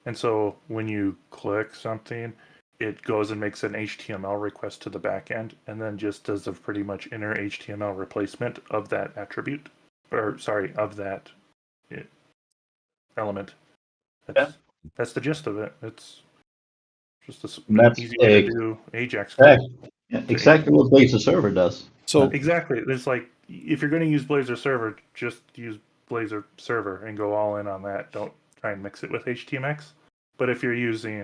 Speaker 2: And so when you click something, it goes and makes an HTML request to the backend, and then just does a pretty much inner HTML replacement of that attribute, or sorry, of that element. That's the gist of it. It's just an
Speaker 4: That's
Speaker 2: easy way to do Ajax code.
Speaker 4: exactly what Blazor Server does.
Speaker 1: So
Speaker 2: Exactly. It's like if you're going to use Blazor Server, just use Blazor Server and go all in on that. Don't try and mix it with HTMX. But if you're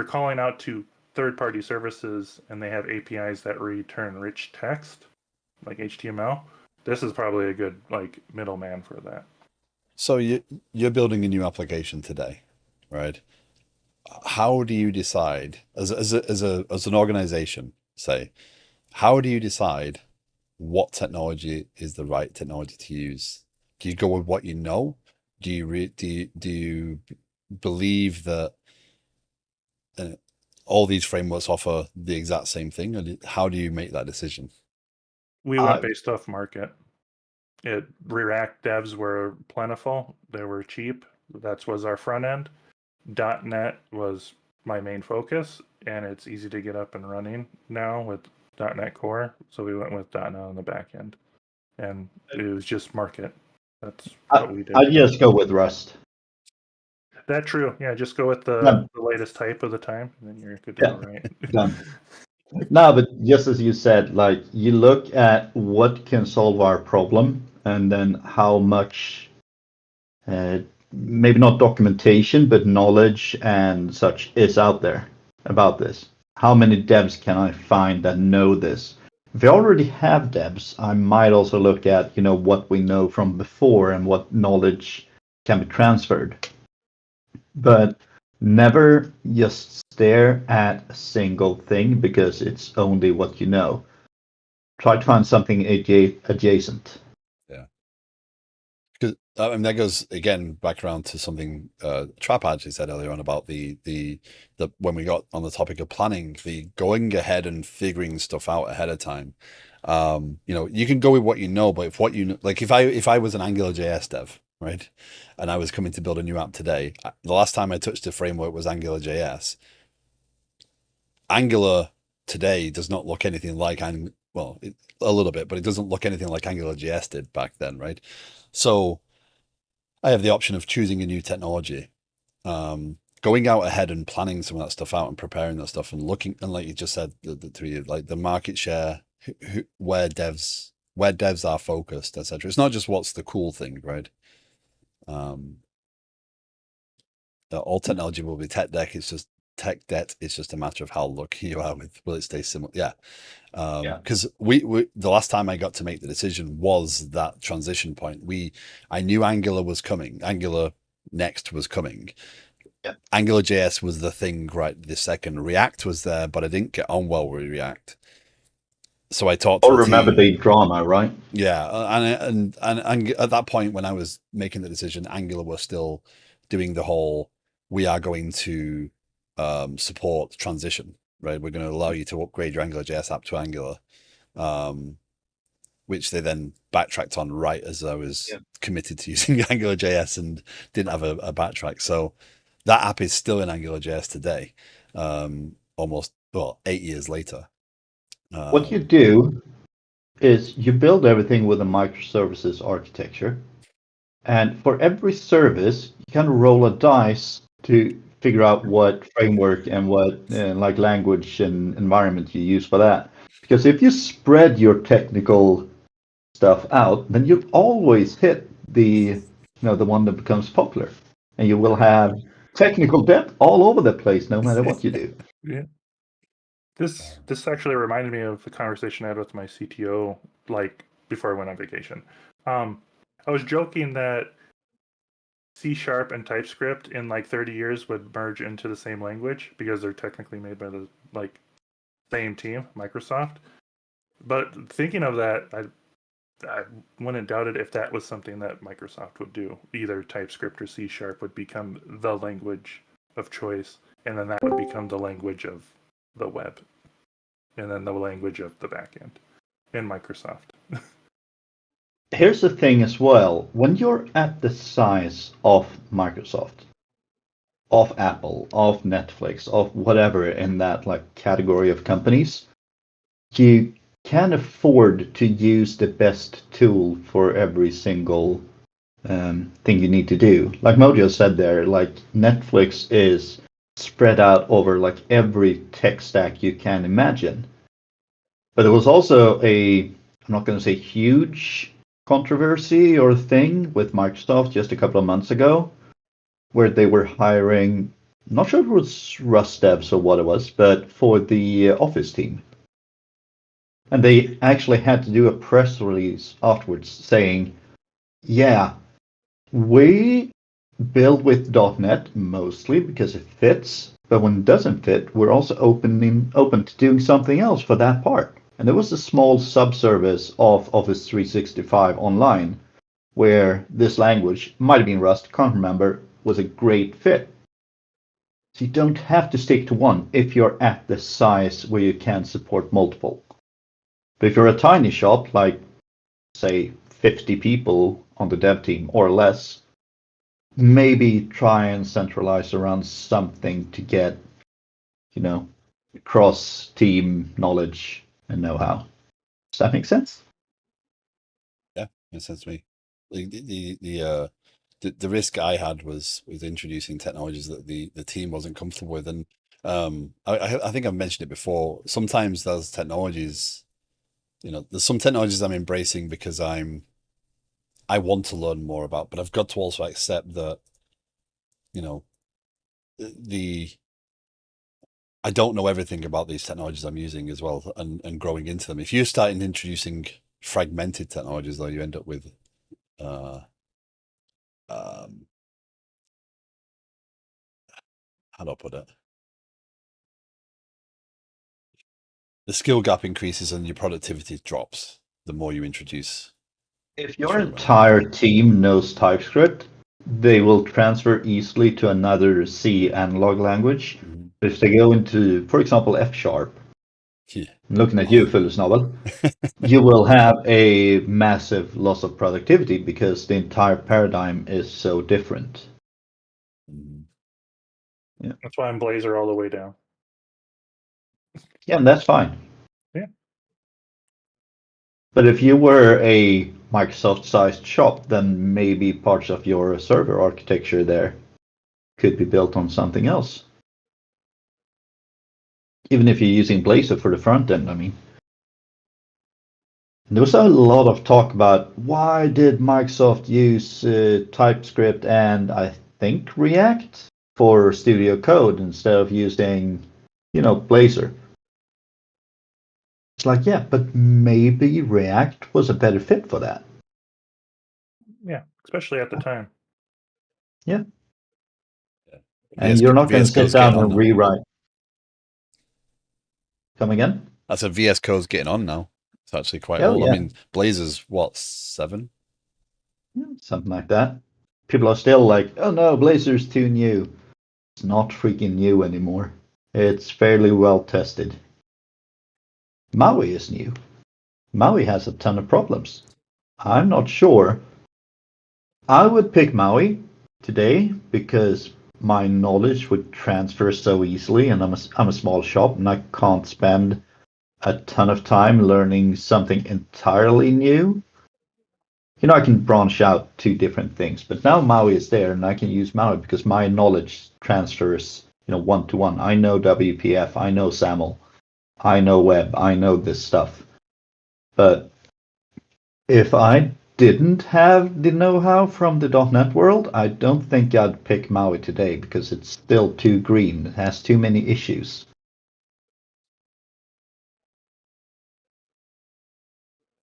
Speaker 2: calling out to third-party services and they have APIs that return rich text like HTML, this is probably a good like middleman for that.
Speaker 1: So you're building a new application today, right? How do you decide as an organization, say, how do you decide what technology is the right technology to use? Do you go with what you know? Do you believe that all these frameworks offer the exact same thing? And how do you make that decision?
Speaker 2: We went based off market. React devs were plentiful. They were cheap. That was our front end. .NET was my main focus, and it's easy to get up and running now with .NET Core. So we went with .NET on the back end, and it was just market. That's what we did.
Speaker 4: I just go with Rust.
Speaker 2: That's true. Yeah, just go with the
Speaker 4: Done.
Speaker 2: latest type of the time, and then you're good to go, right?
Speaker 4: Done. No, but just as you said, like you look at what can solve our problem, and then how much, maybe not documentation, but knowledge and such is out there about this. How many devs can I find that know this? If we already have devs, I might also look at, what we know from before and what knowledge can be transferred. But never just stare at a single thing because it's only what you know. Try to find something adjacent.
Speaker 1: Yeah. Because that goes again back around to something Trap actually said earlier on about the when we got on the topic of planning, the going ahead and figuring stuff out ahead of time. You can go with what you know, but if what you know, like if I was an AngularJS dev, right, and I was coming to build a new app today, the last time I touched a framework was AngularJS. Angular today does not look anything like a little bit, but it doesn't look anything like AngularJS did back then, right? So I have the option of choosing a new technology, going out ahead and planning some of that stuff out and preparing that stuff and looking, and like you just said, like the market share, where devs are focused, etc. It's not just what's the cool thing, right? All technology will be tech debt. It's just tech debt. It's just a matter of how lucky you are with will it stay similar. Yeah. Because we the last time I got to make the decision was that transition point. I knew Angular was coming. Angular Next was coming.
Speaker 4: Yeah.
Speaker 1: AngularJS was the thing right this second. React was there, but I didn't get on well with React. So I talked to
Speaker 4: Or remember the drama, right?
Speaker 1: Yeah, and at that point when I was making the decision, Angular was still doing the whole we are going to support transition, right? We're going to allow you to upgrade your AngularJS app to Angular, which they then backtracked on right as I was committed to using AngularJS and didn't have a backtrack. So that app is still in AngularJS today, almost 8 years later.
Speaker 4: What you do is you build everything with a microservices architecture. And for every service, you kind of roll a dice to figure out what framework and what like language and environment you use for that. Because if you spread your technical stuff out, then you always hit the one that becomes popular, and you will have technical debt all over the place, no matter what you do.
Speaker 2: Yeah. This actually reminded me of the conversation I had with my CTO, like before I went on vacation. I was joking that C# and TypeScript in like 30 years would merge into the same language because they're technically made by the same team, Microsoft. But thinking of that, I wouldn't doubt it if that was something that Microsoft would do. Either TypeScript or C# would become the language of choice, and then that would become the language of the web, and then the language of the backend in Microsoft.
Speaker 4: Here's the thing as well. When you're at the size of Microsoft, of Apple, of Netflix, of whatever in that like category of companies, you can afford to use the best tool for every single thing you need to do. Like Mojo said there, like Netflix is spread out over like every tech stack you can imagine. But there was also I'm not going to say huge controversy or thing with Microsoft just a couple of months ago, where they were hiring, not sure if it was Rust devs or what it was, but for the Office team. And they actually had to do a press release afterwards saying, yeah, we build with .NET mostly because it fits, but when it doesn't fit, we're also open to doing something else for that part. And there was a small subservice of Office 365 online where this language, might have been Rust, can't remember, was a great fit. So you don't have to stick to one if you're at the size where you can support multiple. But if you're a tiny shop, like say 50 people on the dev team or less, maybe try and centralize around something to get, cross team knowledge and know-how. Does that make sense?
Speaker 1: Yeah, makes sense to me. Like the risk I had was introducing technologies that the team wasn't comfortable with, and I think I've mentioned it before. Sometimes those technologies, there's some technologies I'm embracing because I want to learn more about, but I've got to also accept that, the I don't know everything about these technologies I'm using as well, and growing into them. If you start introducing fragmented technologies, though, you end up with um, how do I put it? The skill gap increases and your productivity drops the more you introduce.
Speaker 4: If your entire team knows TypeScript, they will transfer easily to another C analog language.
Speaker 1: Mhm.
Speaker 4: But if they go into, for example, F sharp,
Speaker 1: Yeah.
Speaker 4: I'm looking at you, Phyllis Novel, you will have a massive loss of productivity because the entire paradigm is so different.
Speaker 1: Mhm.
Speaker 2: That's why I'm Blazor all the way down.
Speaker 4: Yeah, and that's fine.
Speaker 2: Yeah.
Speaker 4: But if you were a Microsoft-sized shop, then maybe parts of your server architecture there could be built on something else. Even if you're using Blazor for the front end, I mean. There was a lot of talk about why did Microsoft use TypeScript and I think React for Studio Code instead of using, Blazor. It's like, yeah, but maybe React was a better fit for that.
Speaker 2: Yeah, especially at the time.
Speaker 4: Yeah. And
Speaker 1: VS
Speaker 4: you're not going to
Speaker 1: VS Code's
Speaker 4: sit
Speaker 1: getting
Speaker 4: down
Speaker 1: on
Speaker 4: and
Speaker 1: now.
Speaker 4: rewrite. Come again?
Speaker 1: I said VS Code's getting on now. It's actually quite
Speaker 4: Oh,
Speaker 1: old.
Speaker 4: yeah.
Speaker 1: I mean, Blazor's what, 7?
Speaker 4: Yeah, something like that. People are still like, oh no, Blazor's too new. It's not freaking new anymore. It's fairly well tested. Maui is new. Maui has a ton of problems. I'm not sure. I would pick Maui today because my knowledge would transfer so easily, and I'm a small shop and I can't spend a ton of time learning something entirely new. I can branch out to different things, but now Maui is there and I can use Maui because my knowledge transfers, one to one. I know WPF, I know SAML, I know web, I know this stuff. But if I didn't have the know-how from the .NET world, I don't think I'd pick Maui today because it's still too green. It has too many issues.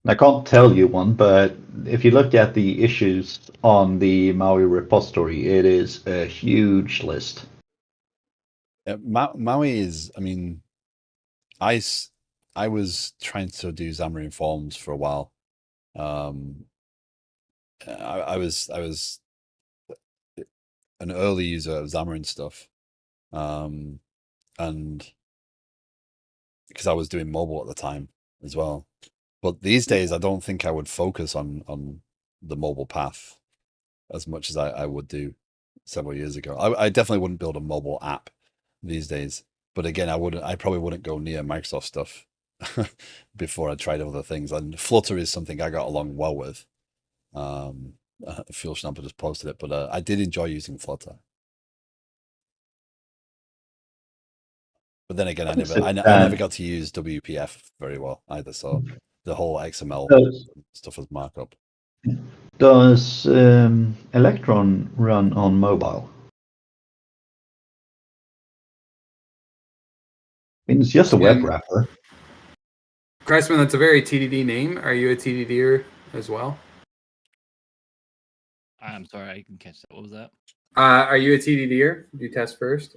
Speaker 4: I can't tell you one, but if you look at the issues on the Maui repository, it is a huge list.
Speaker 1: Yeah, Maui is, I mean, I was trying to do Xamarin Forms for a while. I was an early user of Xamarin stuff, and because I was doing mobile at the time as well. But these days, I don't think I would focus on the mobile path as much as I would do several years ago. I definitely wouldn't build a mobile app these days. But again, I probably wouldn't go near Microsoft stuff before I tried other things. And Flutter is something I got along well with. Fuel Schnapper just posted it, but I did enjoy using Flutter. But then again, I never got to use WPF very well either. So the whole XML stuff was markup.
Speaker 4: Does Electron run on mobile? I mean, it's just a web wrapper.
Speaker 3: Kreisman, that's a very TDD name. Are you a TDDer as well?
Speaker 5: I'm sorry, I didn't catch that. What was that?
Speaker 3: Are you a TDDer? Do you test first?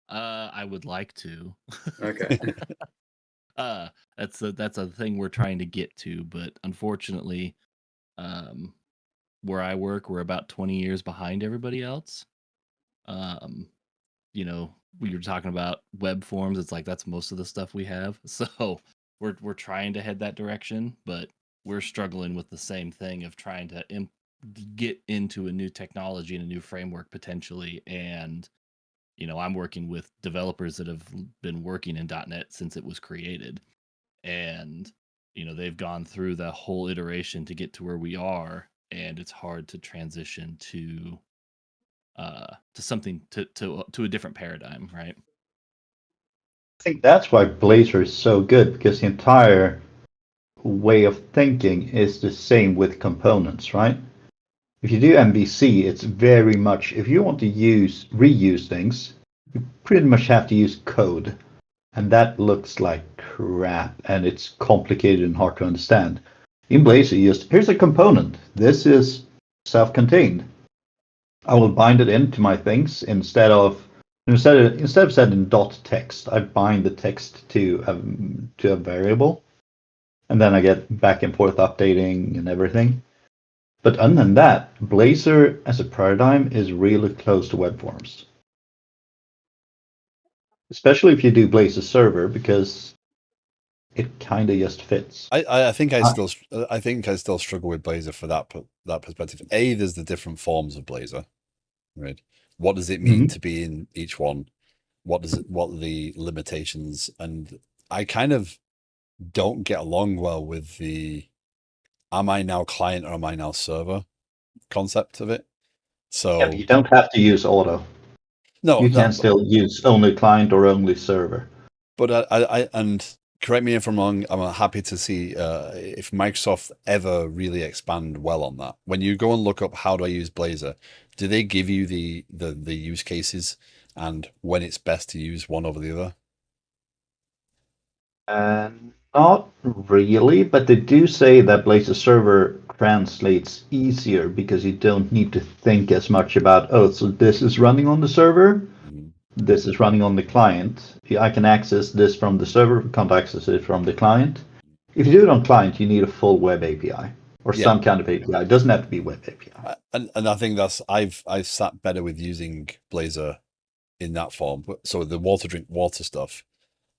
Speaker 5: I would like to.
Speaker 3: Okay.
Speaker 5: That's a thing we're trying to get to, but unfortunately, where I work, we're about 20 years behind everybody else. You know, we were talking about web forms. It's like that's most of the stuff we have. So we're trying to head that direction, but we're struggling with the same thing of trying to get into a new technology and a new framework potentially. And you know, I'm working with developers that have been working in .NET since it was created, and you know, they've gone through the whole iteration to get to where we are, and it's hard to transition to something to a different paradigm, right?
Speaker 4: I think that's why Blazor is so good, because the entire way of thinking is the same with components, right? If you do MVC, it's very much, if you want to reuse things, you pretty much have to use code. And that looks like crap, and it's complicated and hard to understand. In Blazor, here's a component. This is self-contained. I will bind it into my things instead of sending dot text. I bind the text to a variable, and then I get back and forth updating and everything. But other than that, Blazor as a paradigm is really close to web forms. Especially if you do Blazor server, because it kind of just fits.
Speaker 1: I think I still struggle with Blazor for that perspective. There's the different forms of Blazor, right? What does it mean to be in each one? What are the limitations? And I kind of don't get along well with the am I now client or am I now server concept of it. So
Speaker 4: yeah, but you don't have to use auto.
Speaker 1: No,
Speaker 4: you can still use only client or only server.
Speaker 1: But I and correct me if I'm wrong, I'm happy to see if Microsoft ever really expand well on that. When you go and look up how do I use Blazor, do they give you the use cases and when it's best to use one over the other?
Speaker 4: Not really, but they do say that Blazor server translates easier because you don't need to think as much about, so this is running on the server, this is running on the client. I can access this from the server, can't access it from the client. If you do it on client, you need a full web API or some kind of API. It doesn't have to be web API.
Speaker 1: And I think that's I've sat better with using Blazor in that form. So the drink water stuff,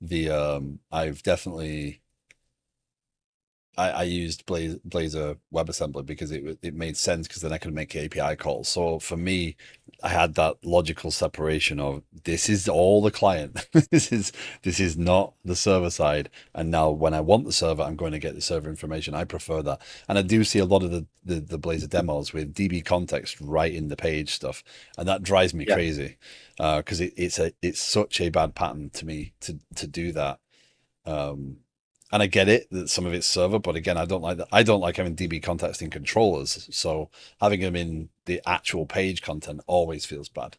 Speaker 1: I've definitely I used Blazor WebAssembly because it made sense because then I could make API calls. So for me, I had that logical separation of this is all the client. this is not the server side. And now when I want the server, I'm going to get the server information. I prefer that. And I do see a lot of the Blazor demos with DB context right in the page stuff. And that drives me crazy because it's such a bad pattern to me to do that. And I get it that some of it's server, but again, I don't like that. I don't like having DB context in controllers. So having them in the actual page content always feels bad.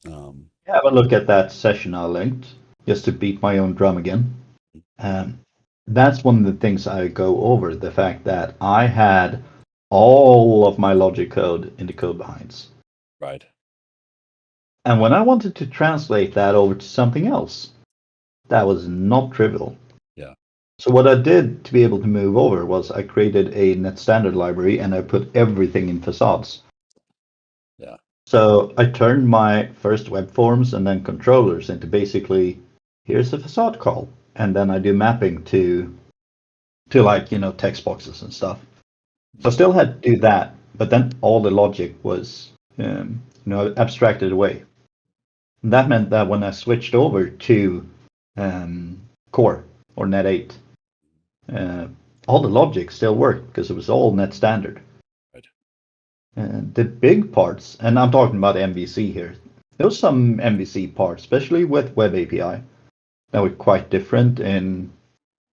Speaker 4: Have a look at that session I linked, just to beat my own drum again. That's one of the things I go over, the fact that I had all of my logic code in the code behinds.
Speaker 1: Right.
Speaker 4: And when I wanted to translate that over to something else, that was not trivial.
Speaker 1: Yeah.
Speaker 4: So what I did to be able to move over was I created a net standard library and I put everything in facades.
Speaker 1: Yeah.
Speaker 4: So I turned my first web forms and then controllers into basically, here's a facade call. And then I do mapping to like, text boxes and stuff. So I still had to do that, but then all the logic was abstracted away. And that meant that when I switched over to Core or Net 8, all the logic still worked because it was all net standard.
Speaker 1: Right.
Speaker 4: The big parts, and I'm talking about MVC here, there was some MVC parts, especially with Web API, that were quite different in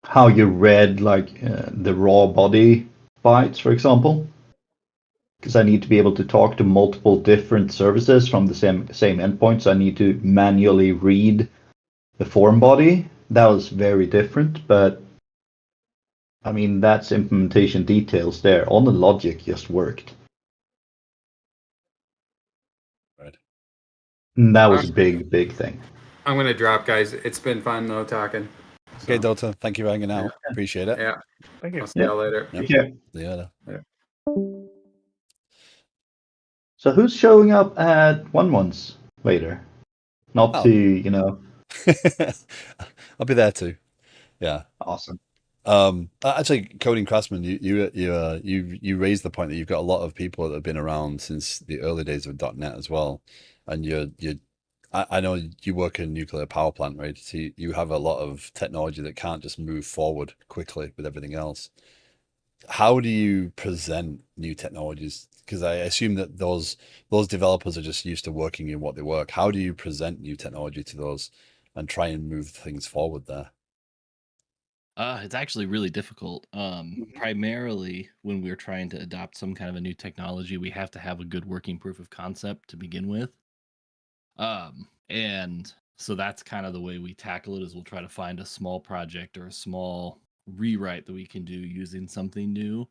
Speaker 4: how you read like the raw body bytes, for example. Because I need to be able to talk to multiple different services from the same endpoint, so I need to manually read the form body. That was very different, but I mean that's implementation details there. All the logic just worked.
Speaker 1: Right.
Speaker 4: And that was a big thing.
Speaker 3: I'm gonna drop, guys. It's been fun though talking.
Speaker 1: Okay, Dota, thank you for hanging out. Appreciate it.
Speaker 3: Yeah.
Speaker 2: Thank you.
Speaker 3: I'll see y'all later.
Speaker 1: Yep.
Speaker 4: Yeah.
Speaker 1: See you later.
Speaker 4: So who's showing up at 1-1s later? Not
Speaker 1: Oh.
Speaker 4: to,
Speaker 1: I'll be there too. Yeah.
Speaker 4: Awesome.
Speaker 1: Actually, Coding Craftsman, you raised the point that you've got a lot of people that have been around since the early days of .NET as well, and I know you work in a nuclear power plant, right? So you have a lot of technology that can't just move forward quickly with everything else. How do you present new technologies? Because I assume that those developers are just used to working in what they work. How do you present new technology to those and try and move things forward there?
Speaker 5: It's actually really difficult. Primarily when we're trying to adopt some kind of a new technology, we have to have a good working proof of concept to begin with. And so that's kind of the way we tackle it is we'll try to find a small project or a small rewrite that we can do using something new.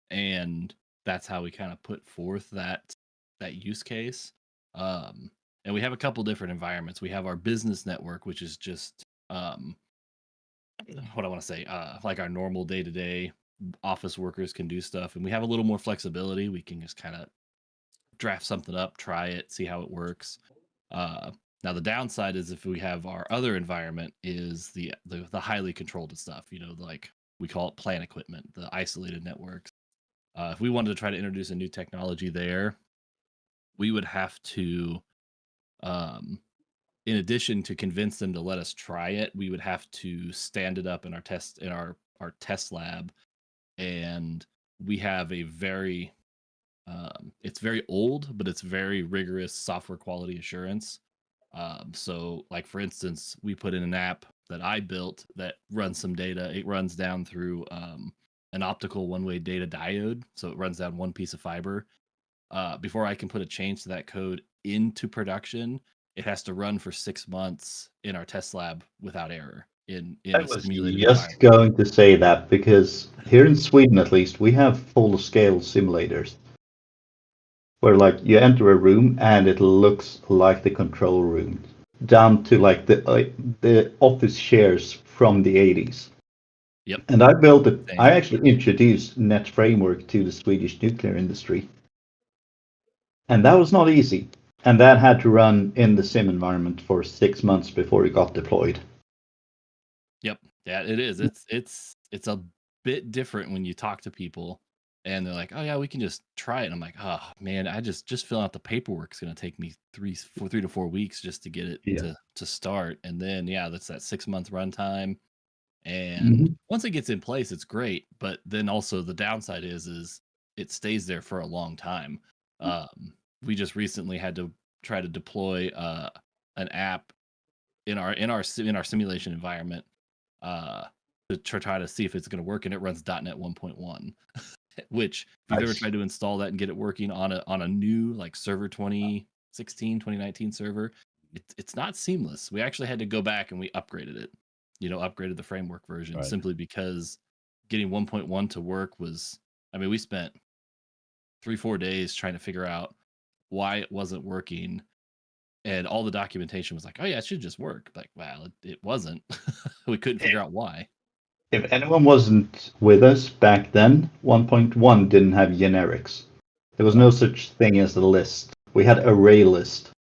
Speaker 5: And that's how we kind of put forth that use case. And we have a couple different environments. We have our business network, which is just what I want to say, like our normal day-to-day office workers can do stuff, and we have a little more flexibility. We can just kind of draft something up, try it, see how it works. Now the downside is if we have our other environment is the highly controlled stuff, like we call it plant equipment, the isolated networks. If we wanted to try to introduce a new technology there, we would have to in addition to convince them to let us try it, we would have to stand it up in our test lab, and we have a very it's very old, but it's very rigorous software quality assurance. So, like for instance, we put in an app that I built that runs some data. It runs down through an optical one-way data diode, so it runs down one piece of fiber. Before I can put a change to that code into production, it has to run for 6 months in our test lab without error in
Speaker 4: I
Speaker 5: a
Speaker 4: was
Speaker 5: simulated
Speaker 4: just
Speaker 5: environment.
Speaker 4: going to say that because here in Sweden, at least, we have full-scale simulators where, like, you enter a room and it looks like the control room, down to like the office chairs from the 80s.
Speaker 5: Yep.
Speaker 4: And I built it.
Speaker 5: Same.
Speaker 4: I actually introduced Net Framework to the Swedish nuclear industry, and that was not easy. And that had to run in the sim environment for 6 months before it got deployed.
Speaker 5: Yep. Yeah, it is. It's a bit different when you talk to people and they're like, "Oh yeah, we can just try it." And I'm like, "Oh man, I just filling out the paperwork is going to take me 3 to 4 weeks just to get it to start." And then that's that 6-month runtime. And once it gets in place, it's great. But then also the downside is it stays there for a long time. We just recently had to try to deploy an app in our simulation environment to try to see if it's going to work, and it runs .NET 1.1, which if you've ever tried to install that and get it working on a new like server 2016 2019 server, it's not seamless. We actually had to go back and we upgraded it, upgraded the framework version simply because getting 1.1 to work was, I mean, we spent 3-4 days trying to figure out why it wasn't working. And all the documentation was like, "Oh yeah, it should just work." Like, well, it wasn't. We couldn't figure out why.
Speaker 4: If anyone wasn't with us back then, 1.1 didn't have generics. There was no such thing as a list. We had array list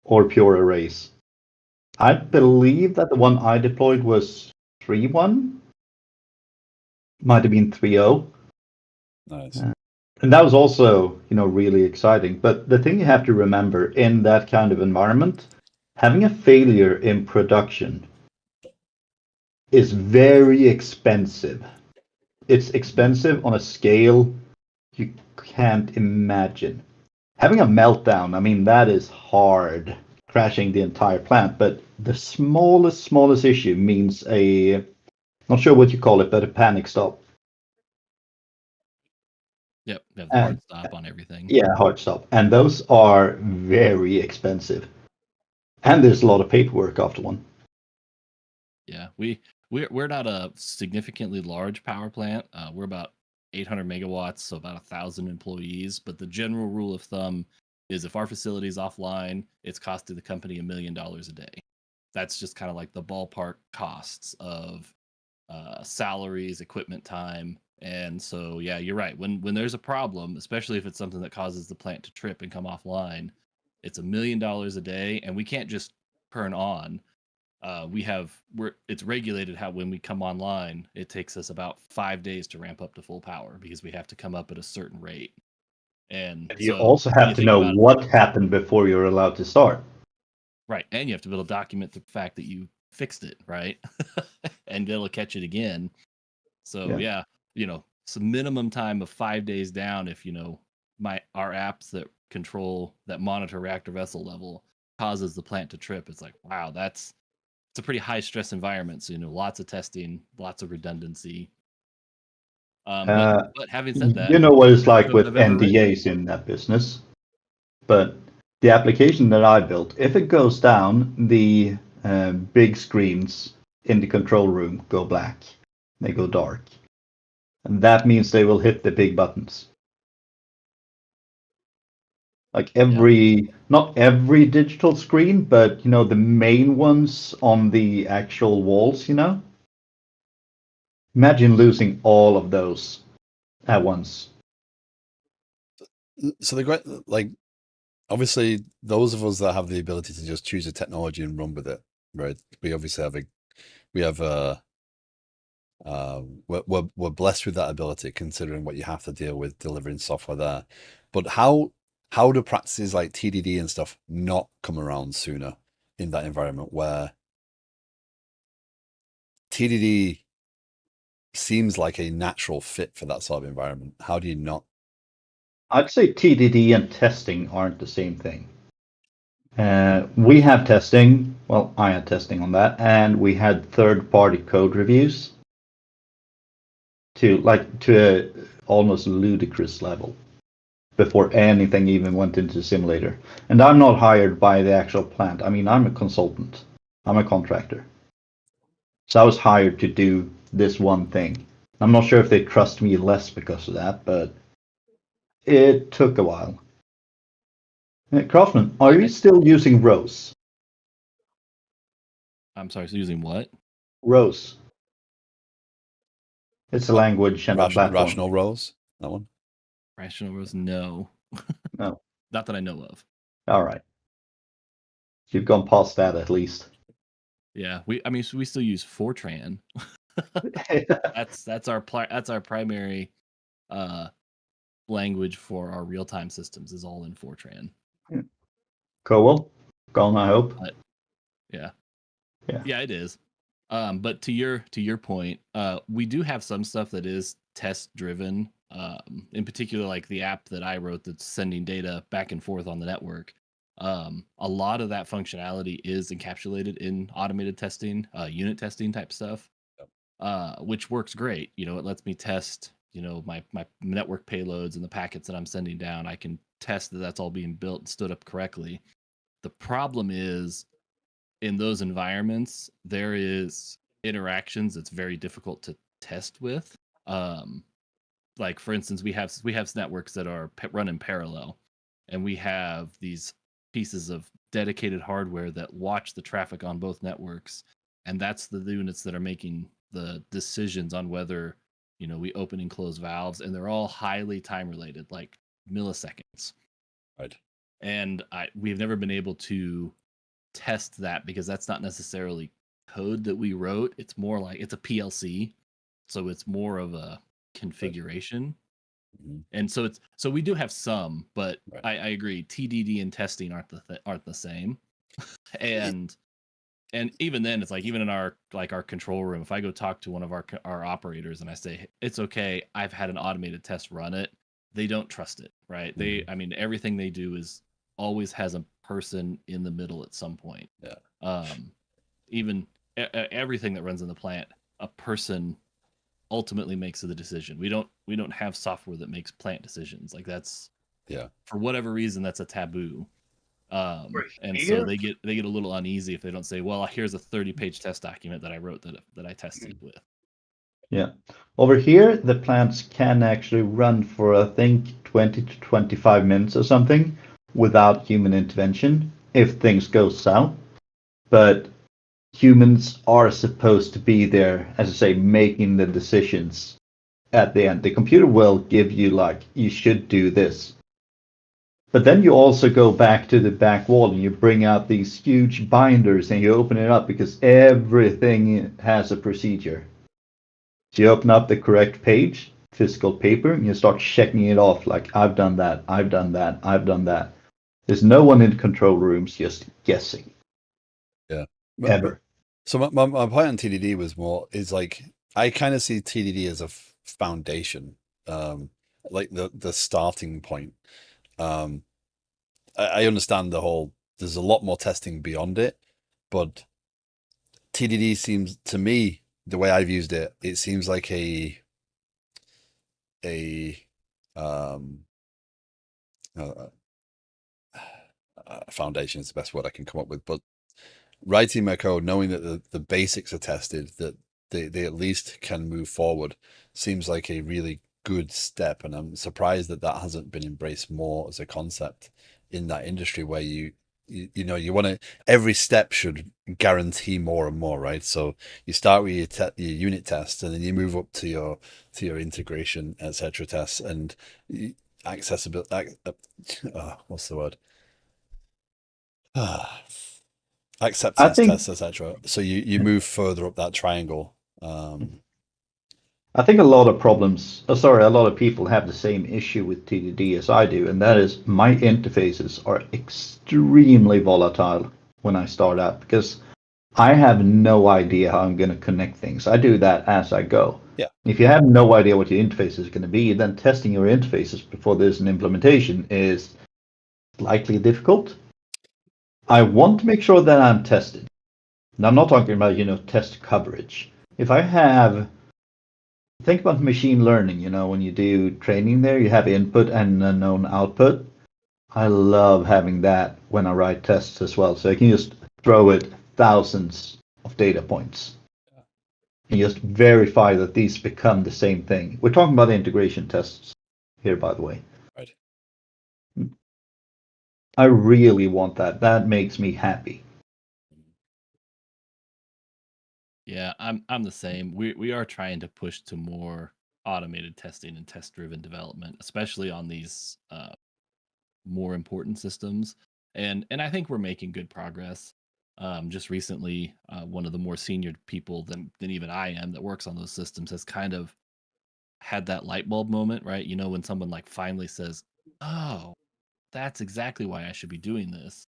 Speaker 4: or pure arrays. I believe that the one I deployed was 3.1. Might have been 3.0.
Speaker 1: Nice.
Speaker 4: And that was also, really exciting. But the thing you have to remember in that kind of environment, having a failure in production is very expensive. It's expensive on a scale you can't imagine. Having a meltdown, I mean, that is hard, crashing the entire plant. But the smallest issue means not sure what you call it, but a panic stop.
Speaker 5: Yep, we have the
Speaker 4: And
Speaker 5: hard stop on everything.
Speaker 4: yeah, hard stop. And those are very expensive. And there's a lot of paperwork after one.
Speaker 5: Yeah, we're not a significantly large power plant. We're about 800 megawatts, so about 1,000 employees. But the general rule of thumb is if our facility is offline, it's costing the company $1 million a day. That's just kind of like the ballpark costs of salaries, equipment time. And so, yeah, you're right. When there's a problem, especially if it's something that causes the plant to trip and come offline, it's $1 million a day, and we can't just turn on. It's regulated how when we come online, it takes us about 5 days to ramp up to full power because we have to come up at a certain rate. And
Speaker 4: You
Speaker 5: so
Speaker 4: also
Speaker 5: when
Speaker 4: have
Speaker 5: you
Speaker 4: to
Speaker 5: think
Speaker 4: know
Speaker 5: about it,
Speaker 4: what happened before you're allowed to start.
Speaker 5: right, and you have to be able to document the fact that you fixed it, right, and be able to catch it again. So yeah, it's a minimum time of 5 days down if our apps that monitor reactor vessel level causes the plant to trip. It's like, wow, it's a pretty high stress environment. So lots of testing, lots of redundancy. But having said that,
Speaker 4: You know what it's like
Speaker 5: code
Speaker 4: with
Speaker 5: I've ever written.
Speaker 4: NDAs in that business. But the application that I built, if it goes down, the big screens in the control room go black. They go dark. And that means they will hit the big buttons. Like not every digital screen, but the main ones on the actual walls. Imagine losing all of those at once.
Speaker 1: So the great, like, obviously, those of us that have the ability to just choose a technology and run with it, right? We obviously we're blessed with that ability, considering what you have to deal with delivering software there. But how do practices like TDD and stuff not come around sooner in that environment where TDD seems like a natural fit for that sort of environment? How do you not?
Speaker 4: I'd say TDD and testing aren't the same thing. We have testing. Well, I had testing on that, and we had third-party code reviews to a almost ludicrous level before anything even went into the simulator. And I'm not hired by the actual plant. I mean, I'm a consultant. I'm a contractor. So I was hired to do this one thing. I'm not sure if they trust me less because of that, but it took a while. Craftsman, are you still using Rose?
Speaker 5: I'm sorry, so using what?
Speaker 4: Rose. It's a language and a platform.
Speaker 1: Rational rows, that one.
Speaker 5: Rational Rose? No.
Speaker 4: No.
Speaker 5: Not that I know of.
Speaker 4: All right. You've gone past that at least.
Speaker 5: Yeah, we still use Fortran. that's our primary language for our real-time systems is all in Fortran.
Speaker 4: Cool. Gone, I hope.
Speaker 5: Yeah,
Speaker 4: Yeah.
Speaker 5: it is. But to your point, we do have some stuff that is test driven. In particular, like the app that I wrote that's sending data back and forth on the network. A lot of that functionality is encapsulated in automated testing, unit testing type stuff, which works great. It lets me test, my network payloads and the packets that I'm sending down. I can test that that's all being built and stood up correctly. The problem is in those environments, there is interactions that's very difficult to test with. Like for instance, we have networks that are run in parallel, and we have these pieces of dedicated hardware that watch the traffic on both networks, and that's the units that are making the decisions on whether we open and close valves, and they're all highly time related, like milliseconds.
Speaker 1: Right.
Speaker 5: And we've never been able to test that because that's not necessarily code that we wrote. It's more like it's a PLC, so it's more of a configuration.
Speaker 1: Mhm.
Speaker 5: And so we do have some, but
Speaker 1: Right.
Speaker 5: I agree. TDD and testing aren't the same. And even then, it's like even in our control room, if I go talk to one of our operators and I say it's okay, I've had an automated test run it, they don't trust it, right? I mean, everything they do is always has a person in the middle at some point.
Speaker 1: Yeah.
Speaker 5: Even everything that runs in the plant, a person ultimately makes the decision. We don't have software that makes plant decisions. Like that's for whatever reason that's a taboo. And so they get a little uneasy if they don't say, well, here's a 30-page test document that I wrote that I tested with.
Speaker 4: Yeah. Over here, the plants can actually run for, I think, 20 to 25 minutes or something without human intervention if things go south. But humans are supposed to be there, as I say, making the decisions at the end. The computer will give you, like, you should do this. But then you also go back to the back wall and you bring out these huge binders and you open it up because everything has a procedure. So you open up the correct page, physical paper, and you start checking it off like, I've done that, I've done that, I've done that. There's no one in the control rooms just guessing.
Speaker 1: Yeah.
Speaker 4: Ever.
Speaker 1: So my point on TDD is like, I kind of see TDD as a foundation, like the starting point. I understand there's a lot more testing beyond it, but TDD seems to me, the way I've used it, it seems like a foundation is the best word I can come up with, but writing my code, knowing that the basics are tested, that they at least can move forward, seems like a really good step. And I'm surprised that hasn't been embraced more as a concept in that industry, where you want to, every step should guarantee more and more, right? So you start with your unit test, and then you move up to your integration, etc. tests, and accessibility. What's the word? Acceptance tests, etc. So you move further up that triangle.
Speaker 4: I think a lot of people have the same issue with TDD as I do, and that is my interfaces are extremely volatile when I start out because I have no idea how I'm going to connect things. I do that as I go.
Speaker 1: Yeah.
Speaker 4: If you have no idea what your interface is going to be, then testing your interfaces before there's an implementation is likely difficult. I want to make sure that I'm tested. And I'm not talking about, test coverage. If I have, think about machine learning, when you do training there, you have input and a known output. I love having that when I write tests as well. So I can just throw it thousands of data points and just verify that these become the same thing. We're talking about integration tests here, by the way.
Speaker 1: Right.
Speaker 4: I really want that. That makes me happy.
Speaker 5: Yeah, I'm the same. We are trying to push to more automated testing and test-driven development, especially on these more important systems. And I think we're making good progress. Just recently, one of the more senior people than even I am that works on those systems has kind of had that light bulb moment, right? You know, when someone like finally says, "Oh, that's exactly why I should be doing this,"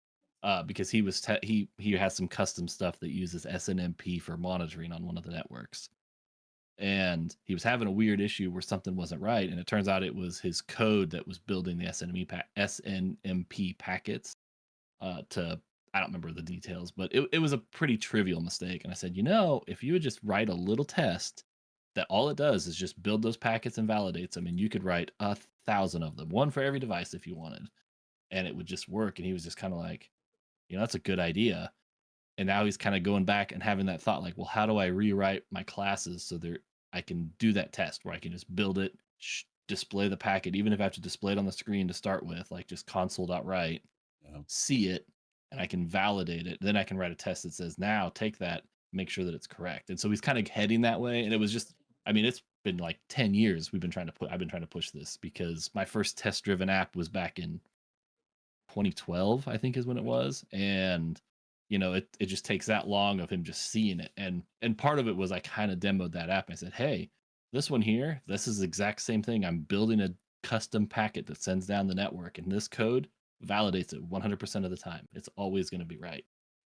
Speaker 5: because he has some custom stuff that uses SNMP for monitoring on one of the networks, and he was having a weird issue where something wasn't right, and it turns out it was his code that was building the SNMP packets to, I don't remember the details, but it was a pretty trivial mistake. And I said, if you would just write a little test that all it does is just build those packets and validates them, and you could write 1,000 of them, one for every device if you wanted, and it would just work. And he was just kind of like, that's a good idea. And now he's kind of going back and having that thought, like, well, how do I rewrite my classes so that I can do that test where I can just build it, display the packet, even if I have to display it on the screen to start with, like just console.write, see it, and I can validate it. Then I can write a test that says, now take that, make sure that it's correct. And so he's kind of heading that way. And it was just, I mean, it's been like 10 years I've been trying to push this, because my first test driven app was back in 2012, I think is when it was. And it just takes that long of him just seeing it. And part of it was I kind of demoed that app. I said, hey, this one here, this is the exact same thing. I'm building a custom packet that sends down the network, and this code validates it 100% of the time. It's always going to be right.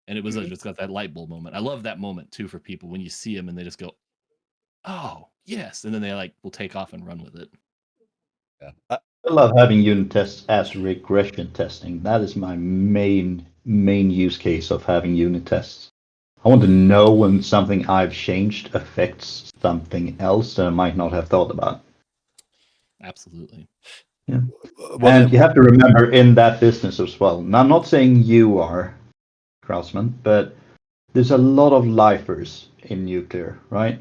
Speaker 5: And it was just got that light bulb moment. I love that moment too for people when you see them and they just go, "Oh yes," and then they like will take off and run with it.
Speaker 1: Yeah.
Speaker 4: I love having unit tests as regression testing. That is my main use case of having unit tests. I want to know when something I've changed affects something else that I might not have thought about.
Speaker 5: Absolutely.
Speaker 4: Yeah.
Speaker 1: Well,
Speaker 4: And you have to remember in that business as well. And I'm not saying you are, Krausman, but there's a lot of lifers in nuclear, right?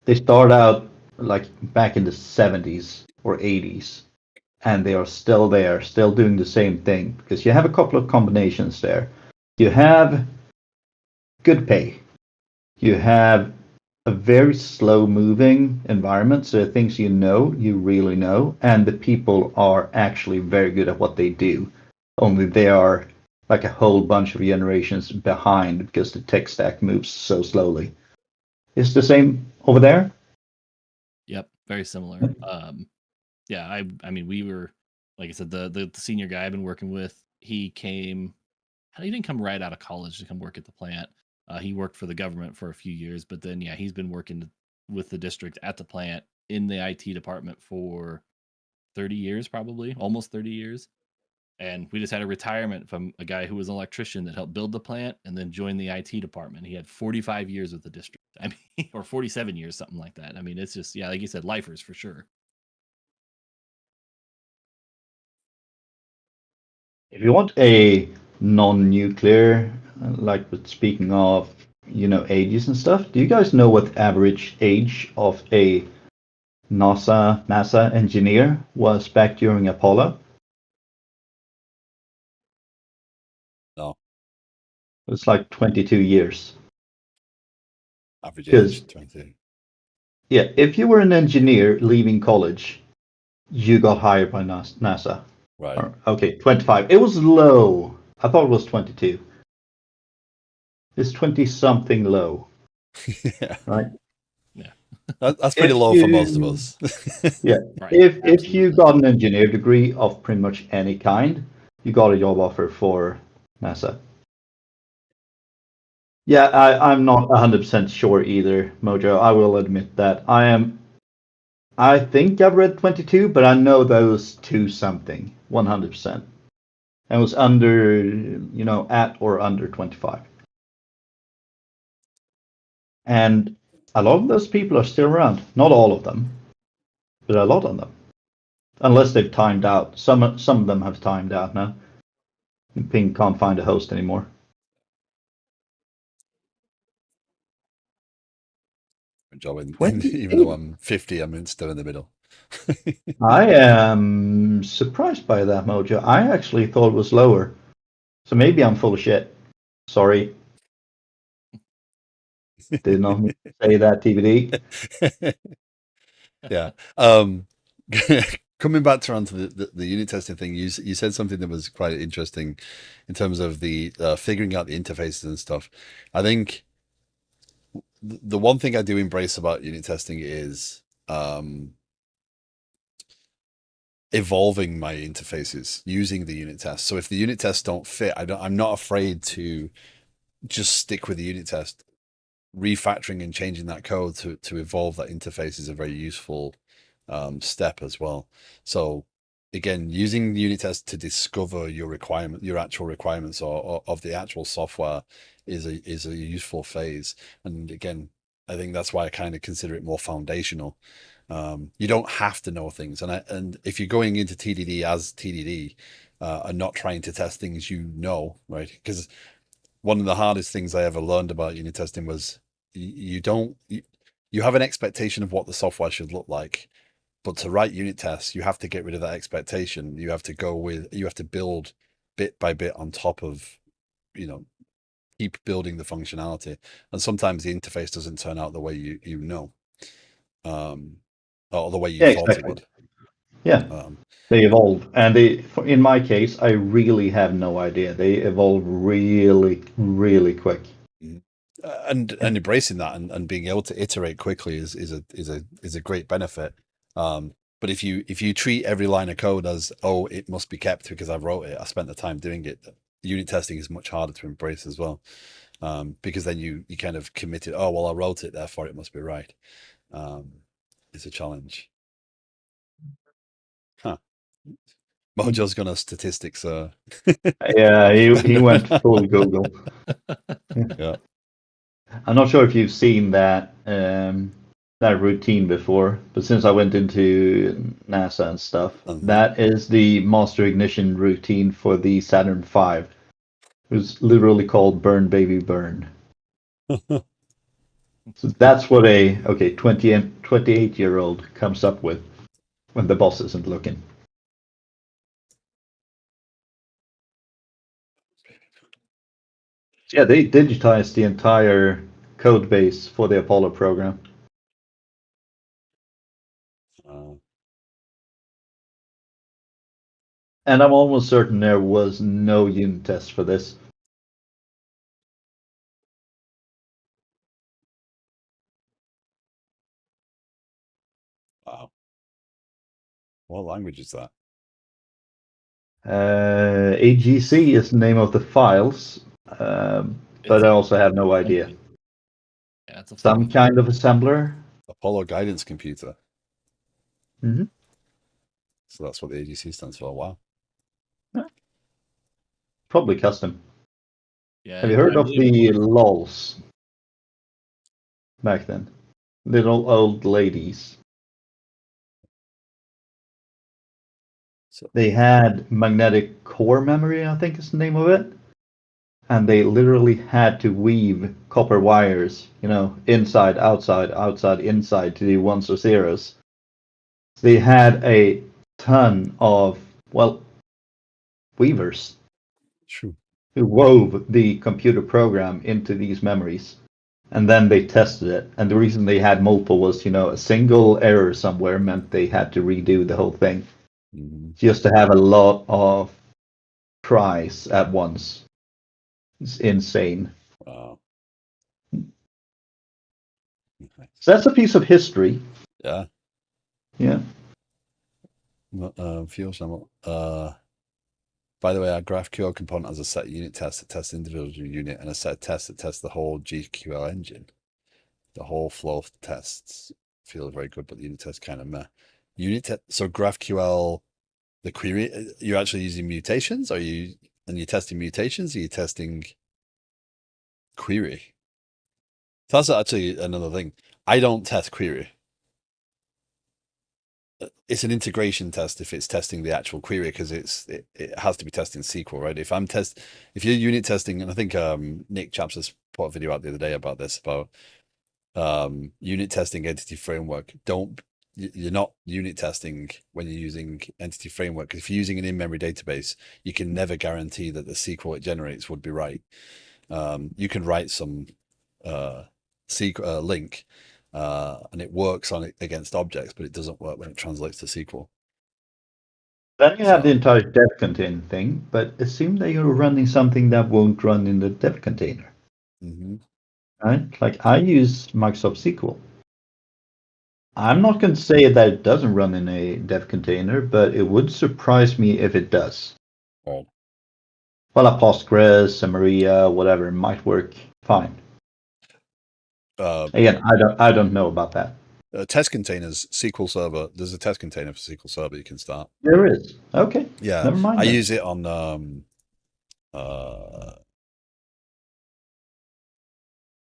Speaker 4: They start out like back in the 70s or 80s, and they are still there, still doing the same thing, because you have a couple of combinations there. You have good pay. You have a very slow moving environment, so the things you really know, and the people are actually very good at what they do. Only they are like a whole bunch of generations behind because the tech stack moves so slowly. It's the same over there?
Speaker 5: Yep, very similar. Yeah, I mean, we were, like I said, the senior guy I've been working with, he didn't come right out of college to come work at the plant. He worked for the government for a few years, but then yeah, he's been working with the district at the plant in the IT department for 30 years, probably almost 30 years. And we just had a retirement from a guy who was an electrician that helped build the plant and then joined the IT department. He had 45 years with the district. I mean, or 47 years, something like that. I mean, it's just, yeah, like you said, lifers for sure.
Speaker 4: If you want a non-nuclear, like speaking of, ages and stuff, do you guys know what the average age of a NASA engineer was back during Apollo?
Speaker 1: no.
Speaker 4: It's like 22 years.
Speaker 1: Average
Speaker 4: Because,
Speaker 1: age 20.
Speaker 4: yeah, if you were an engineer leaving college, you got hired by NASA.
Speaker 1: Right.
Speaker 4: Okay, 25. It was low. I thought it was 22. It's 20 something low,
Speaker 1: Yeah.
Speaker 4: right?
Speaker 5: Yeah.
Speaker 1: That's pretty
Speaker 4: If
Speaker 1: low for most of us.
Speaker 4: Yeah.
Speaker 5: Right.
Speaker 4: If you
Speaker 5: Absolutely.
Speaker 4: got an engineer degree of pretty much any kind, you got a job offer for NASA. Yeah, I'm not 100% sure either, Mojo. I will admit that. I think I've read 22, but I know that was 2 something, 100%. And it was under, at or under 25. And a lot of those people are still around. Not all of them, but a lot of them. Unless they've timed out. Some of them have timed out now. Ping can't find a host anymore.
Speaker 1: Job even
Speaker 4: 28.
Speaker 1: though I'm 50, I'm still in the middle.
Speaker 4: I am surprised by that, Mojo. I actually thought it was lower. So maybe I'm full of shit. Sorry. Did not mean to say that, TBD.
Speaker 1: Yeah. Coming back to onto the unit testing thing, you said something that was quite interesting in terms of the figuring out the interfaces and stuff. I think the one thing I do embrace about unit testing is evolving my interfaces using the unit test. So if the unit tests don't fit, I'm not afraid to just stick with the unit test. Refactoring and changing that code to evolve that interface is a very useful step as well. So again, using the unit test to discover your actual requirements or of the actual software is a useful phase. And again, I think that's why I kind of consider it more foundational. You don't have to know things, and if you're going into TDD as TDD and not trying to test things, right? Because one of the hardest things I ever learned about unit testing was you have an expectation of what the software should look like, but to write unit tests, you have to get rid of that expectation. You have to build bit by bit on top of, keep building the functionality. And sometimes the interface doesn't turn out the way you know, or the way you
Speaker 4: Yeah,
Speaker 1: thought it
Speaker 4: exactly.
Speaker 1: would.
Speaker 4: Yeah. They evolve. And in my case, I really have no idea. They evolve really, really quick.
Speaker 1: And embracing that and being able to iterate quickly is a great benefit. But if you treat every line of code as, oh, it must be kept because I wrote it, I spent the time doing it, unit testing is much harder to embrace as well. Because then you kind of committed, oh, well, I wrote it, therefore it must be right. It's a challenge. Huh. Mojo's gonna statistics.
Speaker 4: Yeah, he went full Google.
Speaker 1: Yeah.
Speaker 4: I'm not sure if you've seen that that routine before, but since I went into NASA and stuff, that is the master ignition routine for the Saturn V. It was literally called "Burn Baby Burn." So that's what a 28-year-old comes up with when the boss isn't looking. Yeah, they digitized the entire code base for the Apollo program. And I'm almost certain there was no unit test for this.
Speaker 1: Wow. What language is that?
Speaker 4: AGC is the name of the files, but I also have no idea.
Speaker 5: Yeah, it's a
Speaker 4: Some kind of assembler.
Speaker 1: Apollo guidance computer.
Speaker 4: Mm-hmm.
Speaker 1: So that's what the AGC stands for. Wow.
Speaker 4: Probably custom.
Speaker 5: Yeah.
Speaker 4: Have you heard of the LOLs back then? Little old ladies.
Speaker 1: So
Speaker 4: They had magnetic core memory, I think is the name of it. And they literally had to weave copper wires, inside, outside, outside, inside to do ones or zeros. They had a ton of, weavers
Speaker 1: true.
Speaker 4: who wove the computer program into these memories. And then they tested it. And the reason they had multiple was, a single error somewhere meant they had to redo the whole thing.
Speaker 1: Mm-hmm.
Speaker 4: Just to have a lot of tries at once. It's insane.
Speaker 1: Wow.
Speaker 4: So that's a piece of history.
Speaker 1: Yeah.
Speaker 4: Yeah.
Speaker 1: Fuel channel. By the way, our GraphQL component has a set unit test that tests the individual unit and a set test that tests the whole GQL engine. The whole flow of tests feel very good, but the unit test kind of meh. So GraphQL, the query, you're actually using mutations? And you're testing mutations? Or are you testing query? That's actually another thing. I don't test query. It's an integration test if it's testing the actual query, because it has to be testing SQL, right? If you're unit testing, and I think Nick Chaps's put a video out the other day about this, about unit testing entity framework. You're not unit testing when you're using entity framework, because if you're using an in-memory database, you can never guarantee that the SQL it generates would be right. You can write some SQL link, and it works on it against objects, but it doesn't work when it translates to SQL.
Speaker 4: Then you have the entire dev container thing, but assume that you're running something that won't run in the dev container.
Speaker 1: Mm-hmm.
Speaker 4: Right? Like I use Microsoft SQL. I'm not going to say that it doesn't run in a dev container, but it would surprise me if it does.
Speaker 1: Oh.
Speaker 4: Well, a Postgres, a Maria, whatever, might work fine. Again, I don't know about that.
Speaker 1: Test containers, SQL Server. There's a test container for SQL Server you can start.
Speaker 4: There is. Okay.
Speaker 1: Yeah.
Speaker 4: Never mind.
Speaker 1: I use it on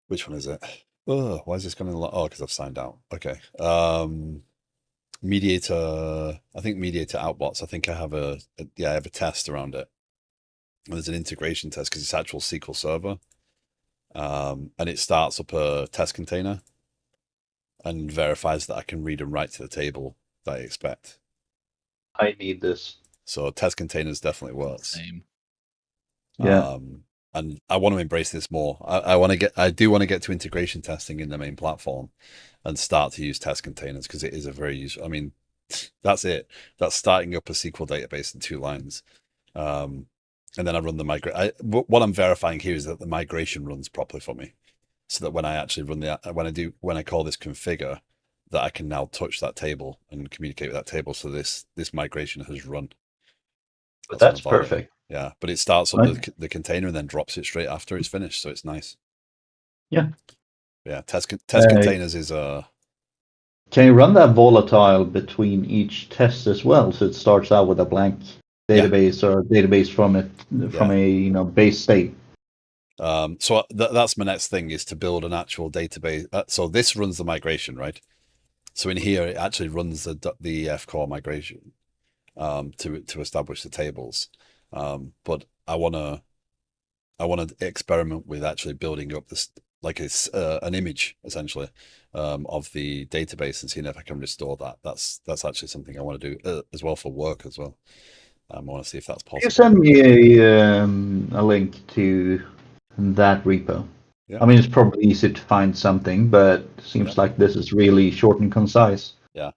Speaker 1: which one is it? Oh, why is this coming? Oh, because I've signed out. Okay. Mediator. I think Mediator Outbots. I think I have a test around it. There's an integration test because it's actual SQL Server, and it starts up a test container and verifies that I can read and write to the table that I expect.
Speaker 4: I need this.
Speaker 1: So test containers definitely works.
Speaker 5: Same.
Speaker 4: Yeah.
Speaker 1: And I want to embrace this more. I do want to get to integration testing in the main platform and start to use test containers, because it is a very useful. I mean, that's it. That's starting up a SQL database in 2 lines. And then I run the migration. What I'm verifying here is that the migration runs properly for me, so that when I actually run when I call this configure, that I can now touch that table and communicate with that table. So this migration has run.
Speaker 4: But
Speaker 1: what I'm
Speaker 4: that's
Speaker 1: following.
Speaker 4: perfect.
Speaker 1: Yeah, but it starts up
Speaker 4: Right.
Speaker 1: the container and then drops it straight after it's finished. So it's nice.
Speaker 4: Yeah.
Speaker 1: Yeah, test containers is
Speaker 4: Can you run that volatile between each test as well? So it starts out with a blank database or a database from a base state.
Speaker 1: So that's my next thing, is to build an actual database. So this runs the migration, right? So in here it actually runs the EF core migration to establish the tables. But I wanna experiment with actually building up this, like it's an image essentially of the database, and seeing if I can restore that. That's actually something I want to do as well for work as well. I want to see if that's
Speaker 4: Can you
Speaker 1: possible.
Speaker 4: send me a link to that repo?
Speaker 1: Yeah.
Speaker 4: I mean, it's probably easy to find something, but it seems like this is really short and concise.
Speaker 1: Yeah.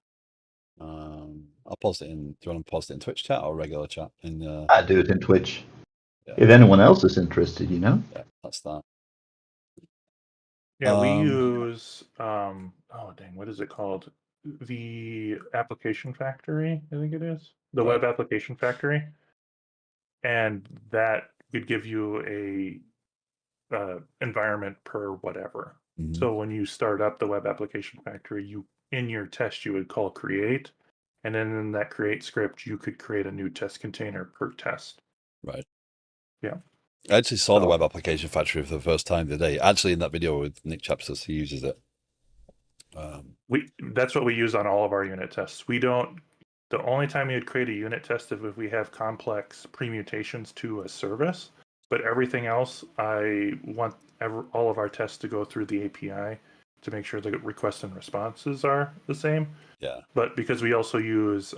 Speaker 1: I'll post it in. Do you want to post it in Twitch chat or regular chat?
Speaker 4: I do it in Twitch.
Speaker 1: Yeah.
Speaker 4: If anyone else is interested,
Speaker 1: Yeah, that's that.
Speaker 2: Yeah, we use oh dang, what is it called? The application factory, I think it is. The
Speaker 1: Right.
Speaker 2: web application factory. And that could give you a environment per whatever.
Speaker 1: Mhm.
Speaker 2: So when you start up the web application factory, you in your test you would call create, and then in that create script you could create a new test container per test.
Speaker 1: Right.
Speaker 2: Yeah.
Speaker 1: I actually saw the
Speaker 2: So-
Speaker 1: web application factory for the first time today. Actually, in that video with Nick Chapsas, he uses it.
Speaker 2: That's what we use on all of our unit tests. We don't. The only time you'd create a unit test is if we have complex permutations to a service. But everything else, I want all of our tests to go through the API to make sure the requests and responses are the same.
Speaker 1: Yeah.
Speaker 2: But because we also use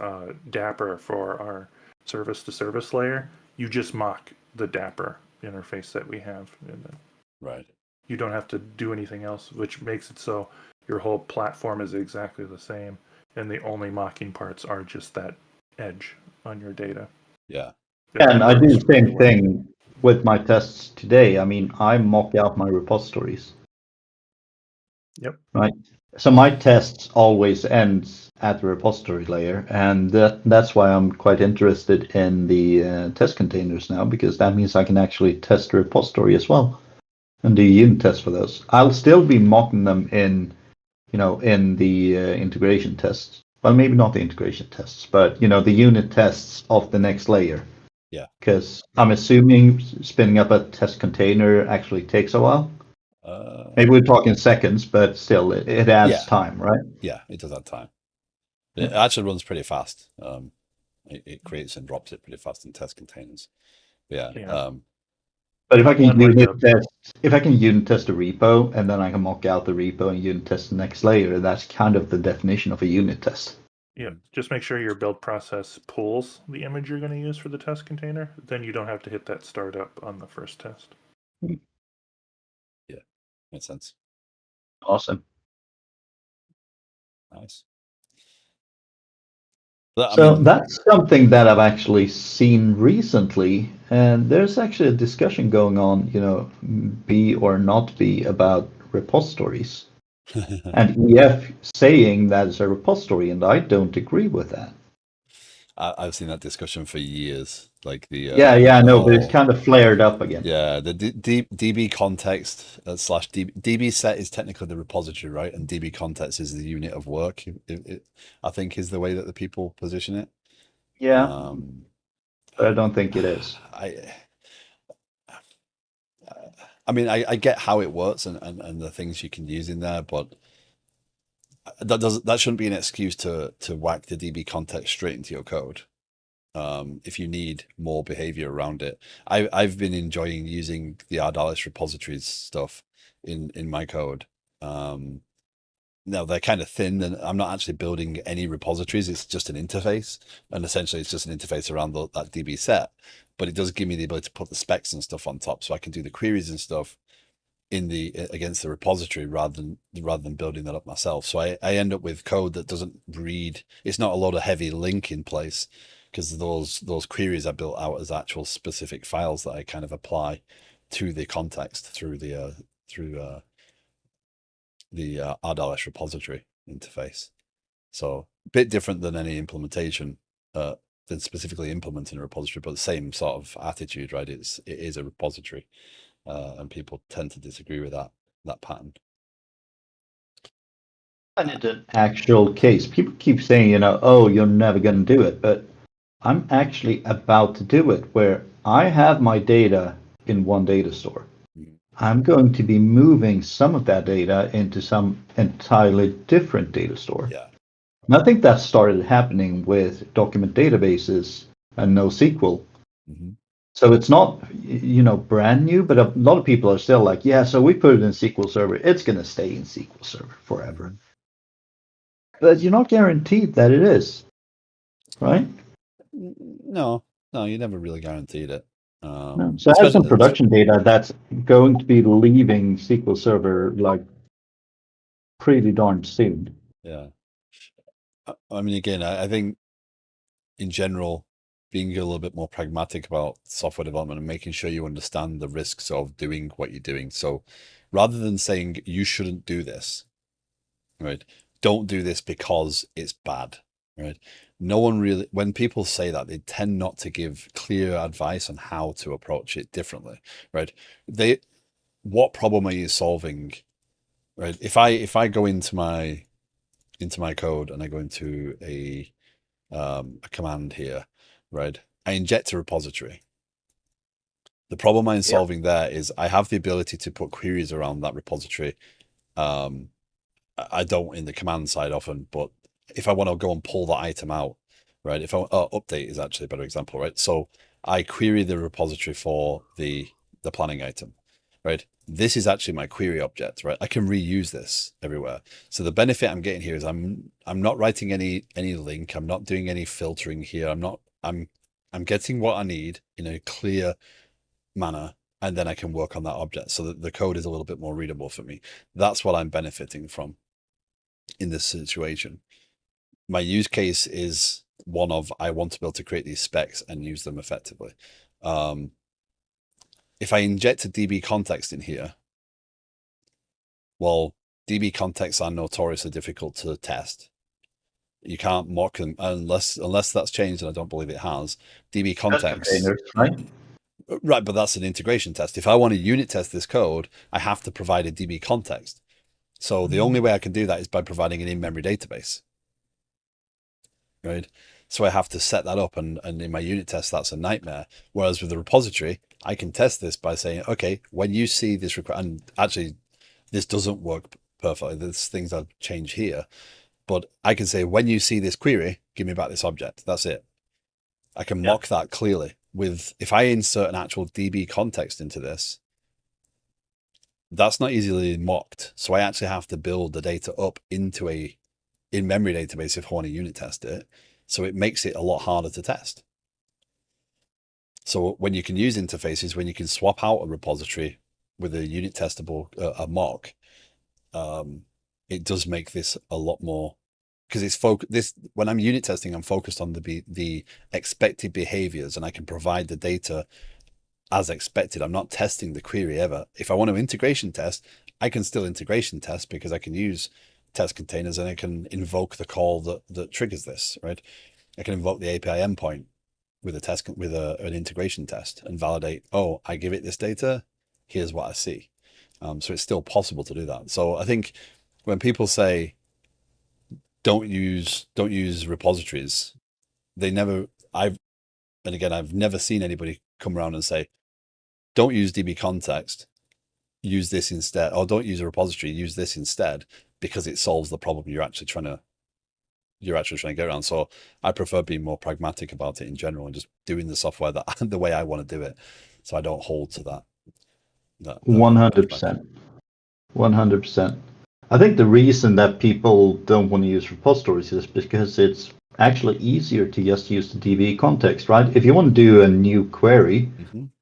Speaker 2: Dapper for our service-to-service layer, you just mock the Dapper interface that we have.
Speaker 1: Right.
Speaker 2: You don't have to do anything else, which makes it so your whole platform is exactly the same, and the only mocking parts are just that edge on your data.
Speaker 1: Yeah.
Speaker 4: And I do the same
Speaker 2: Really well.
Speaker 4: thing with my tests today. I mean, I mock out my repositories.
Speaker 2: Yep.
Speaker 4: Right. So my tests always ends at the repository layer, and that's why I'm quite interested in the test containers now, because that means I can actually test the repository as well and do unit tests for those. I'll still be mocking them in the integration tests. Well, maybe not the integration tests, but the unit tests of the next layer.
Speaker 1: Yeah.
Speaker 4: Because I'm assuming spinning up a test container actually takes a while. Maybe we're talking seconds, but still, it adds time, right?
Speaker 1: Yeah, it does add time. It actually runs pretty fast. It creates and drops it pretty fast in test containers. Yeah.
Speaker 4: But if I can unit test a repo, and then I can mock out the repo and unit test the next layer, that's kind of the definition of a unit test.
Speaker 2: Yeah, just make sure your build process pulls the image you're going to use for the test container. Then you don't have to hit that startup on the first test.
Speaker 1: Yeah, makes sense.
Speaker 4: Awesome.
Speaker 1: Nice.
Speaker 4: That's something that I've actually seen recently, and there's actually a discussion going on, be or not be about repositories. And EF saying that it's a repository, and I don't agree with that.
Speaker 1: I've seen that discussion for years. Like
Speaker 4: I know, but it's kind of flared up again.
Speaker 1: Yeah, the DB context / DB set is technically the repository, right? And DB context is the unit of work. I think is the way that the people position it.
Speaker 4: Yeah, but I don't think it is.
Speaker 1: I mean, I get how it works and the things you can use in there, but that shouldn't be an excuse to whack the DB context straight into your code. If you need more behavior around it, I've been enjoying using the Ardalis repositories stuff in my code. Now they're kind of thin, and I'm not actually building any repositories. It's just an interface, and essentially it's just an interface around that DB set. But it does give me the ability to put the specs and stuff on top, so I can do the queries and stuff against the repository rather than building that up myself. So I end up with code that doesn't read. It's not a lot of heavy link in place, because those queries are built out as actual specific files that I kind of apply to the context through the Ardalis repository. interface. So a bit different than any implementation, than specifically implementing a repository, but the same sort of attitude, right? It is a repository, and people tend to disagree with that pattern.
Speaker 4: And in an actual case, people keep saying, oh, you're never going to do it, but I'm actually about to do it, where I have my data in one data store. I'm going to be moving some of that data into some entirely different data store.
Speaker 1: Yeah.
Speaker 4: And I think that started happening with document databases and NoSQL.
Speaker 1: Mm-hmm.
Speaker 4: So it's not, brand new, but a lot of people are still like, yeah, so we put it in SQL Server. It's going to stay in SQL Server forever.
Speaker 1: Mm-hmm.
Speaker 4: But you're not guaranteed that it is, right?
Speaker 1: No, you never really guaranteed it.
Speaker 4: No. So I have some production data that's going to be leaving SQL Server like pretty darn soon.
Speaker 1: Yeah. I mean, again, I think in general, being a little bit more pragmatic about software development and making sure you understand the risks of doing what you're doing. So rather than saying you shouldn't do this, right? Don't do this because it's bad, right? No one really, when people say that, they tend not to give clear advice on how to approach it differently, right? What problem are you solving, right? If I go into my code and I go into a command here, right? I inject a repository. The problem I'm solving there is I have the ability to put queries around that repository. I don't in the command side often, but if I want to go and pull that item out, right? If I update is actually a better example, right? So I query the repository for the planning item, right? This is actually my query object, right? I can reuse this everywhere. So the benefit I'm getting here is I'm not writing any link. I'm not doing any filtering here. I'm getting what I need in a clear manner, and then I can work on that object so that the code is a little bit more readable for me. That's what I'm benefiting from in this situation. My use case is one of I want to be able to create these specs and use them effectively. If I inject a DB context in here, well, DB contexts are notoriously difficult to test. You can't mock them unless that's changed, and I don't believe it has. DB contexts,
Speaker 4: right?
Speaker 1: Right, but that's an integration test. If I want to unit test this code, I have to provide a DB context. So the only way I can do that is by providing an in-memory database, right? So I have to set that up, and in my unit test, that's a nightmare. Whereas with the repository, I can test this by saying, okay, when you see this and actually, this doesn't work perfectly. There's things I'll change here, but I can say, when you see this query, give me back this object. That's it. I can mock that clearly. If I insert an actual DB context into this, that's not easily mocked. So I actually have to build the data up into a in-memory database if I want to unit test it. So it makes it a lot harder to test. So when you can use interfaces, when you can swap out a repository with a unit testable, a mock, it does make this a lot more, because it's when I'm unit testing, I'm focused on the expected behaviors, and I can provide the data as expected. I'm not testing the query ever. If I want to integration test, I can still integration test because I can use test containers and I can invoke the call that triggers this, right? I can invoke the API endpoint with an integration test and validate, oh, I give it this data, here's what I see. So it's still possible to do that. So I think when people say don't use repositories, I've never seen anybody come around and say, don't use DB context, use this instead, or don't use a repository, use this instead, because it solves the problem you're actually trying to get around. So I prefer being more pragmatic about it in general and just doing the software the way I want to do it. So I don't hold to that.
Speaker 4: 100%. 100%. I think the reason that people don't want to use repositories is because it's actually easier to just use the DB context, right? If you want to do a new query,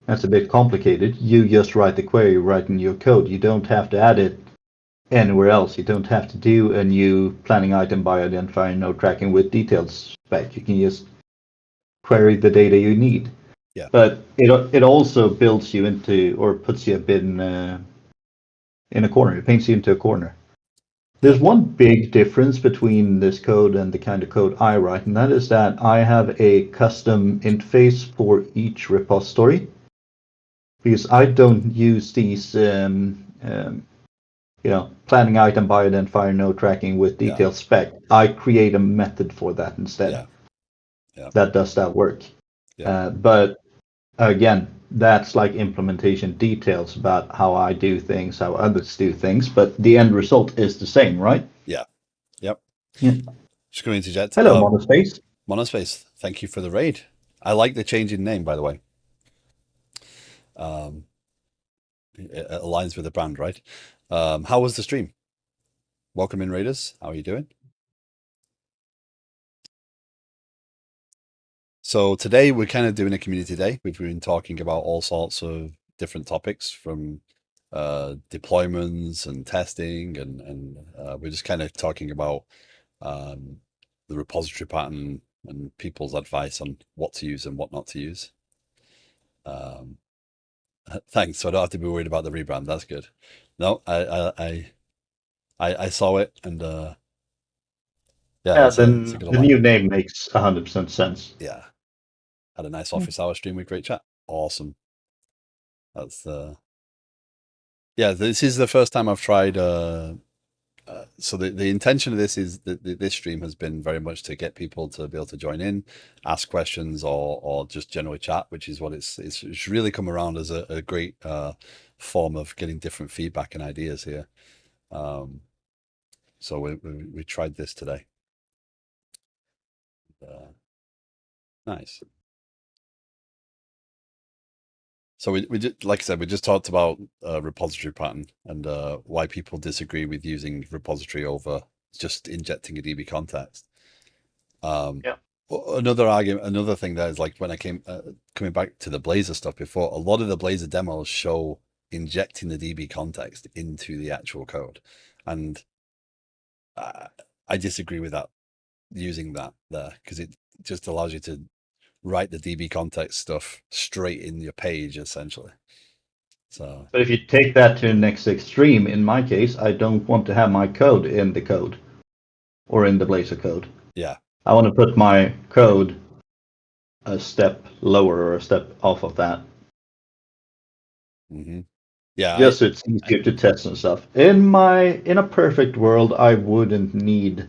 Speaker 4: that's a bit complicated. You just write the query right in your code. You don't have to add it anywhere else. You don't have to do a new planning item by identifying node tracking with details spec. You can just query the data you need.
Speaker 1: Yeah.
Speaker 4: But it also builds you into, or puts you a bit in a corner. It paints you into a corner. There's one big difference between this code and the kind of code I write, and that is that I have a custom interface for each repository, because I don't use these, planning item bioidentifier node tracking with detailed spec. I create a method for that instead.
Speaker 1: Yeah.
Speaker 4: That does that work.
Speaker 1: Yeah.
Speaker 4: But again, that's like implementation details about how I do things, how others do things, but the end result is the same, right?
Speaker 1: Yeah. Yep.
Speaker 4: Yeah.
Speaker 1: Just going to interject.
Speaker 4: Hello, Monospace.
Speaker 1: Monospace, thank you for the raid. I like the change in name, by the way. It aligns with the brand, right? How was the stream? Welcome in, Raiders. How are you doing? So today we're kind of doing a community day. We've been talking about all sorts of different topics, from deployments and testing, and we're just kind of talking about the repository pattern and people's advice on what to use and what not to use. Thanks. So I don't have to be worried about the rebrand. That's good. No, I saw it, and
Speaker 4: Yeah,
Speaker 1: it's a
Speaker 4: then
Speaker 1: good
Speaker 4: the
Speaker 1: alignment.
Speaker 4: new name makes 100% sense.
Speaker 1: Yeah, had a nice office hour stream with great chat. Awesome. That's yeah. This is the first time I've tried. So the intention of this is that this stream has been very much to get people to be able to join in, ask questions, or just generally chat, which is what it's really come around as a great form of getting different feedback and ideas here. So we tried this today. Nice. So we just, like I said, we just talked about repository pattern and why people disagree with using repository over just injecting a DB context.
Speaker 4: Yeah.
Speaker 1: Another thing that is, like, when I coming back to the Blazor stuff before, a lot of the Blazor demos show injecting the DB context into the actual code, and I disagree with that, using that there, because it just allows you to write the DB context stuff straight in your page, essentially. So,
Speaker 4: But if you take that to the next extreme, in my case, I don't want to have my code in the code or in the Blazor code.
Speaker 1: yeah.
Speaker 4: I want to put my code a step lower or a step off of that.
Speaker 1: Mm-hmm. Yeah.
Speaker 4: Just so it's easier to test and stuff. In a perfect world, I wouldn't need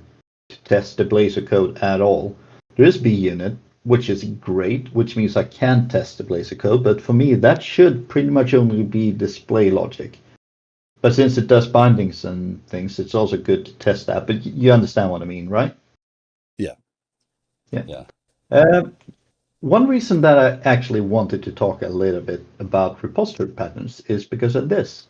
Speaker 4: to test the Blazor code at all. There is BUnit, which is great, which means I can test the Blazor code, but for me, that should pretty much only be display logic. But since it does bindings and things, it's also good to test that. But you understand what I mean, right?
Speaker 1: Yeah.
Speaker 4: Yeah. One reason that I actually wanted to talk a little bit about repository patterns is because of this,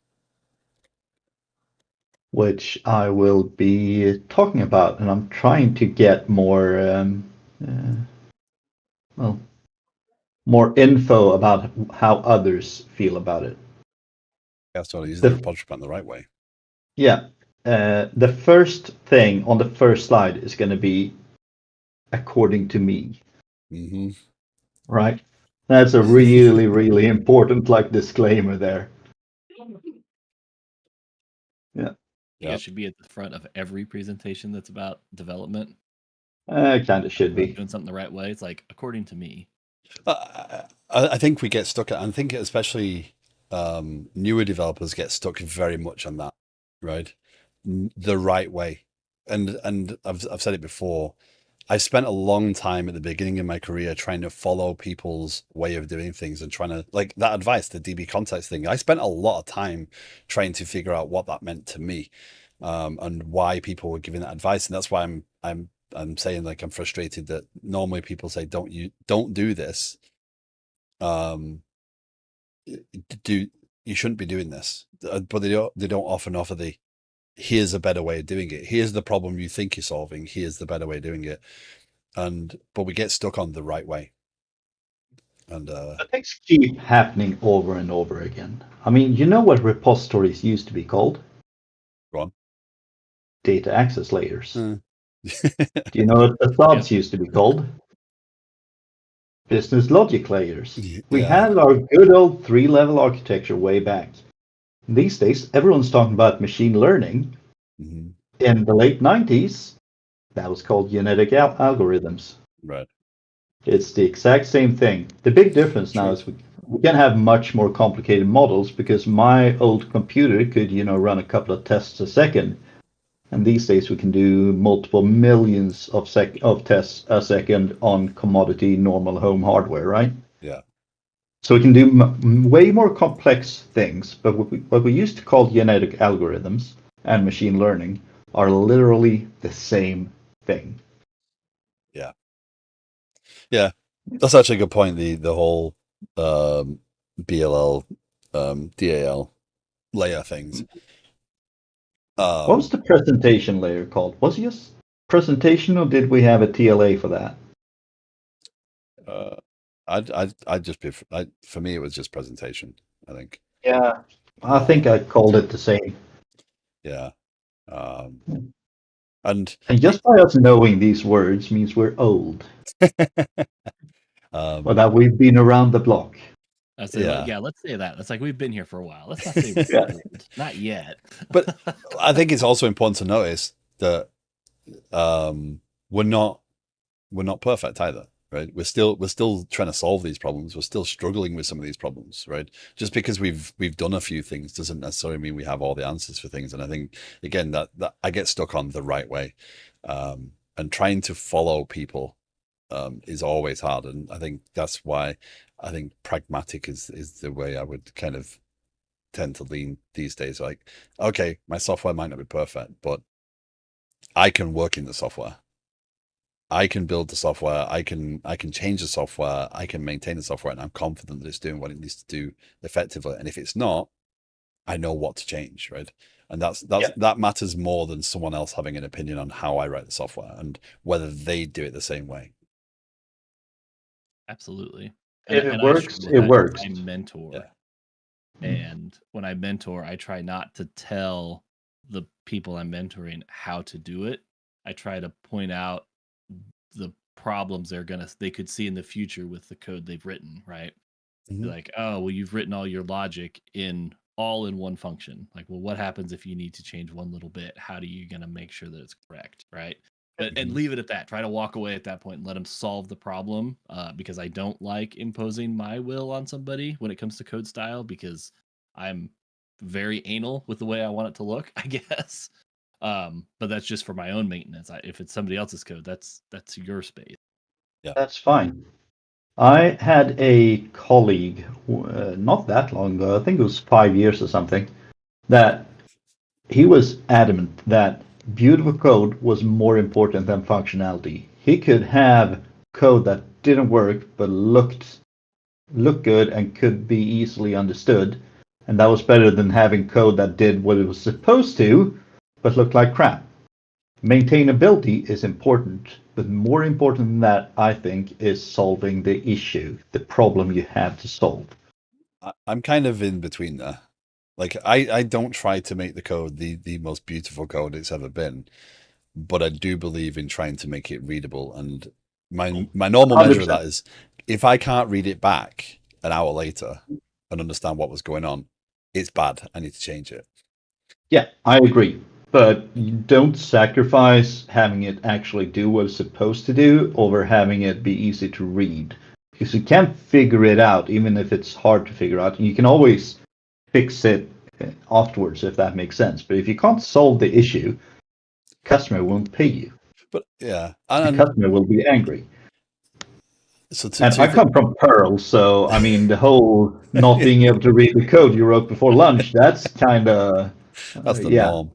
Speaker 4: which I will be talking about, and I'm trying to get more, more info about how others feel about it.
Speaker 1: Yeah, so use the repository pattern the right way.
Speaker 4: Yeah. The first thing on the first slide is going to be according to me.
Speaker 1: Mm-hmm.
Speaker 4: Right? That's a really, really important disclaimer there. Yeah.
Speaker 5: It should be at the front of every presentation that's about development.
Speaker 4: Kind of should be.
Speaker 5: Doing something the right way. It's like, according to me.
Speaker 1: I think we get stuck I think especially newer developers get stuck very much on that, right? The right way. And I've said it before. I spent a long time at the beginning of my career trying to follow people's way of doing things and trying to, like, that advice, the DB context thing. I spent a lot of time trying to figure out what that meant to me, and why people were giving that advice. And that's why I'm saying, like, I'm frustrated that normally people say don't do this. You shouldn't be doing this, but they don't often offer the, here's a better way of doing it. Here's the problem you think you're solving. Here's the better way of doing it. But we get stuck on the right way. And
Speaker 4: things keep happening over and over again. I mean, you know what repositories used to be called?
Speaker 1: Go on.
Speaker 4: Data access layers. Do you know what the SODs used to be called? Business logic layers. We had our good old 3-level architecture way back. These days, everyone's talking about machine learning.
Speaker 1: Mm-hmm.
Speaker 4: in the late 90s, that was called genetic algorithms.
Speaker 1: Right.
Speaker 4: It's the exact same thing. The big difference now
Speaker 1: True.
Speaker 4: is we can have much more complicated models because my old computer could, run a couple of tests a second. And these days we can do multiple millions of tests a second on commodity normal home hardware, right?
Speaker 1: Yeah.
Speaker 4: So we can do way more complex things, but what we used to call genetic algorithms and machine learning are literally the same thing.
Speaker 1: Yeah. That's actually a good point. The whole BLL, DAL layer things.
Speaker 4: What was the presentation layer called? Was it just presentation, or did we have a TLA for that?
Speaker 1: I'd just be for me it was just presentation, I think.
Speaker 4: Yeah, I think I called it the same.
Speaker 1: Yeah. And
Speaker 4: just by us knowing these words means we're old, or that we've been around the block.
Speaker 5: I say,
Speaker 1: Yeah.
Speaker 5: let's say that. That's like we've been here for a while. Let's not say we're
Speaker 4: Yeah.
Speaker 5: old. Not yet.
Speaker 1: But I think it's also important to notice that we're not perfect either, right? We're still trying to solve these problems. We're still struggling with some of these problems, right? Just because we've done a few things doesn't necessarily mean we have all the answers for things. And I think again that I get stuck on the right way, and trying to follow people is always hard. And I think that's why I think pragmatic is the way I would kind of tend to lean these days. Like, okay, my software might not be perfect, but I can work in the software. I can build the software. I can change the software. I can maintain the software, and I'm confident that it's doing what it needs to do effectively. And if it's not, I know what to change, right? And that matters more than someone else having an opinion on how I write the software and whether they do it the same way.
Speaker 5: Absolutely.
Speaker 4: If it works, it works.
Speaker 5: I mentor.
Speaker 1: Yeah.
Speaker 5: And when I mentor, I try not to tell the people I'm mentoring how to do it. I try to point out the problems they could see in the future with the code they've written, right?
Speaker 1: Mhm.
Speaker 5: Like, oh, well, you've written all your logic all in one function. Like, well, what happens if you need to change one little bit? How are you going to make sure that it's correct, right? And leave it at that. Try to walk away at that point and let them solve the problem, because I don't like imposing my will on somebody when it comes to code style, because I'm very anal with the way I want it to look, I guess. But that's just for my own maintenance. If it's somebody else's code, that's your space.
Speaker 1: Yeah,
Speaker 4: That's fine. I had a colleague not that long ago, I think it was 5 years or something, that he was adamant that beautiful code was more important than functionality. He could have code that didn't work but looked good and could be easily understood, and that was better than having code that did what it was supposed to but looked like crap. Maintainability is important, but more important than that, I think, is solving the issue, the problem you have to solve.
Speaker 1: I'm kind of in between there. Like, I don't try to make the code the most beautiful code it's ever been, but I do believe in trying to make it readable. And my normal measure of that is if I can't read it back an hour later and understand what was going on, it's bad. I need to change it.
Speaker 4: Yeah, I agree. But you don't sacrifice having it actually do what it's supposed to do over having it be easy to read. Because you can't figure it out, even if it's hard to figure out. And you can always fix it afterwards, if that makes sense. But if you can't solve the issue, customer won't pay you.
Speaker 1: But yeah,
Speaker 4: And the customer will be angry.
Speaker 1: So
Speaker 4: I come from Perl, so I mean the whole not being able to read the code you wrote before lunch, that's kind of
Speaker 1: that's the norm.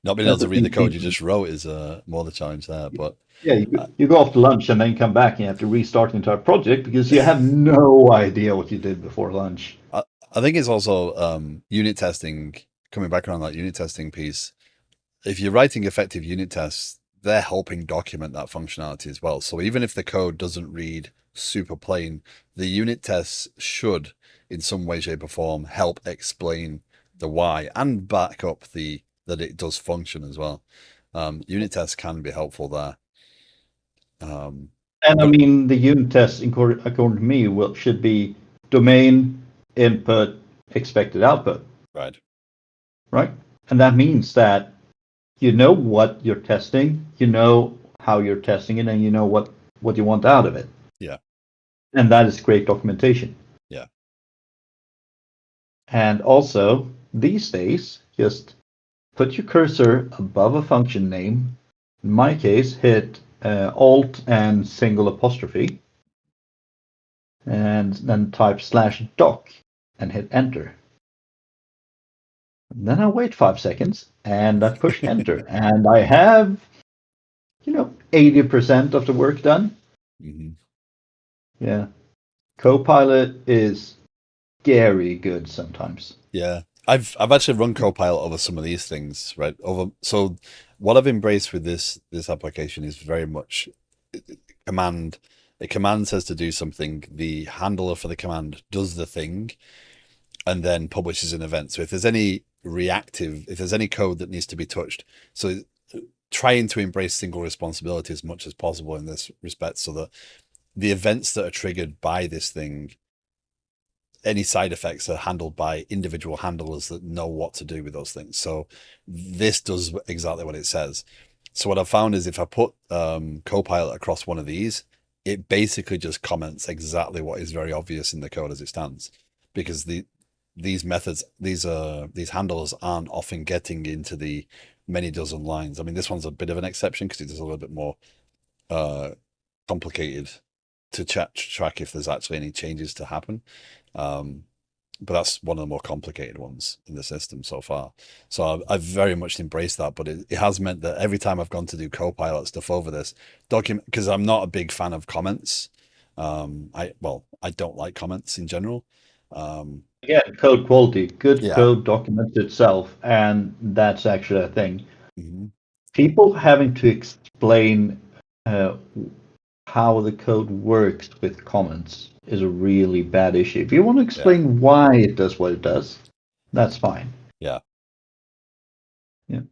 Speaker 1: Not being able to read the code you just wrote is more the challenge there. But
Speaker 4: yeah, you go off to lunch and then come back and you have to restart the entire project because you have no idea what you did before lunch.
Speaker 1: I think it's also unit testing, coming back around that unit testing piece. If you're writing effective unit tests, they're helping document that functionality as well. So even if the code doesn't read super plain, the unit tests should, in some way, shape, or form, help explain the why and back up that it does function as well. Unit tests can be helpful there.
Speaker 4: And I mean, the unit tests, according to me, should be domain, input, expected output.
Speaker 1: Right.
Speaker 4: And that means that you know what you're testing, you know how you're testing it, and you know what you want out of it.
Speaker 1: Yeah.
Speaker 4: And that is great documentation.
Speaker 1: Yeah.
Speaker 4: And also, these days, just put your cursor above a function name. In my case, hit Alt and single apostrophe, and then type /doc and hit enter. And then I wait 5 seconds and I push enter, and I have, 80% of the work done.
Speaker 1: Mm-hmm.
Speaker 4: Yeah. Copilot is scary good sometimes.
Speaker 1: Yeah. I've actually run Copilot over some of these things, right? So what I've embraced with this application is very much command. A command says to do something, the handler for the command does the thing, and then publishes an event. So if there's any code that needs to be touched, so trying to embrace single responsibility as much as possible in this respect, so that the events that are triggered by this thing, any side effects are handled by individual handlers that know what to do with those things. So this does exactly what it says. So what I've found is if I put Copilot across one of these, it basically just comments exactly what is very obvious in the code as it stands, because these methods, these handlers aren't often getting into the many dozen lines. I mean, this one's a bit of an exception because it's a little bit more complicated to track if there's actually any changes to happen. But that's one of the more complicated ones in the system so far. So I've very much embraced that, but it has meant that every time I've gone to do Copilot stuff over this document, because I'm not a big fan of comments. I don't like comments in general.
Speaker 4: Again, code quality. Good
Speaker 1: Yeah.
Speaker 4: code documents itself, and that's actually a thing.
Speaker 1: Mm-hmm.
Speaker 4: People having to explain how the code works with comments is a really bad issue. If you want to explain why it does what it does, that's fine.
Speaker 1: Yeah.
Speaker 4: Yeah.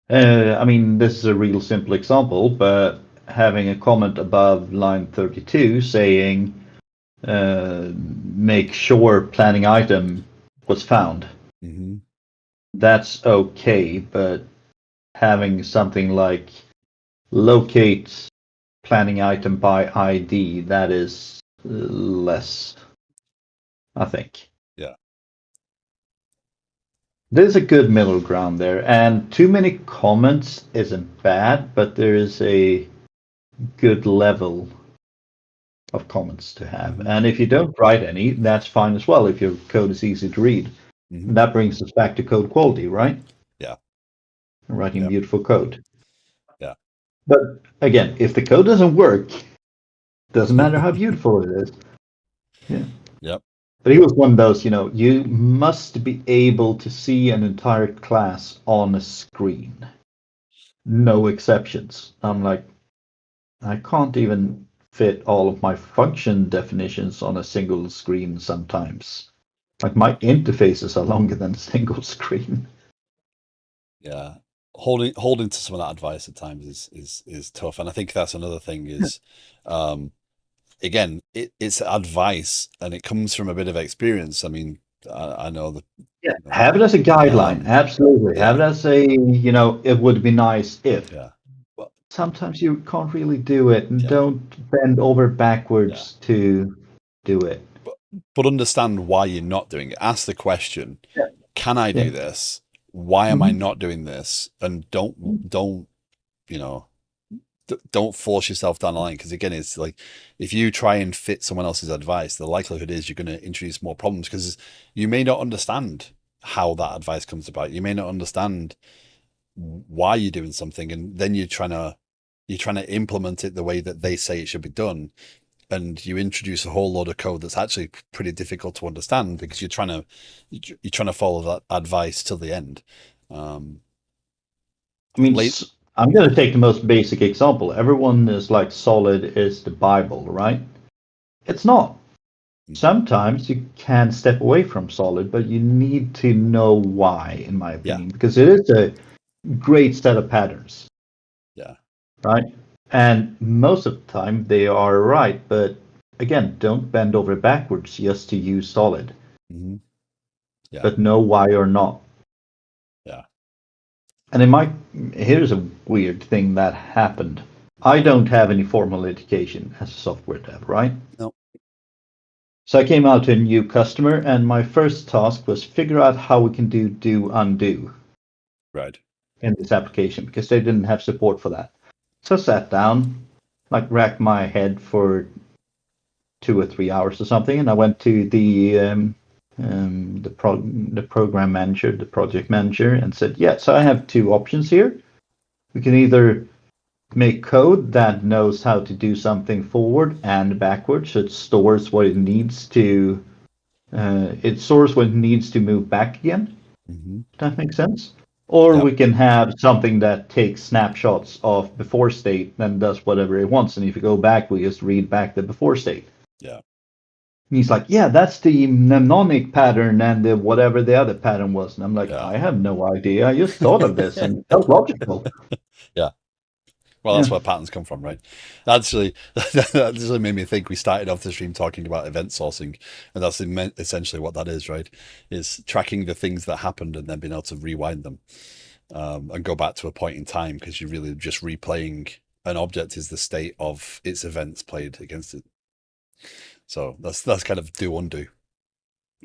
Speaker 4: I mean, this is a real simple example, but having a comment above line 32 saying, make sure planning item was found.
Speaker 1: Mm-hmm.
Speaker 4: That's okay, but having something like locate planning item by ID, that is less, I think.
Speaker 1: Yeah.
Speaker 4: There's a good middle ground there, and too many comments isn't bad, but there is a good level of comments to have.
Speaker 1: Mm-hmm.
Speaker 4: And if you don't write any, that's fine as well if your code is easy to read.
Speaker 1: Mm-hmm.
Speaker 4: And that brings us back to code quality, right?
Speaker 1: Yeah.
Speaker 4: Writing
Speaker 1: Yep.
Speaker 4: beautiful code.
Speaker 1: Yeah.
Speaker 4: But again, if the code doesn't work, doesn't matter how beautiful it is. Yeah.
Speaker 1: Yep.
Speaker 4: But he was one of those, you must be able to see an entire class on a screen. No exceptions. I'm like, I can't even fit all of my function definitions on a single screen sometimes. Like my interfaces are longer than a single screen.
Speaker 1: Yeah. Holding to some of that advice at times is tough. And I think that's another thing is, again, it's advice and it comes from a bit of experience. I mean, I know that.
Speaker 4: Yeah, have it as a guideline. Absolutely.
Speaker 1: Yeah.
Speaker 4: Have it as a, it would be nice if.
Speaker 1: Yeah. Well,
Speaker 4: sometimes you can't really do it, and
Speaker 1: Yeah.
Speaker 4: don't bend over backwards to do it.
Speaker 1: but understand why you're not doing it. Ask the question, can I do this? Why am I not doing this? And don't force yourself down the line, because again, it's like if you try and fit someone else's advice, the likelihood is you're going to introduce more problems, because you may not understand how that advice comes about. You may not understand why you're doing something, and then you're trying to implement it the way that they say it should be done, and you introduce a whole load of code that's actually pretty difficult to understand because you're trying to follow that advice till the end.
Speaker 4: I mean, I'm going to take the most basic example. Everyone is like solid is the Bible, right? It's not. Sometimes you can step away from solid, but you need to know why, in my opinion, because it is a great set of patterns.
Speaker 1: Yeah.
Speaker 4: Right? And most of the time they are right, but again, don't bend over backwards just to use solid.
Speaker 1: Mm-hmm. Yeah.
Speaker 4: But know why or not.
Speaker 1: Yeah.
Speaker 4: And here's a weird thing that happened. I don't have any formal education as a software dev, right?
Speaker 1: No.
Speaker 4: So I came out to a new customer, and my first task was figure out how we can do undo
Speaker 1: Right.
Speaker 4: in this application because they didn't have support for that. So I sat down, like racked my head for 2 or 3 hours or something, and I went to the program manager, the project manager, and said, "Yeah, so I have two options here. We can either make code that knows how to do something forward and backwards, so it stores what it needs to. It stores what it needs to move back again.
Speaker 1: Mm-hmm.
Speaker 4: That makes sense. Or
Speaker 1: Yep.
Speaker 4: we can have something that takes snapshots of before state and does whatever it wants. And if you go back, we just read back the before state."
Speaker 1: Yeah.
Speaker 4: And he's like, "Yeah, that's the mnemonic pattern and the whatever the other pattern was." And I'm like,
Speaker 1: Yeah.
Speaker 4: "I have no idea. I just thought of this and it felt logical."
Speaker 1: Yeah. Well,
Speaker 4: Yeah.
Speaker 1: that's where patterns come from, right? Actually, that actually made me think we started off the stream talking about event sourcing, and that's essentially what that is, right? Is tracking the things that happened and then being able to rewind them and go back to a point in time because you're really just replaying an object is the state of its events played against it. So that's kind of do undo.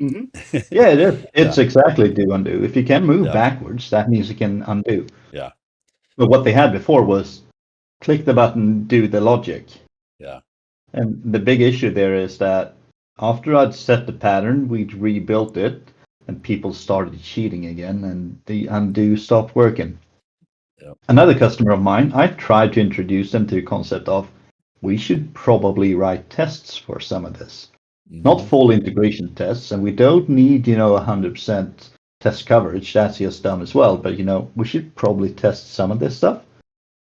Speaker 3: Mm-hmm.
Speaker 4: Yeah, it is. It's
Speaker 1: Yeah.
Speaker 4: exactly do undo. If you can move
Speaker 1: Yeah.
Speaker 4: backwards, that means you can undo.
Speaker 1: Yeah.
Speaker 4: But what they had before was click the button, do the logic.
Speaker 1: Yeah.
Speaker 4: And the big issue there is that after I'd set the pattern, we'd rebuilt it, and people started cheating again, and the undo stopped working.
Speaker 1: Yep.
Speaker 4: Another customer of mine, I tried to introduce them to the concept of we should probably write tests for some of this. Not
Speaker 1: Mhm.
Speaker 4: full integration tests, and we don't need, 100% test coverage. That's just dumb as well. But, we should probably test some of this stuff.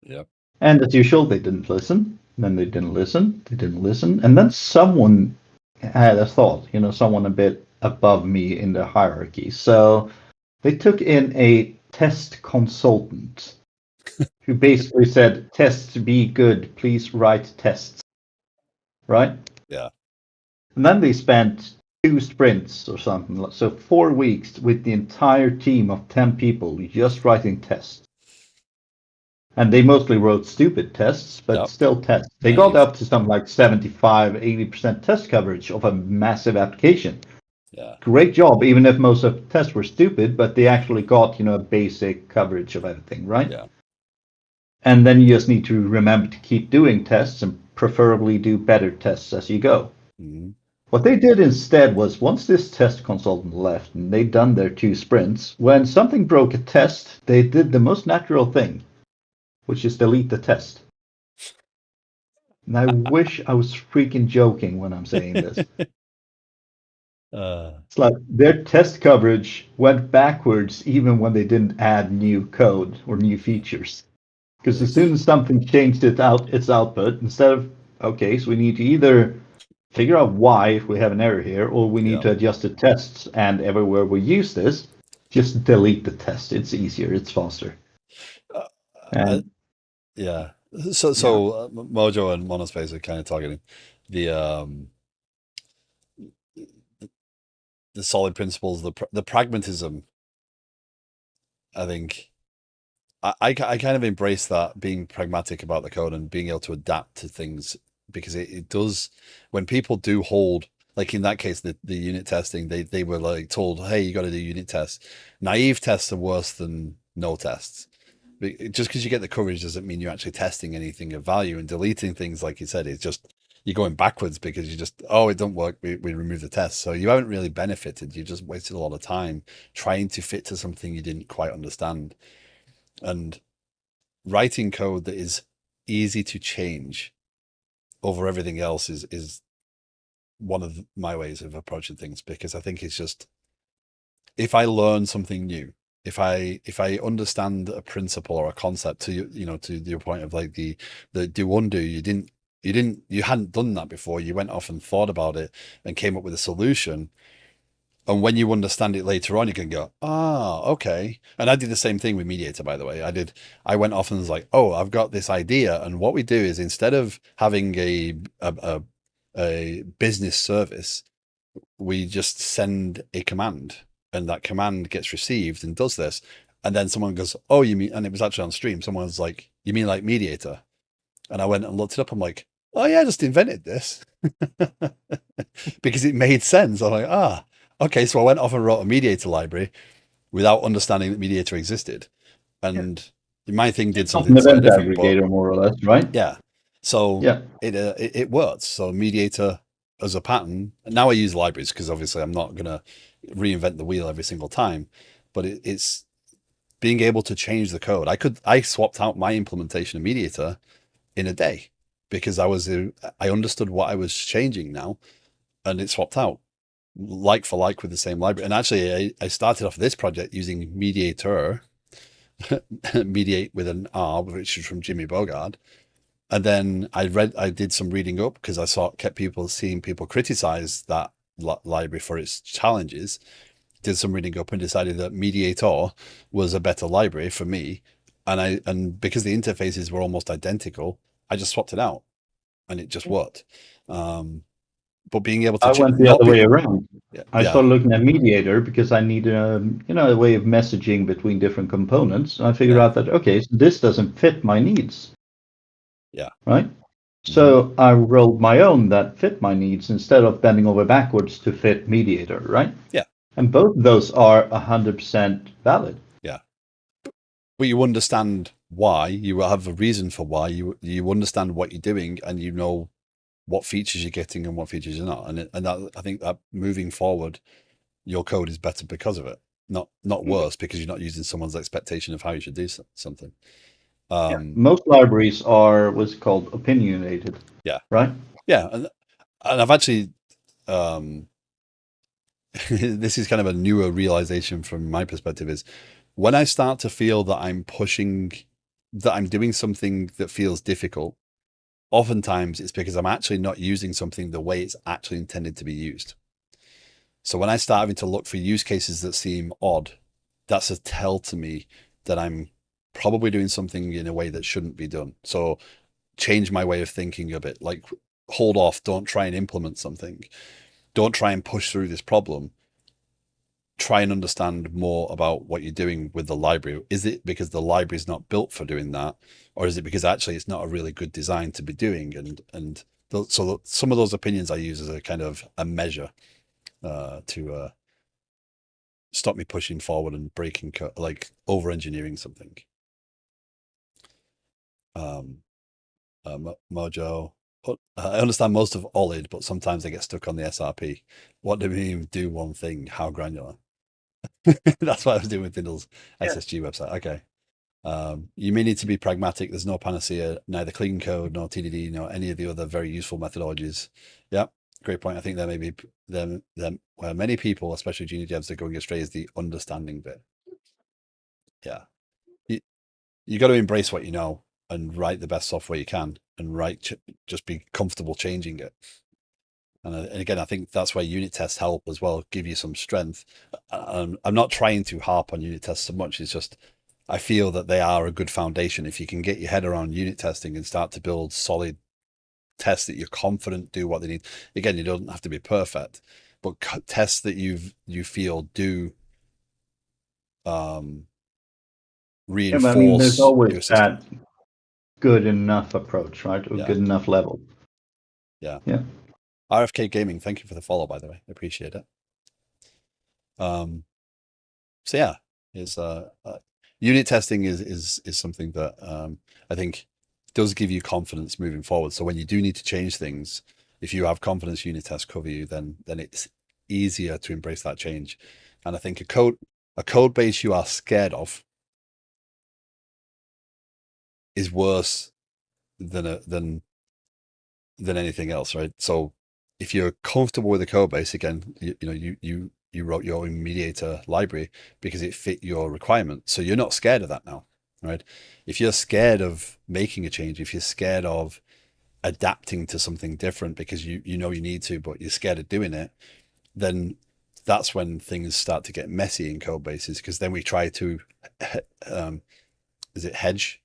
Speaker 1: Yep.
Speaker 4: And as usual, they didn't listen. Then they didn't listen. They didn't listen. And then someone had a thought, someone a bit above me in the hierarchy. So they took in a test consultant who basically said, "Tests be good. Please write tests." Right?
Speaker 1: Yeah.
Speaker 4: And then they spent 2 sprints or something. So 4 weeks with the entire team of 10 people just writing tests. And they mostly wrote stupid tests, but
Speaker 1: Yep.
Speaker 4: still tests. They
Speaker 1: Naive.
Speaker 4: got up to something like 75-80% test coverage of a massive application.
Speaker 1: Yeah.
Speaker 4: Great job, even if most of the tests were stupid, but they actually got, a basic coverage of everything, right?
Speaker 1: Yeah.
Speaker 4: And then you just need to remember to keep doing tests and preferably do better tests as you go.
Speaker 1: Mhm.
Speaker 4: What they did instead was once this test consultant left and they'd done their 2 sprints, when something broke a test, they did the most natural thing, which is delete the test. And I wish I was freaking joking when I'm saying this. It's like their test coverage went backwards even when they didn't add new code or new features. Because as soon as something changed its output, instead of, okay, so we need to either figure out why if we have an error here, or we need
Speaker 1: Yeah.
Speaker 4: to adjust the tests, and everywhere we use this, just delete the test. It's easier, it's faster.
Speaker 1: Uh,
Speaker 4: And
Speaker 1: yeah. So Mojo and Monospace are kind of targeting the the solid principles, the pragmatism. I think I kind of embrace that, being pragmatic about the code and being able to adapt to things, because it does, when people do hold, like in that case, the unit testing, they were like told, hey, you got to do unit tests. Naive tests are worse than no tests. Just because you get the coverage doesn't mean you're actually testing anything of value, and deleting things, like you said, it's just you're going backwards because you just, oh, it don't work, we remove the test. So you haven't really benefited. You just wasted a lot of time trying to fit to something you didn't quite understand. And writing code that is easy to change over everything else is one of my ways of approaching things, because I think it's just, if I learn something new, if I understand a principle or a concept, to your point of like the do undo, you hadn't done that before, you went off and thought about it and came up with a solution. And when you understand it later on, you can go, okay. And I did the same thing with Mediator, by the way. I went off and was like, oh, I've got this idea. And what we do is, instead of having a business service, we just send a command, and that command gets received and does this. And then someone goes, "Oh, you mean?" And it was actually on stream. Someone was like, "You mean like mediator?" And I went and looked it up. I'm like, "Oh yeah, I just invented this," because it made sense. I'm like, okay. So I went off and wrote a mediator library without understanding that mediator existed, and my thing did
Speaker 4: It's
Speaker 1: something
Speaker 4: an
Speaker 1: slightly
Speaker 4: event
Speaker 1: different. But
Speaker 4: aggregator, more or less, right?
Speaker 1: yeah, so
Speaker 4: Yeah.
Speaker 1: it works. So mediator as a pattern. And now I use libraries because obviously I'm not gonna reinvent the wheel every single time, but it's being able to change the code. I swapped out my implementation of mediator in a day because I understood what I was changing now, and it swapped out like for like with the same library. And actually, I started off this project using mediator, mediate with an R, which is from Jimmy Bogard. And then I did some reading up because I kept seeing people criticize that library for its challenges. Did some reading up and decided that Mediator was a better library for me. And because the interfaces were almost identical, I just swapped it out, and it just worked. But being able to
Speaker 4: I went the
Speaker 1: not
Speaker 4: other
Speaker 1: be,
Speaker 4: way around.
Speaker 1: yeah,
Speaker 4: I started looking at Mediator because I needed a way of messaging between different components. I figured
Speaker 1: Yeah.
Speaker 4: out that, okay, so this doesn't fit my needs.
Speaker 1: Yeah.
Speaker 4: Right? So I wrote my own that fit my needs instead of bending over backwards to fit Mediator, right?
Speaker 1: Yeah.
Speaker 4: And both of those are 100% valid.
Speaker 1: Yeah. But you understand why. You have a reason for why. You understand what you're doing, and you know what features you're getting and what features you're not. And that, I think that moving forward, your code is better because of it, not worse because you're not using someone's expectation of how you should do something.
Speaker 4: Most libraries are what's called opinionated.
Speaker 1: Yeah.
Speaker 4: Right?
Speaker 1: Yeah. And I've actually, this is kind of a newer realization from my perspective, is when I start to feel that I'm doing something that feels difficult, oftentimes it's because I'm actually not using something the way it's actually intended to be used. So when I start having to look for use cases that seem odd, that's a tell to me that I'm probably doing something in a way that shouldn't be done. So change my way of thinking a bit, like hold off, don't try and implement something. Don't try and push through this problem. Try and understand more about what you're doing with the library. Is it because the library is not built for doing that? Or is it because actually it's not a really good design to be doing? So some of those opinions I use as a kind of a measure to stop me pushing forward and breaking, like over engineering something. Mojo. I understand most of OLID, but sometimes I get stuck on the SRP. What do we mean do one thing? How granular? That's what I was doing with Dindle's SSG website. Okay. You may need to be pragmatic. There's no panacea, neither clean code nor TDD, nor any of the other very useful methodologies. Yeah, great point. I think there may be where many people, especially junior devs, are going astray is the understanding bit. Yeah, you got to embrace what you know and write the best software you can, and just be comfortable changing it. And again, I think that's where unit tests help as well, give you some strength. I'm not trying to harp on unit tests so much. It's just I feel that they are a good foundation. If you can get your head around unit testing and start to build solid tests that you're confident do what they need. Again, you don't have to be perfect, but tests that you feel do reinforce
Speaker 4: I mean, there's
Speaker 1: your
Speaker 4: always
Speaker 1: system.
Speaker 4: that good enough approach, right? Or good enough level.
Speaker 1: Yeah.
Speaker 4: Yeah.
Speaker 1: RFK Gaming, thank you for the follow, by the way. I appreciate it. So yeah, is unit testing is something that I think does give you confidence moving forward. So when you do need to change things, if you have confidence unit tests cover you, then it's easier to embrace that change. And I think a code base you are scared of is worse than anything else, right? So if you're comfortable with the code base, again, you wrote your own mediator library because it fit your requirement. So you're not scared of that now, right? If you're scared of making a change, if you're scared of adapting to something different because you know you need to, but you're scared of doing it, then that's when things start to get messy in code bases, because then we try to is it hedge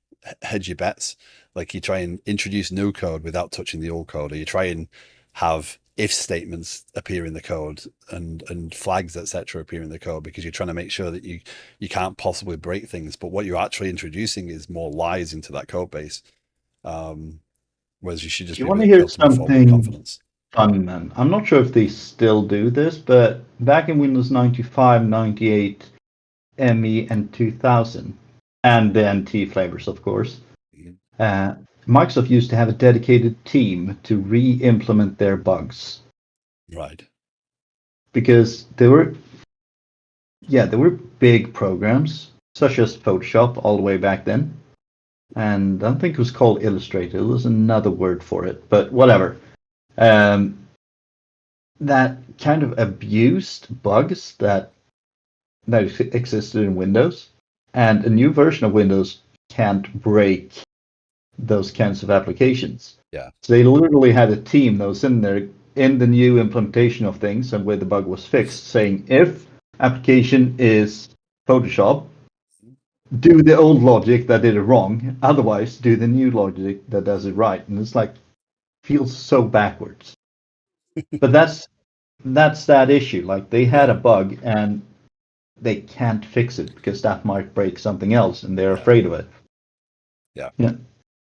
Speaker 1: your bets? Like you try and introduce new code without touching the old code, or you try and have if statements appear in the code and flags, etc., appear in the code, because you're trying to make sure that you can't possibly break things. But what you're actually introducing is more lies into that code base. Whereas you should just
Speaker 4: You
Speaker 1: be
Speaker 4: want to
Speaker 1: able
Speaker 4: hear
Speaker 1: to move forward with
Speaker 4: something
Speaker 1: confidence.
Speaker 4: fun, man? I'm not sure if they still do this, but back in Windows 95, 98, ME, and 2000, and the NT flavors, of course, Microsoft used to have a dedicated team to re-implement their bugs.
Speaker 1: Right.
Speaker 4: Because there were big programs, such as Photoshop all the way back then. And I don't think it was called Illustrator. It was another word for it, but whatever. That kind of abused bugs that existed in Windows, and a new version of Windows can't break those kinds of applications.
Speaker 1: Yeah.
Speaker 4: So they literally had a team that was in there in the new implementation of things and where the bug was fixed, saying if application is Photoshop, do the old logic that did it wrong. Otherwise, do the new logic that does it right. And it's like feels so backwards. But that's that issue. Like they had a bug and they can't fix it because that might break something else, and they're afraid of it.
Speaker 1: Yeah.
Speaker 4: Yeah.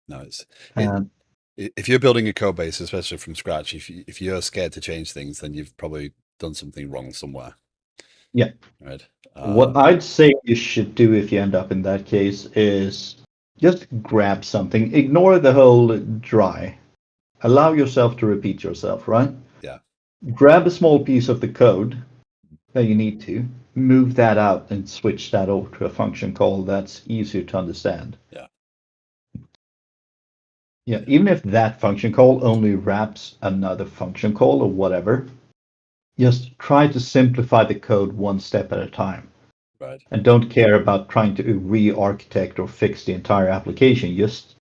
Speaker 1: No,
Speaker 4: And
Speaker 1: if you're building a code base, especially from scratch, if you're scared to change things, then you've probably done something wrong somewhere.
Speaker 4: yeah.
Speaker 1: Right.
Speaker 4: What I'd say you should do if you end up in that case is just grab something, ignore the whole dry, allow yourself to repeat yourself, right?
Speaker 1: Yeah.
Speaker 4: Grab a small piece of the code that you need to, move that out and switch that over to a function call that's easier to understand.
Speaker 1: Yeah.
Speaker 4: Yeah, even if that function call only wraps another function call or whatever, just try to simplify the code one step at a time.
Speaker 1: Right.
Speaker 4: And don't care about trying to re-architect or fix the entire application. Just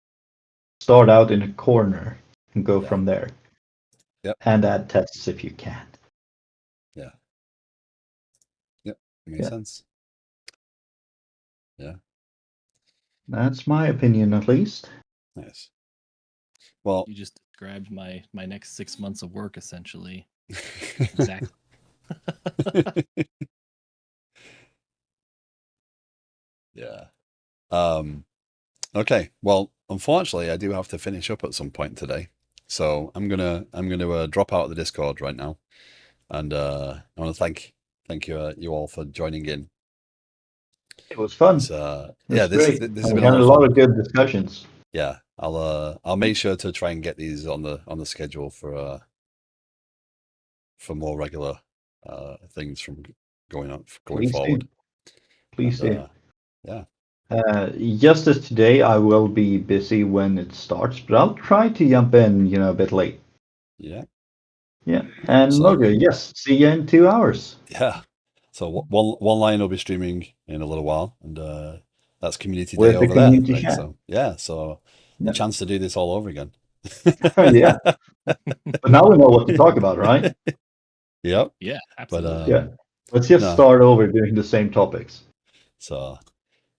Speaker 4: start out in a corner and go from there.
Speaker 1: Yep.
Speaker 4: And add tests if you can.
Speaker 1: Yeah. Yep. Makes sense. Yeah.
Speaker 4: That's my opinion, at least.
Speaker 1: Nice. Well,
Speaker 5: You just described my next 6 months of work, essentially. Exactly.
Speaker 1: Yeah. Okay. Well, unfortunately, I do have to finish up at some point today, so I'm gonna drop out of the Discord right now, and I want to thank you all for joining in.
Speaker 4: It was fun.
Speaker 1: It's,
Speaker 4: That's
Speaker 1: this
Speaker 4: great.
Speaker 1: has
Speaker 4: We
Speaker 1: been
Speaker 4: had
Speaker 1: a
Speaker 4: a
Speaker 1: lot
Speaker 4: lot
Speaker 1: of
Speaker 4: of
Speaker 1: fun.
Speaker 4: good discussions.
Speaker 1: Yeah, I'll make sure to try and get these on the schedule for more regular things from going
Speaker 4: Please
Speaker 1: forward.
Speaker 4: do. Please
Speaker 1: And,
Speaker 4: do.
Speaker 1: yeah.
Speaker 4: Just as today, I will be busy when it starts, but I'll try to jump in, a bit late.
Speaker 1: Yeah.
Speaker 4: Yeah. And
Speaker 1: So-
Speaker 4: Mojo, yes, see you in 2 hours.
Speaker 1: Yeah. So one line will be streaming in a little while, and that's community day
Speaker 4: With the
Speaker 1: over there,
Speaker 4: community
Speaker 1: right?
Speaker 4: chat.
Speaker 1: So yeah, so
Speaker 4: Yeah.
Speaker 1: a chance to do this all over again.
Speaker 4: Yeah. But now we know what to talk about, right?
Speaker 1: Yep.
Speaker 5: Yeah, absolutely.
Speaker 4: Yeah. Let's just
Speaker 1: No.
Speaker 4: start over doing the same topics.
Speaker 1: So,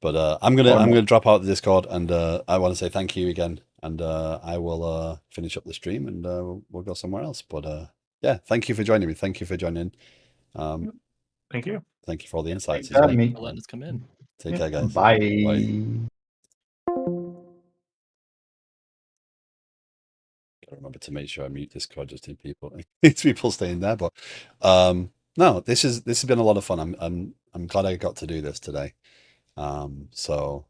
Speaker 1: but I'm gonna drop out the Discord, and I want to say thank you again, and I will finish up the stream, and we'll go somewhere else. But yeah, thank you for joining me. Thank you for joining in.
Speaker 2: Thank you.
Speaker 1: Thank you for all the insights.
Speaker 4: Thanks for having
Speaker 5: Thank you
Speaker 4: me.
Speaker 5: for letting us come in.
Speaker 1: Take care, guys.
Speaker 4: Bye.
Speaker 1: Gotta remember to make sure I mute Discord just in people. It's people staying there, but no, this has been a lot of fun. I'm glad I got to do this today. So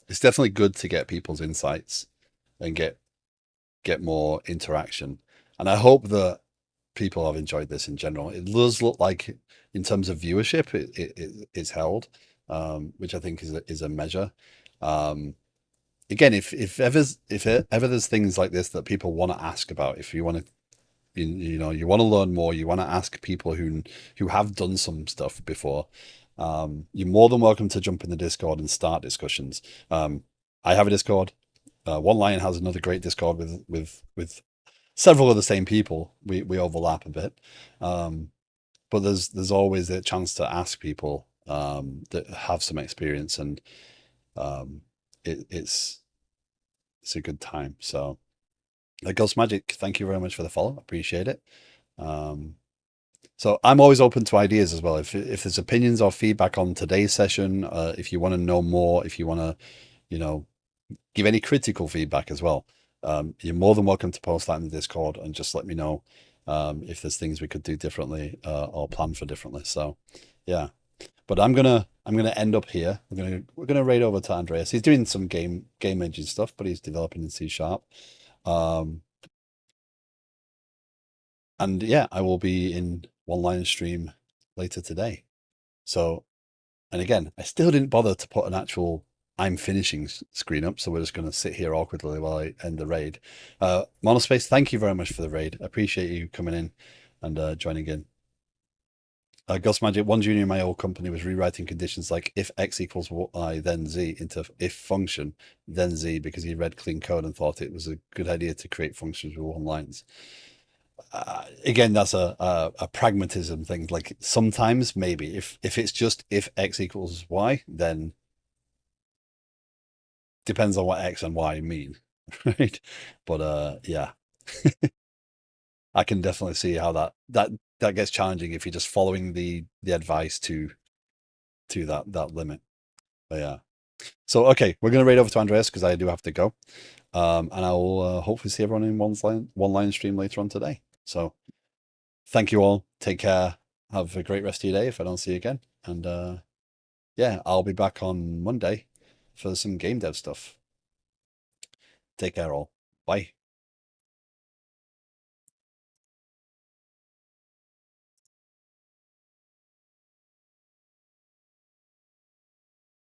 Speaker 1: it's definitely good to get people's insights and get more interaction. And I hope that people have enjoyed this in general. It does look like, in terms of viewership, it's held, which I think is a measure. Again, if ever there's things like this that people want to ask about, if you want to, you want to learn more, you want to ask people who have done some stuff before, you're more than welcome to jump in the Discord and start discussions. I have a Discord. One Lion has another great Discord with several of the same people. We overlap a bit, but there's always a chance to ask people that have some experience, and it's a good time. So Ghost Magic, thank you very much for the follow. Appreciate it. So I'm always open to ideas as well. If there's opinions or feedback on today's session, if you want to know more, if you want to, give any critical feedback as well, you're more than welcome to post that in the Discord and just let me know if there's things we could do differently or plan for differently. So, yeah. But I'm gonna end up here. We're gonna raid over to Andreas. He's doing some game engine stuff, but he's developing in C#. And yeah, I will be in one line stream later today. So, and again, I still didn't bother to put an actual I'm finishing screen up, so we're just going to sit here awkwardly while I end the raid. Monospace, thank you very much for the raid. I appreciate you coming in and joining in. Ghost Magic, one junior in my old company was rewriting conditions like if x equals y, then z into if function, then z, because he read clean code and thought it was a good idea to create functions with one lines. Again, that's a pragmatism thing. Like sometimes maybe if it's just if x equals y, then depends on what x and y mean, right? But yeah. I can definitely see how that gets challenging if you're just following the advice to that limit. But yeah. So okay, we're gonna raid over to Andreas because I do have to go. And I will hopefully see everyone in one line stream later on today. So thank you all. Take care. Have a great rest of your day if I don't see you again. And yeah, I'll be back on Monday for some game dev stuff. Take care all. Bye.